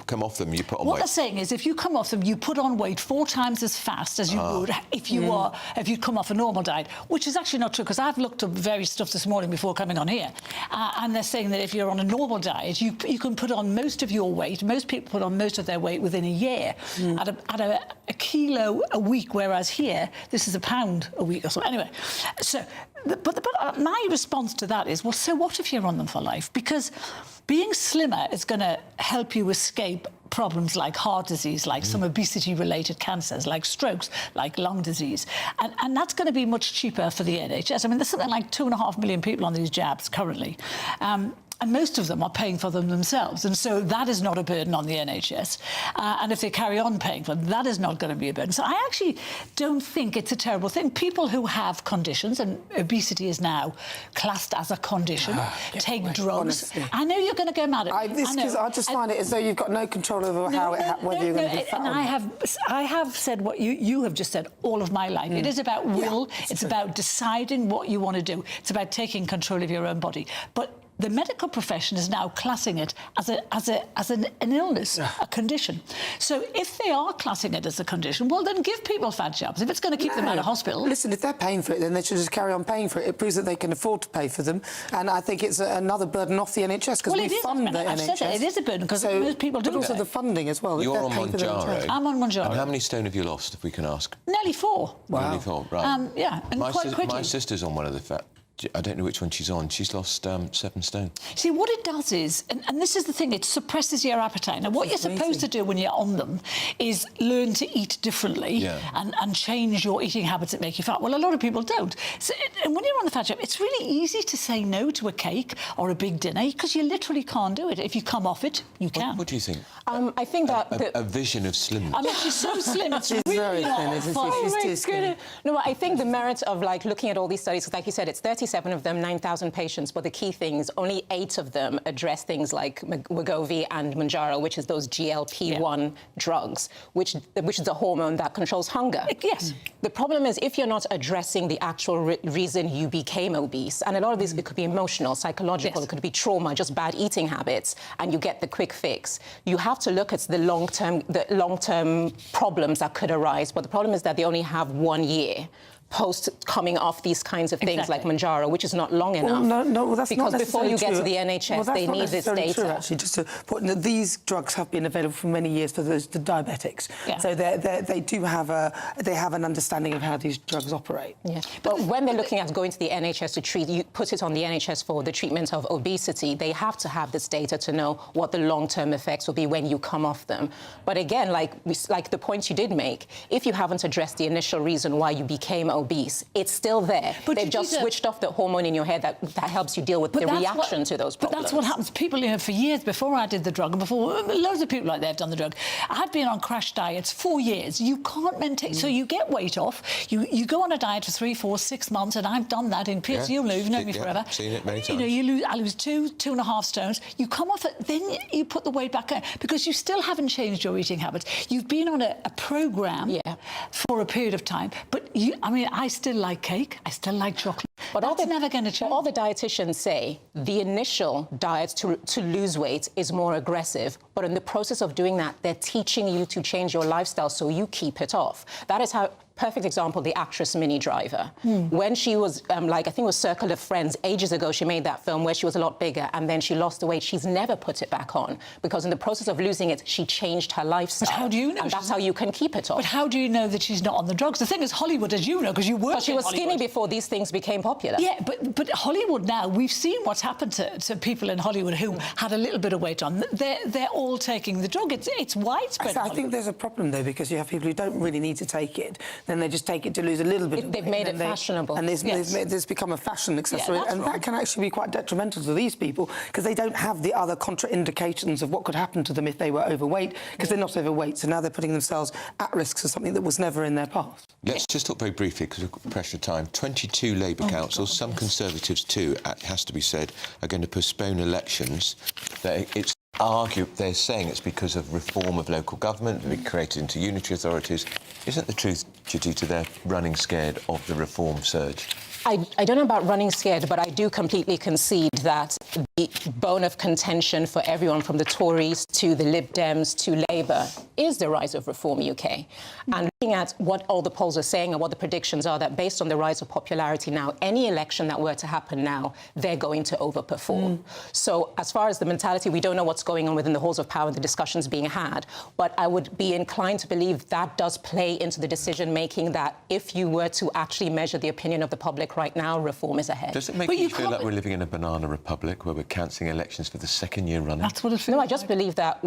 come off them, you put on weight? What they're saying is if you come off them, you put on weight 4 times as fast as you would if you come off a normal diet, which is actually not true, because I've looked up various stuff this morning before coming on here, and they're saying that if you're on a normal diet, you can put on most of your weight. Most people put on most of their weight within a year at a kilo a week, whereas here, this is a pound a week or so. Anyway, so... But my response to that is, well, so what if you're on them for life? Because being slimmer is going to help you escape problems like heart disease, like some obesity-related cancers, like strokes, like lung disease. And that's going to be much cheaper for the NHS. I mean, there's something like 2.5 million people on these jabs currently. And most of them are paying for them themselves. And so that is not a burden on the NHS. And if they carry on paying for them, that is not going to be a burden. So I actually don't think it's a terrible thing. People who have conditions, and obesity is now classed as a condition, take drugs. Honestly. I know you're going to go mad at me. I just find it as though you've got no control over whether you're going to be fat and or not. I have said what you have just said all of my life. It is about will. It's about deciding what you want to do. It's about taking control of your own body. But the medical profession is now classing it as an illness, a condition. So if they are classing it as a condition, well, then give people fat jobs. If it's going to keep them out of hospital... Listen, if they're paying for it, then they should just carry on paying for it. It proves that they can afford to pay for them. And I think it's another burden off the NHS, because we fund the NHS. I've said that. It is a burden, because most people do. But also the funding as well. You're on Mounjaro. I'm on Mounjaro. And how many stone have you lost, if we can ask? Nearly 4. Wow. Nearly 4, right. Yeah, and quite quickly. My sister's on one of the fat... I don't know which one she's on. She's lost 7 stone. See, what it does is, and this is the thing, it suppresses your appetite. Now, what you're supposed to do when you're on them is learn to eat differently and change your eating habits that make you fat. Well, a lot of people don't. So, and when you're on the fat jab, it's really easy to say no to a cake or a big dinner, because you literally can't do it. If you come off it, you can. What do you think? I think that... A vision of slimness. I mean, she's so slim, it's She's really very thin, isn't she? Oh She's my too skinny. goodness. No, I think the merit of, like, looking at all these studies, like you said, it's 37 of them, 9,000 patients, but the key things, only 8 of them address things like Wegovy and Mounjaro, which is those GLP-1 drugs, which is the hormone that controls hunger. Yes. The problem is if you're not addressing the actual reason you became obese, and a lot of this, it could be emotional, psychological, it could be trauma, just bad eating habits, and you get the quick fix. You have to look at the long-term problems that could arise, but the problem is that they only have 1 year post coming off these kinds of things like Mounjaro, which is not long enough. Well, that's because not before you get true. to the NHS, they need this data. True, actually, just to put, these drugs have been available for many years for the diabetics. Yeah. So they do have an understanding of how these drugs operate. Yeah. But when they're looking at going to the NHS to treat, you put it on the NHS for the treatment of obesity, they have to have this data to know what the long-term effects will be when you come off them. But again, like the point you did make, if you haven't addressed the initial reason why you became obese, it's still there. But they've just switched off the hormone in your head that helps you deal with the reaction to those problems. But that's what happens. People, for years before I did the drug, and before loads of people like that have done the drug, I've been on crash diets 4 years. You can't maintain, so you get weight off, you go on a diet for 3, 4, 6 months, and I've done that in Pierce. You've known me forever. Seen it many times. I lose 2.5 stones. You come off it, then you put the weight back on, because you still haven't changed your eating habits. You've been on a programme for a period of time, but I still like cake, I still like chocolate. But that's never going to change. All the dietitians say the initial diet to lose weight is more aggressive, but in the process of doing that, they're teaching you to change your lifestyle so you keep it off. That is how... Perfect example, the actress Minnie Driver. When she was, I think it was Circle of Friends, ages ago, she made that film where she was a lot bigger and then she lost the weight. She's never put it back on because in the process of losing it, she changed her lifestyle. But how do you know? And that's how you can keep it off. But how do you know that she's not on the drugs? The thing is, Hollywood, as you know, because you work But she was skinny before these things became popular. Yeah, but Hollywood now, we've seen what's happened to people in Hollywood who had a little bit of weight on. They're all taking the drug. It's widespread. I think there's a problem, though, because you have people who don't really need to take it, then they just take it to lose a little bit of They've weight, made it fashionable. And there's become a fashion accessory, and that can actually be quite detrimental to these people because they don't have the other contraindications of what could happen to them if they were overweight, because they're not overweight, so now they're putting themselves at risk for something that was never in their past. Let's just talk very briefly, because we've got pressure of time. 22 Labour councils, some Conservatives too, it has to be said, are going to postpone elections. They're saying it's because of reform of local government, to be created into unitary authorities. Isn't the truth due to their running scared of the reform surge? I don't know about running scared, but I do completely concede that the bone of contention for everyone from the Tories to the Lib Dems to Labour is the rise of Reform UK. And looking at what all the polls are saying and what the predictions are, that based on the rise of popularity now, any election that were to happen now, they're going to overperform. So as far as the mentality, we don't know what's going on within the halls of power and the discussions being had, but I would be inclined to believe that does play into the decision-making, that if you were to actually measure the opinion of the public right now, reform is ahead. Does it make you feel like we're living in a banana republic where we're cancelling elections for the second year running? That's what it feels No, I just believe that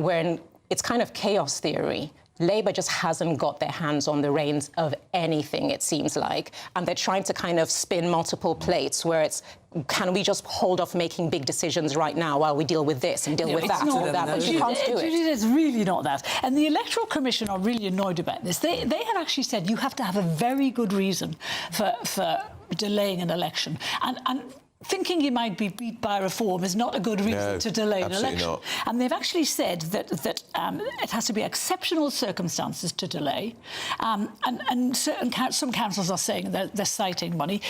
it's kind of chaos theory Labour just hasn't got their hands on the reins of anything, it seems like. And they're trying to kind of spin multiple plates where it's, can we just hold off making big decisions right now while we deal with this and deal with that and that? But you can't do it. It's really not that. And the Electoral Commission are really annoyed about this. They had actually said you have to have a very good reason for delaying an election. And thinking you might be beat by reform is not a good reason to delay an election. Not. And they've actually said that it has to be exceptional circumstances to delay. And some councils are saying that they're citing money.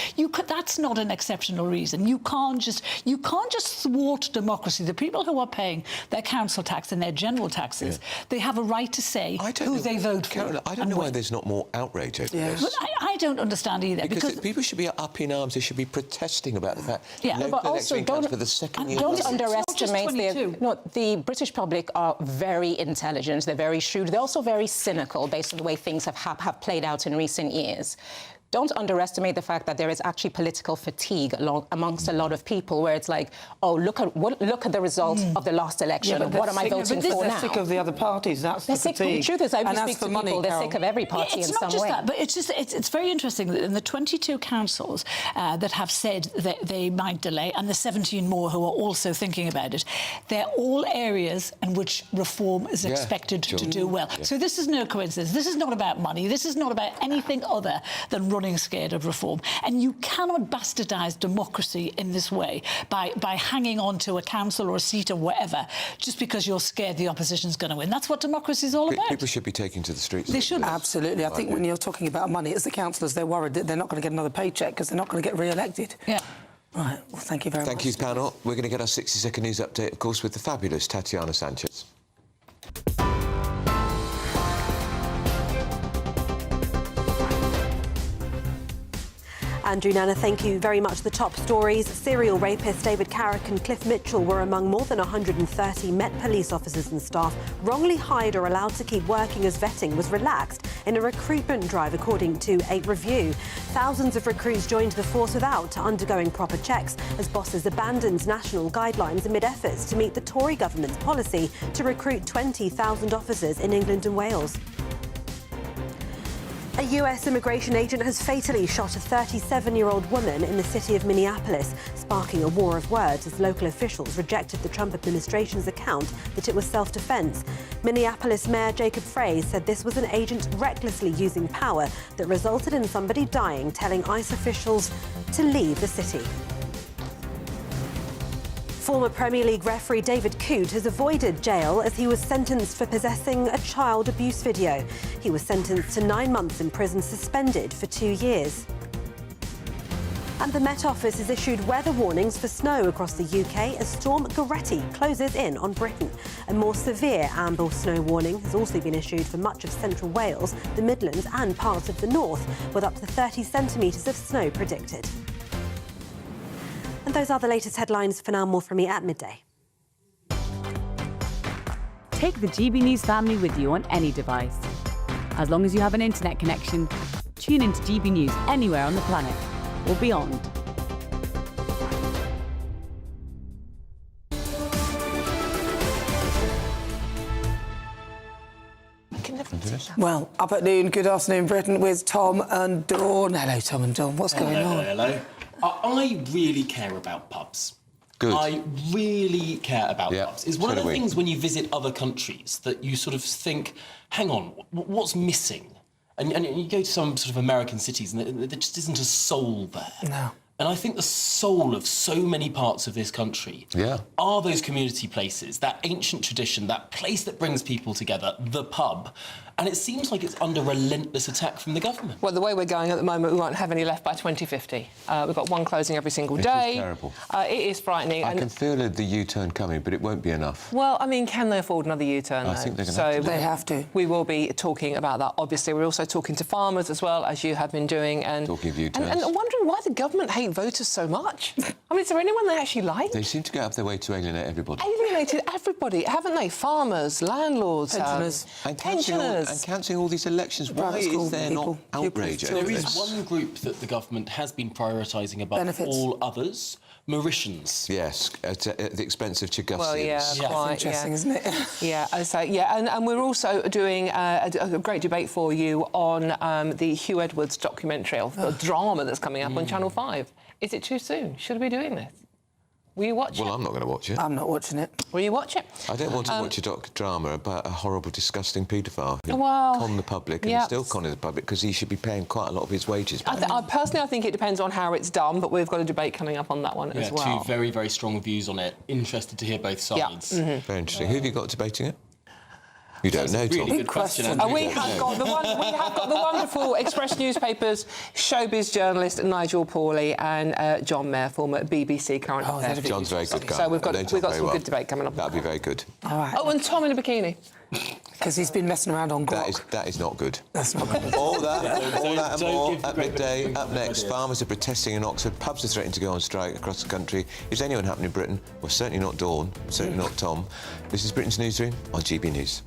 That's not an exceptional reason. You can't just thwart democracy. The people who are paying their council tax and their general taxes, they have a right to say who they vote for. Caroline, I don't know why there's not more outrage over this. But I don't understand either. Because people should be up in arms. They should be protesting about the fact. But also don't underestimate the British public are very intelligent, they're very shrewd, they're also very cynical based on the way things have played out in recent years. Don't underestimate the fact that there is actually political fatigue amongst a lot of people, where it's like, oh, look at the result of the last election. What am I voting for now? They're sick of the other parties. That's the fatigue. The truth is, I speak to people, they're sick of every party in some way. It's not just that, but it's very interesting that in the 22 councils that have said that they might delay, and the 17 more who are also thinking about it, they're all areas in which reform is expected to do well. So this is no coincidence. This is not about money. This is not about anything other than running scared of reform. And you cannot bastardise democracy in this way by hanging on to a council or a seat or whatever just because you're scared the opposition's going to win. That's what democracy is all about. People should be taken to the streets. They should. Absolutely. I think when you're talking about money, it's the councillors, they're worried that they're not going to get another paycheck because they're not going to get re-elected. Yeah. Right. Well, thank you very much. Thank you, panel. We're going to get our 60-second news update, of course, with the fabulous Tatiana Sanchez. Andrew, Nana, thank you very much. The top stories. Serial rapists David Carrick and Cliff Mitchell were among more than 130 Met police officers and staff wrongly hired or allowed to keep working as vetting was relaxed in a recruitment drive, according to a review. Thousands of recruits joined the force without undergoing proper checks as bosses abandoned national guidelines amid efforts to meet the Tory government's policy to recruit 20,000 officers in England and Wales. A US immigration agent has fatally shot a 37-year-old woman in the city of Minneapolis, sparking a war of words as local officials rejected the Trump administration's account that it was self-defense. Minneapolis Mayor Jacob Frey said this was an agent recklessly using power that resulted in somebody dying, telling ICE officials to leave the city. Former Premier League referee David Coote has avoided jail as he was sentenced for possessing a child abuse video. He was sentenced to 9 months in prison, suspended for 2 years. And the Met Office has issued weather warnings for snow across the UK as Storm Goretti closes in on Britain. A more severe amber snow warning has also been issued for much of central Wales, the Midlands and parts of the north, with up to 30 centimetres of snow predicted. And those are the latest headlines. For now, more from me at midday. Take the GB News family with you on any device. As long as you have an internet connection, tune into GB News anywhere on the planet or beyond. Well, up at noon, good afternoon, Britain, with Tom and Dawn. Hello, Tom and Dawn. What's going on? Hello. I really care about pubs. Good. I really care about pubs. It's one of the things when you visit other countries that you sort of think, hang on, what's missing? And you go to some sort of American cities and there just isn't a soul there. No. And I think the soul of so many parts of this country are those community places, that ancient tradition, that place that brings people together, the pub. And it seems like it's under relentless attack from the government. Well, the way we're going at the moment, we won't have any left by 2050. We've got one closing every single day. It is terrible. It is frightening. I can feel the U-turn coming, but it won't be enough. Well, I mean, can they afford another U-turn, though? I think they're going to have to. They have to. We will be talking about that. Obviously, we're also talking to farmers as well, as you have been doing. And talking of U-turns. And wondering why the government hate voters so much. I mean, is there anyone they actually like? They seem to go out of their way to alienate everybody. Alienated everybody, haven't they? Farmers, landlords, pensioners. Pensioners. and cancelling all these elections. Why is there not outrage over There is this? one group that the government has been prioritising above all others. Mauritians. Yes, at the expense of Chagassians. Well, yeah, quite. Interesting, isn't it? And we're also doing a great debate for you on the Hugh Edwards documentary, or the drama that's coming up on Channel 5. Is it too soon? Should we be doing this? Will you watch it? Well, I'm not going to watch it. I'm not watching it. Will you watch it? I don't want to watch a drama about a horrible, disgusting paedophile who Well, conned the public and still conning the public because he should be paying quite a lot of his wages back. Personally, I think it depends on how it's done, but we've got a debate coming up on that one as well. Two very, very strong views on it. Interested to hear both sides. Very interesting. Who have you got debating it? You don't know, Tom. Really good question. We have got the wonderful Express newspapers showbiz journalist Nigel Pawley and John Mayer, former BBC current affair. John's a very good guy. So we've got some good debate coming up. That'd be very good. All right. Oh, and Tom in a bikini. Because he's been messing around on Grok. That is not good. That's not good. All that and more at midday. Up next, farmers are protesting in Oxford. Pubs are threatening to go on strike across the country. Is anyone happening in Britain? Well, certainly not Dawn. Certainly not Tom. This is Britain's Newsroom on GB News.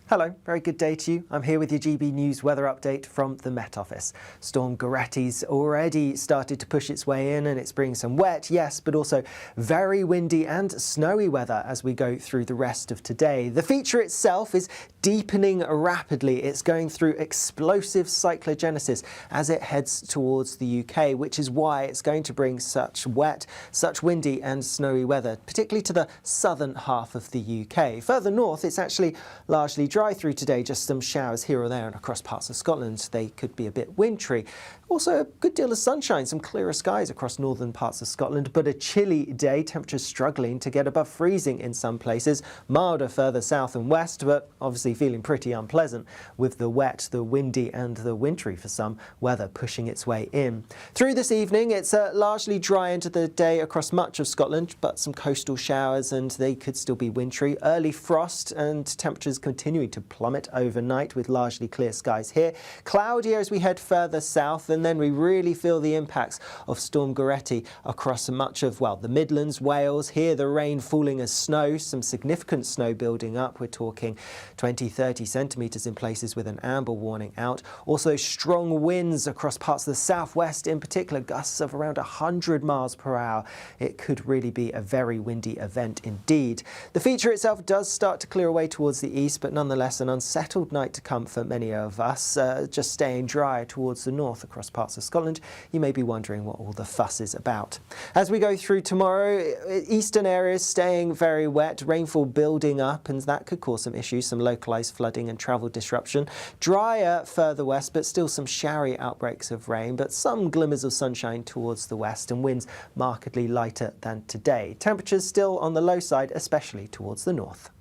Hello, very good day to you. I'm here with your GB News weather update from the Met Office. Storm Goretti's already started to push its way in and it's bringing some wet, yes, but also very windy and snowy weather as we go through the rest of today. The feature itself is deepening rapidly. It's going through explosive cyclogenesis as it heads towards the UK, which is why it's going to bring such wet, such windy and snowy weather, particularly to the southern half of the UK. Further north, it's actually largely dry through today, just some showers here or there and across parts of Scotland. They could be a bit wintry. Also a good deal of sunshine, some clearer skies across northern parts of Scotland, but a chilly day, temperatures struggling to get above freezing in some places, milder further south and west, but obviously feeling pretty unpleasant with the wet, the windy and the wintry for some weather pushing its way in. Through this evening, it's largely dry into the day across much of Scotland, but some coastal showers and they could still be wintry. Early frost and temperatures continuing to plummet overnight with largely clear skies here. Cloudier as we head further south, and then we really feel the impacts of Storm Goretti across much of, well, the Midlands, Wales. Here the rain falling as snow, some significant snow building up. We're talking 20-30 centimetres in places with an amber warning out. Also strong winds across parts of the southwest, in particular gusts of around 100 miles per hour. It could really be a very windy event indeed. The feature itself does start to clear away towards the east, but nonetheless an unsettled night to come for many of us, just staying dry towards the north across parts of Scotland. You may be wondering what all the fuss is about. As we go through tomorrow, eastern areas staying very wet, rainfall building up, and that could cause some issues, some localised flooding and travel disruption. Drier further west, but still some showery outbreaks of rain, but some glimmers of sunshine towards the west and winds markedly lighter than today. Temperatures still on the low side, especially towards the north.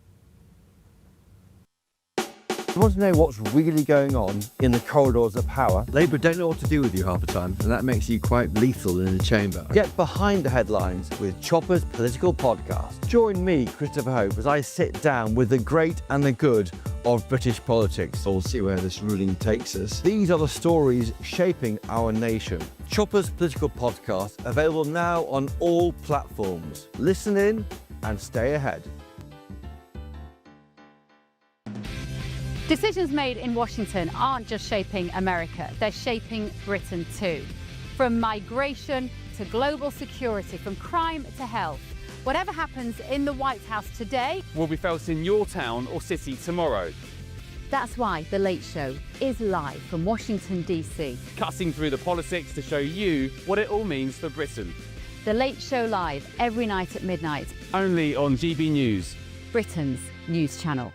You want to know what's really going on in the corridors of power? Labour don't know what to do with you half the time, and that makes you quite lethal in the chamber. Get behind the headlines with Chopper's Political Podcast. Join me, Christopher Hope, as I sit down with the great and the good of British politics. We'll see where this ruling takes us. These are the stories shaping our nation. Chopper's Political Podcast, available now on all platforms. Listen in and stay ahead. Decisions made in Washington aren't just shaping America, they're shaping Britain too. From migration to global security, from crime to health. Whatever happens in the White House today will be felt in your town or city tomorrow. That's why The Late Show is live from Washington, D.C. Cutting through the politics to show you what it all means for Britain. The Late Show live every night at midnight. Only on GB News, Britain's news channel.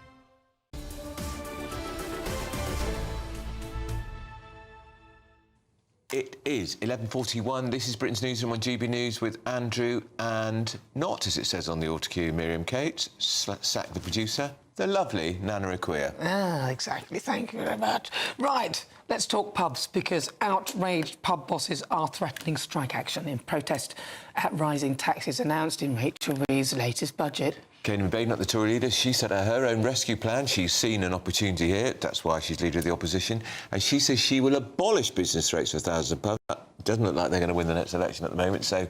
It is 11:41. This is Britain's Newsroom on GB News with Andrew and not, as it says on the autocue, Miriam Kate, sack the producer, the lovely Nana Akua. Ah, exactly. Thank you very much. Right, let's talk pubs, because outraged pub bosses are threatening strike action in protest at rising taxes announced in Rachel Reeves' latest budget. Kane McBain, not the Tory leader, she set out her own rescue plan. She's seen an opportunity here. That's why she's leader of the opposition. And she says she will abolish business rates for thousands of pubs. doesn't look like they're going to win the next election at the moment, so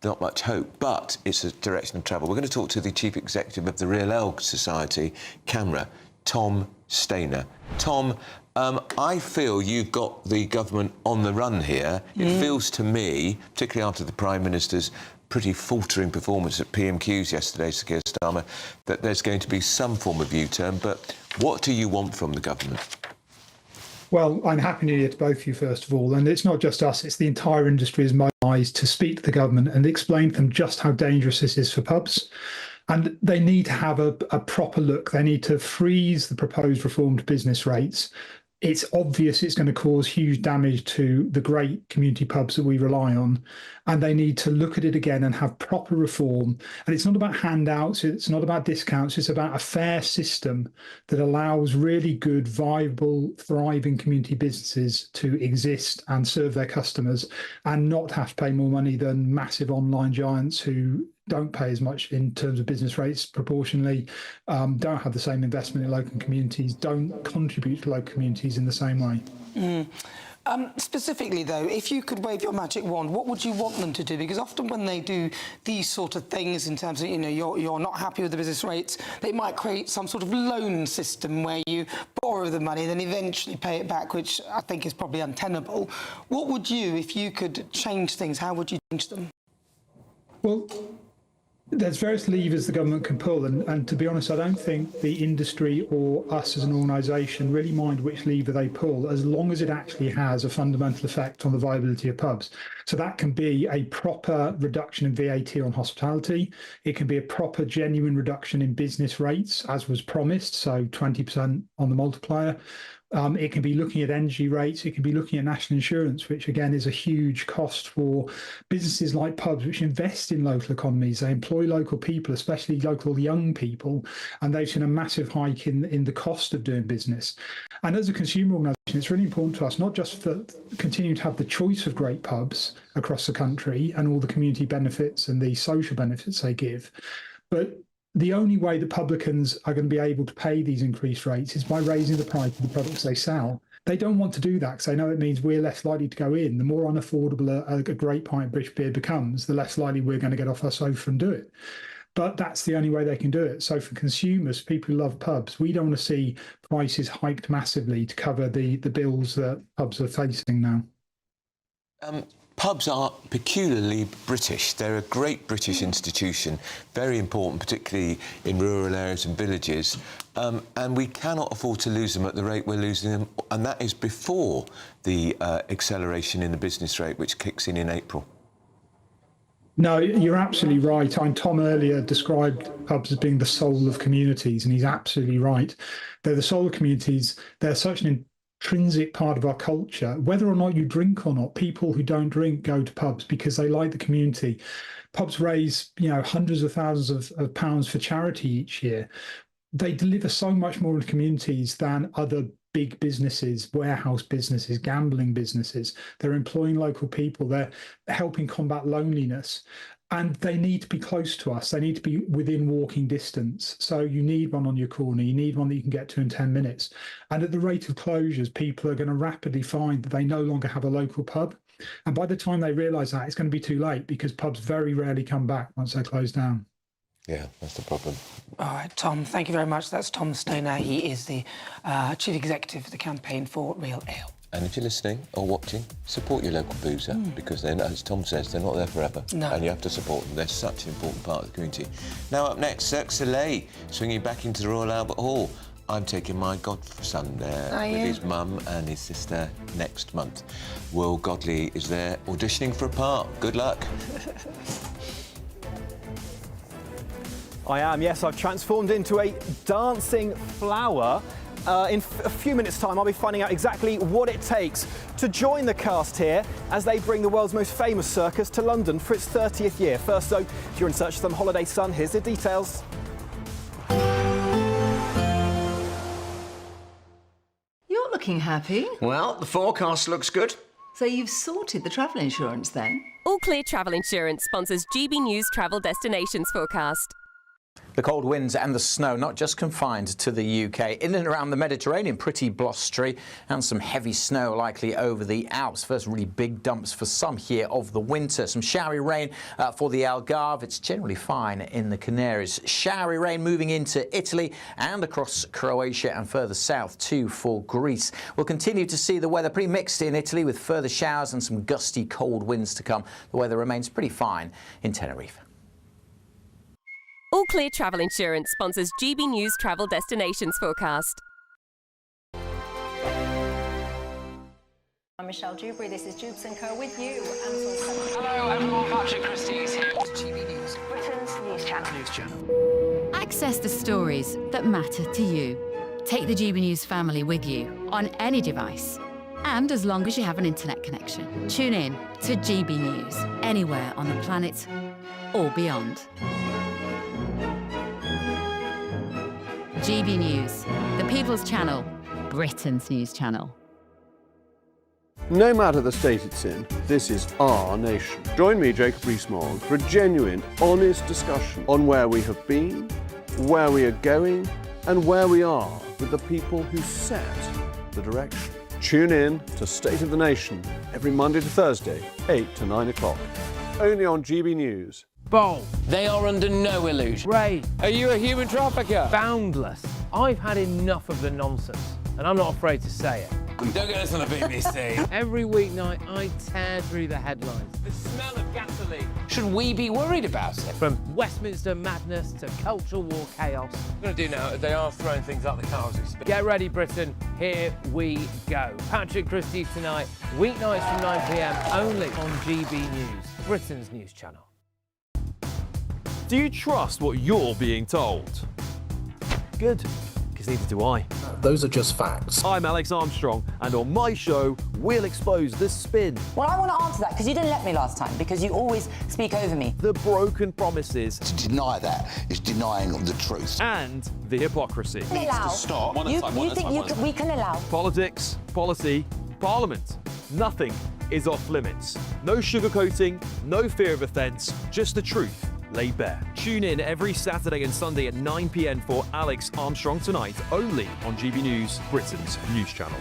not much hope, but it's a direction of travel. We're going to talk to the Chief Executive of the Real Elg Society, CAMRA, Tom Stainer. Tom, I feel you've got the government on the run here. It feels to me, particularly after the Prime Minister's pretty faltering performance at PMQs yesterday, Sir Keir Starmer, that there's going to be some form of U-turn. But what do you want from the government? Well, I'm Happy New Year to both of you, first of all. And it's not just us, it's the entire industry is mobilised to speak to the government and explain to them just how dangerous this is for pubs. And they need to have a proper look. They need to freeze the proposed reformed business rates. It's obvious it's going to cause huge damage to the great community pubs that we rely on. And they need to look at it again and have proper reform. And it's not about handouts, it's not about discounts, it's about a fair system that allows really good, viable, thriving community businesses to exist and serve their customers and not have to pay more money than massive online giants who don't pay as much in terms of business rates proportionally, don't have the same investment in local communities, don't contribute to local communities in the same way. Specifically, though, if you could wave your magic wand, what would you want them to do? Because often when they do these sort of things in terms of, you know, you're not happy with the business rates, they might create some sort of loan system where you borrow the money, then eventually pay it back, which I think is probably untenable. What would you, if you could change things, how would you change them? Well, there's various levers the government can pull, and to be honest, I don't think the industry or us as an organisation really mind which lever they pull, as long as it actually has a fundamental effect on the viability of pubs. So that can be a proper reduction in VAT on hospitality. It can be a proper, genuine reduction in business rates, as was promised, so 20% on the multiplier. It can be looking at energy rates. It can be looking at national insurance, which again is a huge cost for businesses like pubs, which invest in local economies. They employ local people, especially local young people, and they've seen a massive hike in the cost of doing business. And as a consumer organisation, it's really important to us, not just for continuing to have the choice of great pubs across the country and all the community benefits and the social benefits they give, but the only way that publicans are going to be able to pay these increased rates is by raising the price of the products they sell. They don't want to do that because they know it means we're less likely to go in. The more unaffordable a great pint of British beer becomes, the less likely we're going to get off our sofa and do it. But that's the only way they can do it. So for consumers, people who love pubs, we don't want to see prices hiked massively to cover the bills that pubs are facing now. Pubs are peculiarly British. They're a great British institution, very important, particularly in rural areas and villages, and we cannot afford to lose them at the rate we're losing them, and that is before the acceleration in the business rate, which kicks in April. No, you're absolutely right. Tom earlier described pubs as being the soul of communities, and he's absolutely right. They're the soul of communities. They're such an intrinsic part of our culture. Whether or not you drink or not, people who don't drink go to pubs because they like the community. Pubs raise, hundreds of thousands of pounds for charity each year. They deliver so much more in communities than other big businesses, warehouse businesses, gambling businesses. They're employing local people. They're helping combat loneliness. And they need to be close to us. They need to be within walking distance. So you need one on your corner. You need one that you can get to in 10 minutes. And at the rate of closures, people are going to rapidly find that they no longer have a local pub. And by the time they realise that, it's going to be too late because pubs very rarely come back once they're closed down. Yeah, that's the problem. All right, Tom, thank you very much. That's Tom Stainer. He is the Chief Executive of the Campaign for Real Ale. And if you're listening or watching, support your local boozer because they're, as Tom says, they're not there forever. No. And you have to support them. They're such an important part of the community. Now up next, Cirque du Soleil, swinging back into the Royal Albert Hall. I'm taking my godson there with his mum and his sister next month. Will Godley is there auditioning for a part. Good luck. I am, yes. I've transformed into a dancing flower. In a few minutes' time, I'll be finding out exactly what it takes to join the cast here as they bring the world's most famous circus to London for its 30th year. First, though, if you're in search of some holiday sun, here's the details. You're looking happy. Well, the forecast looks good. So you've sorted the travel insurance then? All Clear Travel Insurance sponsors GB News Travel Destinations Forecast. The cold winds and the snow not just confined to the UK. In and around the Mediterranean, pretty blustery, and some heavy snow likely over the Alps. First really big dumps for some here of the winter. Some showery rain for the Algarve. It's generally fine in the Canaries. Showery rain moving into Italy and across Croatia and further south too for Greece. We'll continue to see the weather pretty mixed in Italy with further showers and some gusty cold winds to come. The weather remains pretty fine in Tenerife. All Clear Travel Insurance sponsors GB News Travel Destinations Forecast. I'm Michelle Dewberry, this is Jubes & Co with you. Hello everyone, Patrick Christie is here. GB News, Britain's news channel. Access the stories that matter to you. Take the GB News family with you on any device. And as long as you have an internet connection, tune in to GB News anywhere on the planet or beyond. GB News, the People's Channel, Britain's news channel. No matter the state it's in, this is our nation. Join me, Jacob Rees-Mogg, for a genuine, honest discussion on where we have been, where we are going, and where we are with the people who set the direction. Tune in to State of the Nation every Monday to Thursday, 8 to 9 o'clock. Only on GB News. Bold. They are under no illusion. Ray, are you a human trafficker? Boundless. I've had enough of the nonsense, and I'm not afraid to say it. Don't get us on the BBC. Every weeknight, I tear through the headlines. The smell of gasoline. Should we be worried about it? From Westminster madness to cultural war chaos. What we're going to do now is they are throwing things out the car as we speak. Get ready, Britain. Here we go. Patrick Christie tonight, weeknights from 9 p.m, only on GB News, Britain's news channel. Do you trust what you're being told? Good, because neither do I. Those are just facts. I'm Alex Armstrong, and on my show, we'll expose the spin. Well, I want to answer that, because you didn't let me last time, because you always speak over me. The broken promises. To deny that is denying the truth. And the hypocrisy. Needs to stop. You think we can allow? Politics, policy, parliament. Nothing is off limits. No sugarcoating, no fear of offence, just the truth laid bare. Tune in every Saturday and Sunday at 9 p.m. for Alex Armstrong Tonight, only on GB News, Britain's news channel.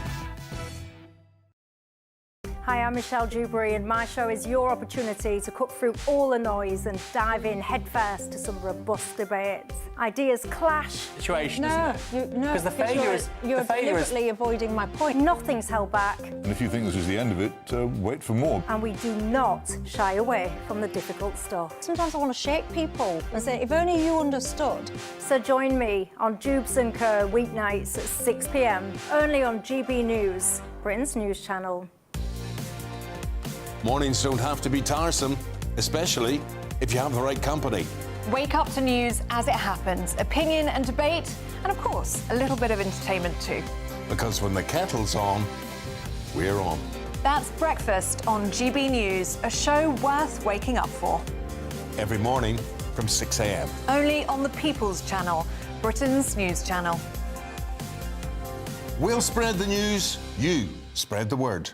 Hi, I'm Michelle Dewberry, and my show is your opportunity to cut through all the noise and dive in headfirst to some robust debates. Ideas clash. Situation, isn't it? No, because the failure is you're deliberately avoiding my point. Nothing's held back. And if you think this is the end of it, wait for more. And we do not shy away from the difficult stuff. Sometimes I want to shake people and say, if only you understood. So join me on Jubes & Co weeknights at 6 p.m, only on GB News, Britain's news channel. Mornings don't have to be tiresome, especially if you have the right company. Wake up to news as it happens, opinion and debate, and of course, a little bit of entertainment too. Because when the kettle's on, we're on. That's Breakfast on GB News, a show worth waking up for. Every morning from 6 a.m. Only on the People's Channel, Britain's news channel. We'll spread the news, you spread the word.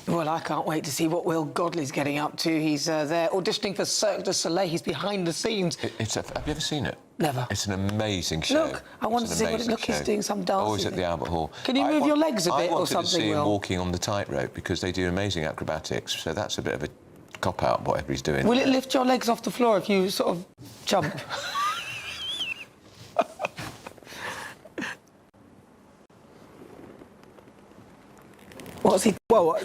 Well, I can't wait to see what Will Godley's getting up to. He's there auditioning for Cirque du Soleil. He's behind the scenes. Have you ever seen it? Never. It's an amazing show. Look, I want to see what it looks like. He's doing some dancing. Always at the Albert Hall. Can you move your legs a bit or something, I wanted to see him Will? walking on the tightrope because they do amazing acrobatics, so that's a bit of a cop-out, whatever he's doing. Will it lift your legs off the floor if you sort of jump? What's he? Well,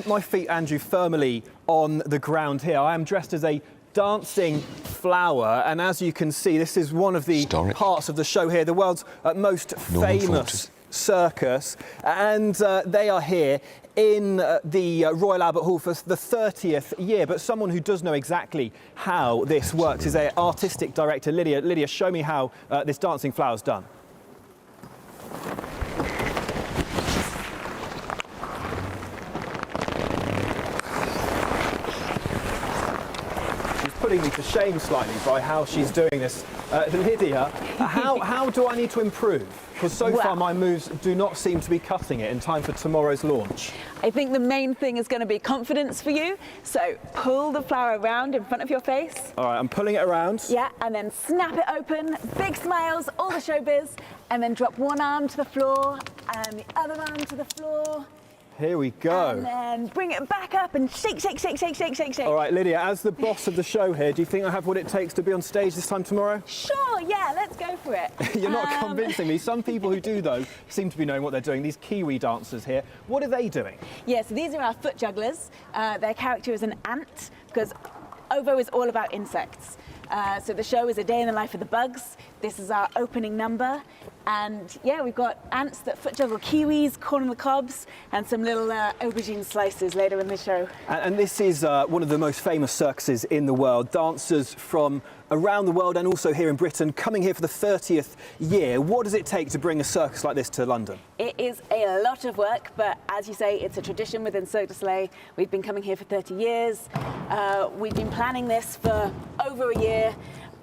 my feet, Andrew, firmly on the ground here. I am dressed as a dancing flower, and as you can see, this is one of the parts of the show here, the world's most famous circus, and they are here in the Royal Albert Hall for the 30th year. But someone who does know exactly how this works is our artistic director, Lydia. Lydia, show me how this dancing flower's done. putting me to shame slightly by how she's doing this. Lydia, how do I need to improve? Because so far my moves do not seem to be cutting it in time for tomorrow's launch. I think the main thing is going to be confidence for you. So pull the flower around in front of your face. All right, I'm pulling it around. Yeah, and then snap it open. Big smiles, all the showbiz. And then drop one arm to the floor and the other arm to the floor. Here we go. And then bring it back up and shake, shake, shake, shake, shake, shake, shake. All right, Lydia, as the boss of the show here, do you think I have what it takes to be on stage this time tomorrow? Sure, yeah, let's go for it. You're not convincing me. Some people who do, though, seem to be knowing what they're doing. These Kiwi dancers here, what are they doing? Yeah, so these are our foot jugglers. Their character is an ant, because OVO is all about insects. So the show is a day in the life of the bugs. This is our opening number. And yeah, we've got ants that foot juggle kiwis, corn on the cobs, and some little aubergine slices later in the show. And this is one of the most famous circuses in the world. Dancers from around the world and also here in Britain coming here for the 30th year. What does it take to bring a circus like this to London? It is a lot of work, but as you say, it's a tradition within Cirque du Soleil. We've been coming here for 30 years. We've been planning this for over a year.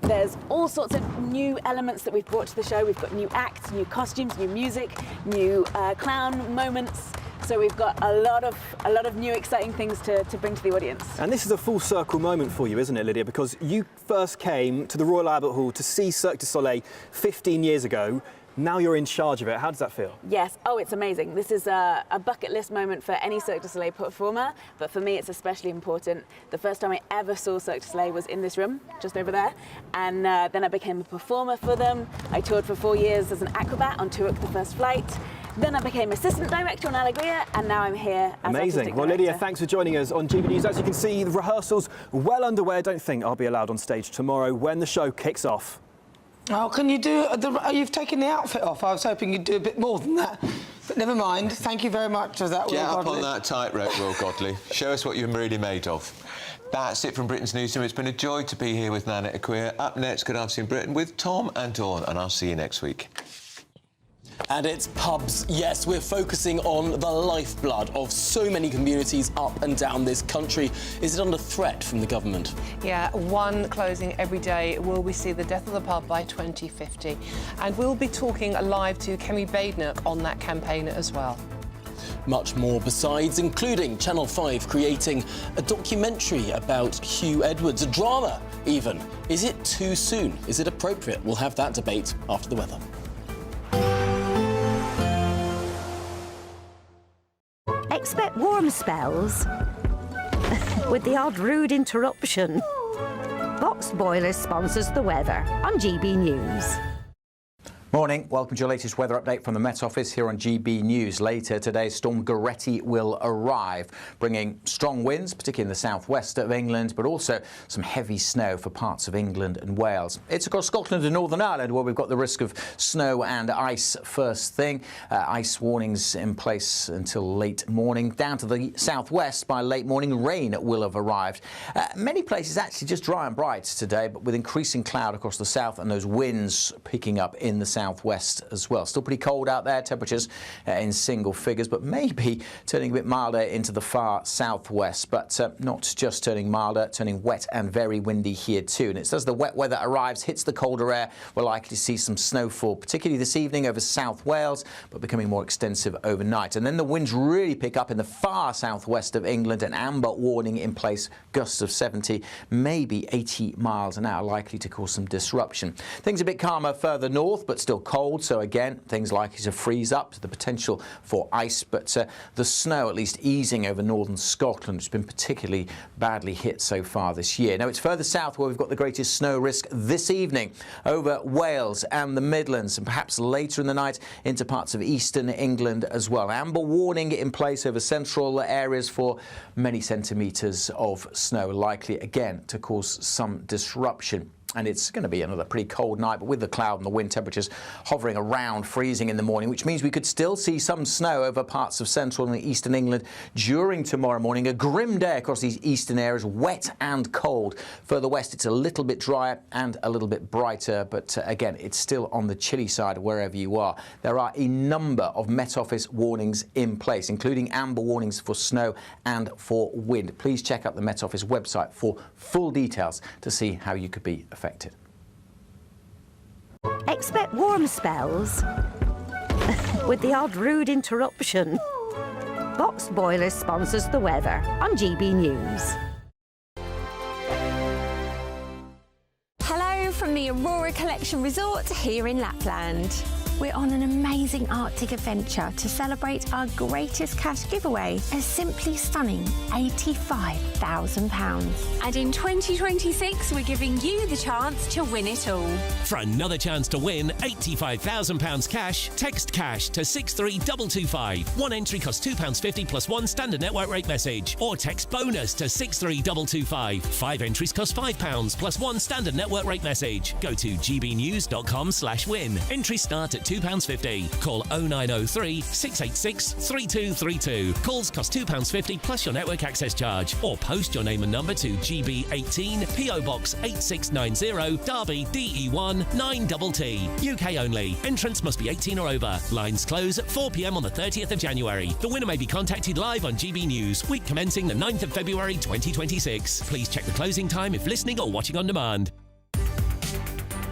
There's all sorts of new elements that we've brought to the show. We've got new acts, new costumes, new music, new clown moments. So we've got a lot of new exciting things to bring to the audience. And this is a full circle moment for you, isn't it, Lydia? Because you first came to the Royal Albert Hall to see Cirque du Soleil 15 years ago. Now you're in charge of it. How does that feel? Yes. Oh, it's amazing. This is a bucket list moment for any Cirque du Soleil performer, but for me it's especially important. The first time I ever saw Cirque du Soleil was in this room, just over there, and then I became a performer for them. I toured for 4 years as an acrobat on Turok the First Flight. Then I became assistant director on Alegria, and now I'm here as Amazing. Well, Lydia, thanks for joining us on GB News. As you can see, the rehearsals well underway. I don't think I'll be allowed on stage tomorrow when the show kicks off. Oh, can you do you've taken the outfit off? I was hoping you'd do a bit more than that. But never mind. Thank you very much for that, Will Get Godley. up on that tightrope, Will Godley. Show us what you're really made of. That's it from Britain's Newsroom. It's been a joy to be here with Nana Akua. Up next, Good Afternoon Britain with Tom and Dawn, and I'll see you next week. And it's pubs. Yes, we're focusing on the lifeblood of so many communities up and down this country. Is it under threat from the government? Yeah, one closing every day. Will we see the death of the pub by 2050? And we'll be talking live to Kemi Badenoch on that campaign as well. Much more besides, including Channel 5 creating a documentary about Hugh Edwards, a drama even. Is it too soon? Is it appropriate? We'll have that debate after the weather. Expect warm spells with the odd rude interruption. Box Boilers sponsors the weather on GB News. Morning, welcome to your latest weather update from the Met Office here on GB News. Later today, Storm Goretti will arrive, bringing strong winds, particularly in the southwest of England, but also some heavy snow for parts of England and Wales. It's across Scotland and Northern Ireland where we've got the risk of snow and ice first thing. Ice warnings in place until late morning. Down to the southwest by late morning, rain will have arrived. Many places actually just dry and bright today, but with increasing cloud across the south and those winds picking up in the southwest as well. Still pretty cold out there, temperatures in single figures, but maybe turning a bit milder into the far southwest, but not just turning milder, turning wet and very windy here too. And it's as the wet weather arrives, hits the colder air, we're likely to see some snowfall, particularly this evening over South Wales, but becoming more extensive overnight. And then the winds really pick up in the far southwest of England, an amber warning in place, gusts of 70, maybe 80 miles an hour, likely to cause some disruption. Things a bit calmer further north, but still cold, so again, things likely to freeze up, the potential for ice, but the snow at least easing over northern Scotland, which has been particularly badly hit so far this year. Now, it's further south where we've got the greatest snow risk this evening over Wales and the Midlands, and perhaps later in the night into parts of eastern England as well. Amber warning in place over central areas for many centimetres of snow, likely again to cause some disruption. And it's going to be another pretty cold night, but with the cloud and the wind temperatures hovering around freezing in the morning, which means we could still see some snow over parts of central and eastern England during tomorrow morning. A grim day across these eastern areas, wet and cold. Further west, it's a little bit drier and a little bit brighter, but again, it's still on the chilly side wherever you are. There are a number of Met Office warnings in place, including amber warnings for snow and for wind. Please check out the Met Office website for full details to see how you could be affected. Expect warm spells with the odd rude interruption. Boxed Boilers sponsors the weather on GB News. Hello from the Aurora Collection Resort here in Lapland. We're on an amazing Arctic adventure to celebrate our greatest cash giveaway, a simply stunning £85,000. And in 2026, we're giving you the chance to win it all. For another chance to win £85,000 cash, text cash to 63225. One entry costs £2.50 plus one standard network rate message. Or text bonus to 63225. 5 entries cost £5 plus one standard network rate message. Go to gbnews.com/win. Entries start at £2.50. Call 0903 686 3232. Calls cost £2.50 plus your network access charge. Or post your name and number to GB18 PO Box 8690 Derby DE1 9TT. UK only. Entrance must be 18 or over. Lines close at 4 p.m. on the 30th of January. The winner may be contacted live on GB News, week commencing the 9th of February 2026. Please check the closing time if listening or watching on demand.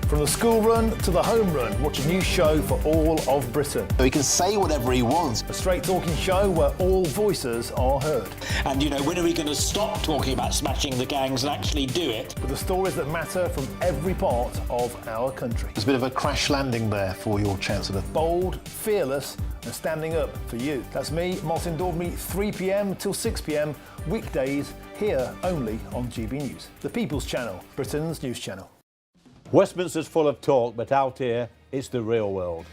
From the school run to the home run, watch a new show for all of Britain. So he can say whatever he wants. A straight talking show where all voices are heard. And, you know, when are we going to stop talking about smashing the gangs and actually do it? With the stories that matter from every part of our country. There's a bit of a crash landing there for your Chancellor. Bold, fearless and standing up for you. That's me, Martin Daubney, 3 p.m. till 6 p.m. weekdays here only on GB News. The People's Channel, Britain's news channel. Westminster's full of talk, but out here, it's the real world.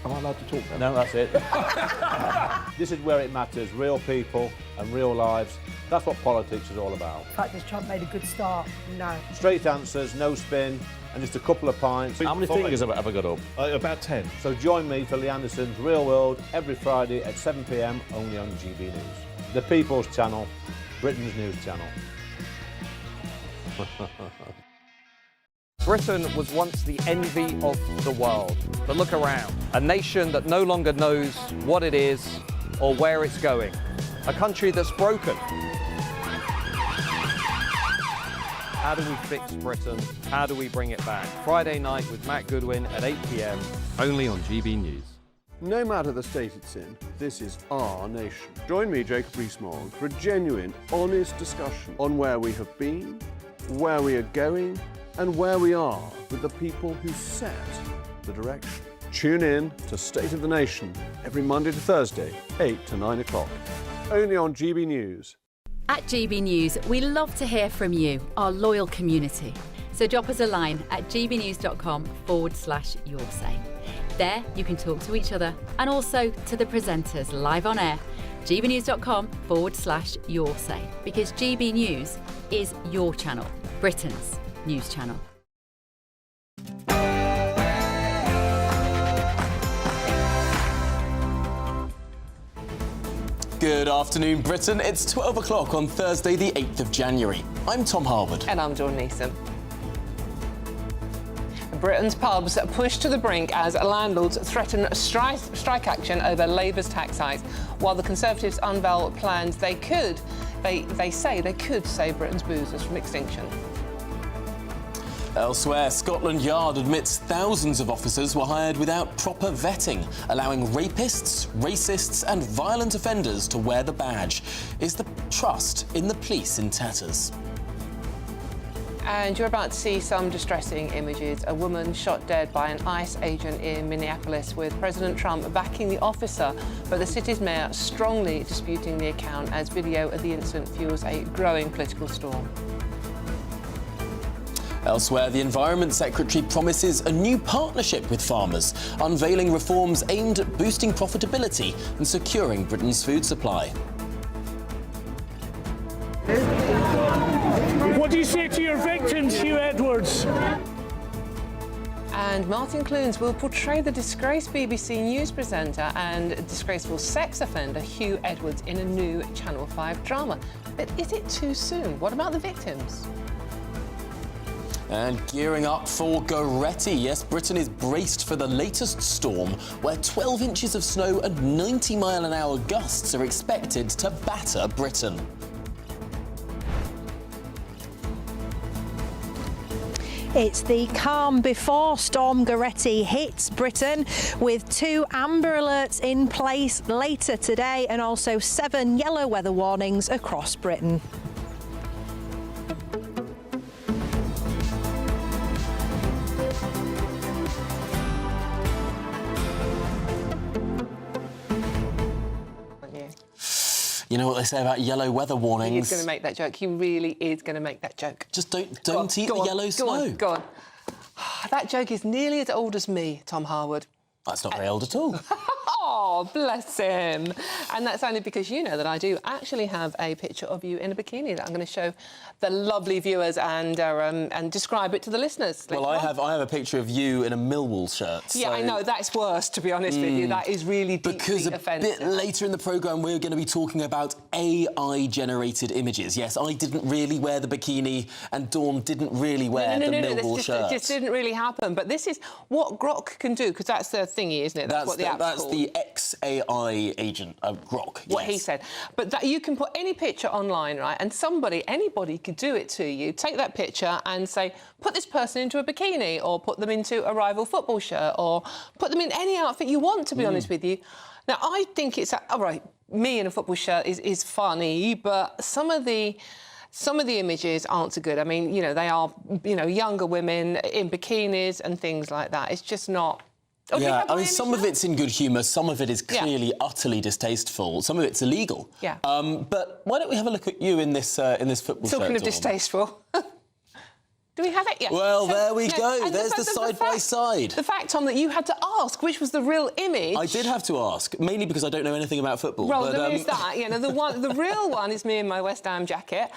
Am I allowed to talk then? No, that's it. This is where it matters, real people and real lives. That's what politics is all about. The fact has Trump made a good start? No. Straight answers, no spin, and just a couple of pints. How many fingers have I got up? About 10. So join me for Lee Anderson's Real World every Friday at 7 p.m. only on GB News. The People's Channel, Britain's news channel. Britain was once the envy of the world. But look around. A nation that no longer knows what it is or where it's going. A country that's broken. How do we fix Britain? How do we bring it back? Friday night with Matt Goodwin at 8 p.m. only on GB News. No matter the state it's in, this is our nation. Join me, Jacob Rees-Mogg, for a genuine, honest discussion on where we have been, where we are going, and where we are with the people who set the direction. Tune in to State of the Nation every Monday to Thursday, 8 to 9 o'clock, only on GB News. At GB News, we love to hear from you, our loyal community. So drop us a line at gbnews.com/yoursay. There you can talk to each other and also to the presenters live on air. gbnews.com/yoursay, because GB News is your channel, Britain's news channel. Good afternoon, Britain. It's 12 o'clock on Thursday, the 8th of January. I'm Tom Harwood. And I'm Dawn Neeson. Britain's pubs pushed to the brink as landlords threaten strike action over Labour's tax hikes, while the Conservatives unveil plans they say they could save Britain's boozers from extinction. Elsewhere, Scotland Yard admits thousands of officers were hired without proper vetting, allowing rapists, racists and violent offenders to wear the badge. Is the trust in the police in tatters? And you're about to see some distressing images. A woman shot dead by an ICE agent in Minneapolis, with President Trump backing the officer, but the city's mayor strongly disputing the account as video of the incident fuels a growing political storm. Elsewhere, the Environment Secretary promises a new partnership with farmers, unveiling reforms aimed at boosting profitability and securing Britain's food supply. What do you say to your victims, Hugh Edwards? And Martin Clunes will portray the disgraced BBC News presenter and disgraceful sex offender Hugh Edwards in a new Channel 5 drama. But is it too soon? What about the victims? And gearing up for Goretti. Yes, Britain is braced for the latest storm, where 12 inches of snow and 90-mile-an-hour gusts are expected to batter Britain. It's the calm before Storm Goretti hits Britain, with 2 amber alerts in place later today and also 7 yellow weather warnings across Britain. You know what they say about yellow weather warnings? He's going to make that joke. He really is going to make that joke. Just don't eat the yellow snow. Go on. That joke is nearly as old as me, Tom Harwood. That's not very old at all. Oh, bless him. And that's only because you know that I do actually have a picture of you in a bikini that I'm going to show the lovely viewers and describe it to the listeners. Well, I have a picture of you in a Millwall shirt. Yeah, so... I know, that's worse, to be honest with you. That is really deeply because a offensive. bit later in the programme, we're going to be talking about AI-generated images. Yes, I didn't really wear the bikini and Dawn didn't really wear the Millwall shirt. It just didn't really happen. But this is what Grok can do, because that's the thingy, isn't it? That's what the app's That's called. the XAI agent of Grok. What he said. But that you can put any picture online, right, and anybody could do it to you. Take that picture and say, put this person into a bikini, or put them into a rival football shirt, or put them in any outfit you want, to be honest with you. Now, I think it's... all right, me in a football shirt is funny, but some of the images aren't so good. I mean, you know, they are, you know, younger women in bikinis and things like that. It's just not... Yeah, I mean, some of it's in good humour, some of it is clearly utterly distasteful, some of it's illegal. Yeah. But why don't we have a look at you in this football shirt, Talking of Dawn? distasteful. Do we have it yet? Well, there we go. There's the side-by-side. The fact, Tom, that you had to ask which was the real image. I did have to ask, mainly because I don't know anything about football. Well, but, there is that. You know, the real one is me in my West Ham jacket,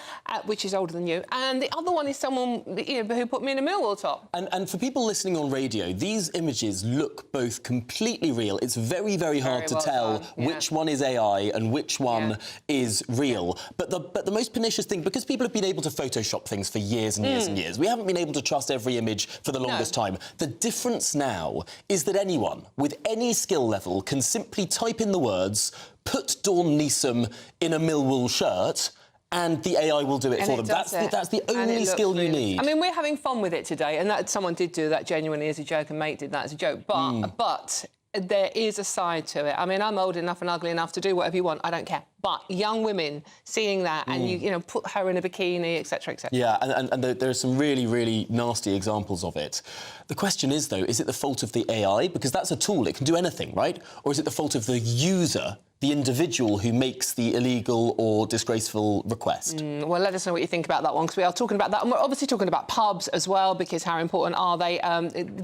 which is older than you, and the other one is someone who put me in a Millwall top. And for people listening on radio, these images look both completely real. It's very, very hard to tell which one is AI and which one is real. But the most pernicious thing, because people have been able to Photoshop things for years and years and years, we haven't been able to trust every image for the longest time. The difference now is that anyone with any skill level can simply type in the words, put Dawn Newsroom in a Millwall shirt, and the AI will do it for them. That's the only skill you need. I mean, we're having fun with it today, and someone did do that genuinely as a joke, and Mate did that as a joke. But there is a side to it. I mean, I'm old enough and ugly enough to do whatever you want. I don't care. But young women seeing that and you know, put her in a bikini, etc., etc. Yeah, and there are some really, really nasty examples of it. The question is, though, is it the fault of the AI? Because that's a tool, it can do anything, right? Or is it the fault of the user, the individual who makes the illegal or disgraceful request? Well, let us know what you think about that one, because we are talking about that. And we're obviously talking about pubs as well, because how important are they?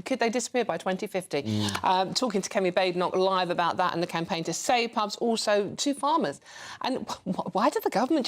Could they disappear by 2050? Talking to Kemi Badenoch live about that and the campaign to save pubs, also to farmers. And why did the government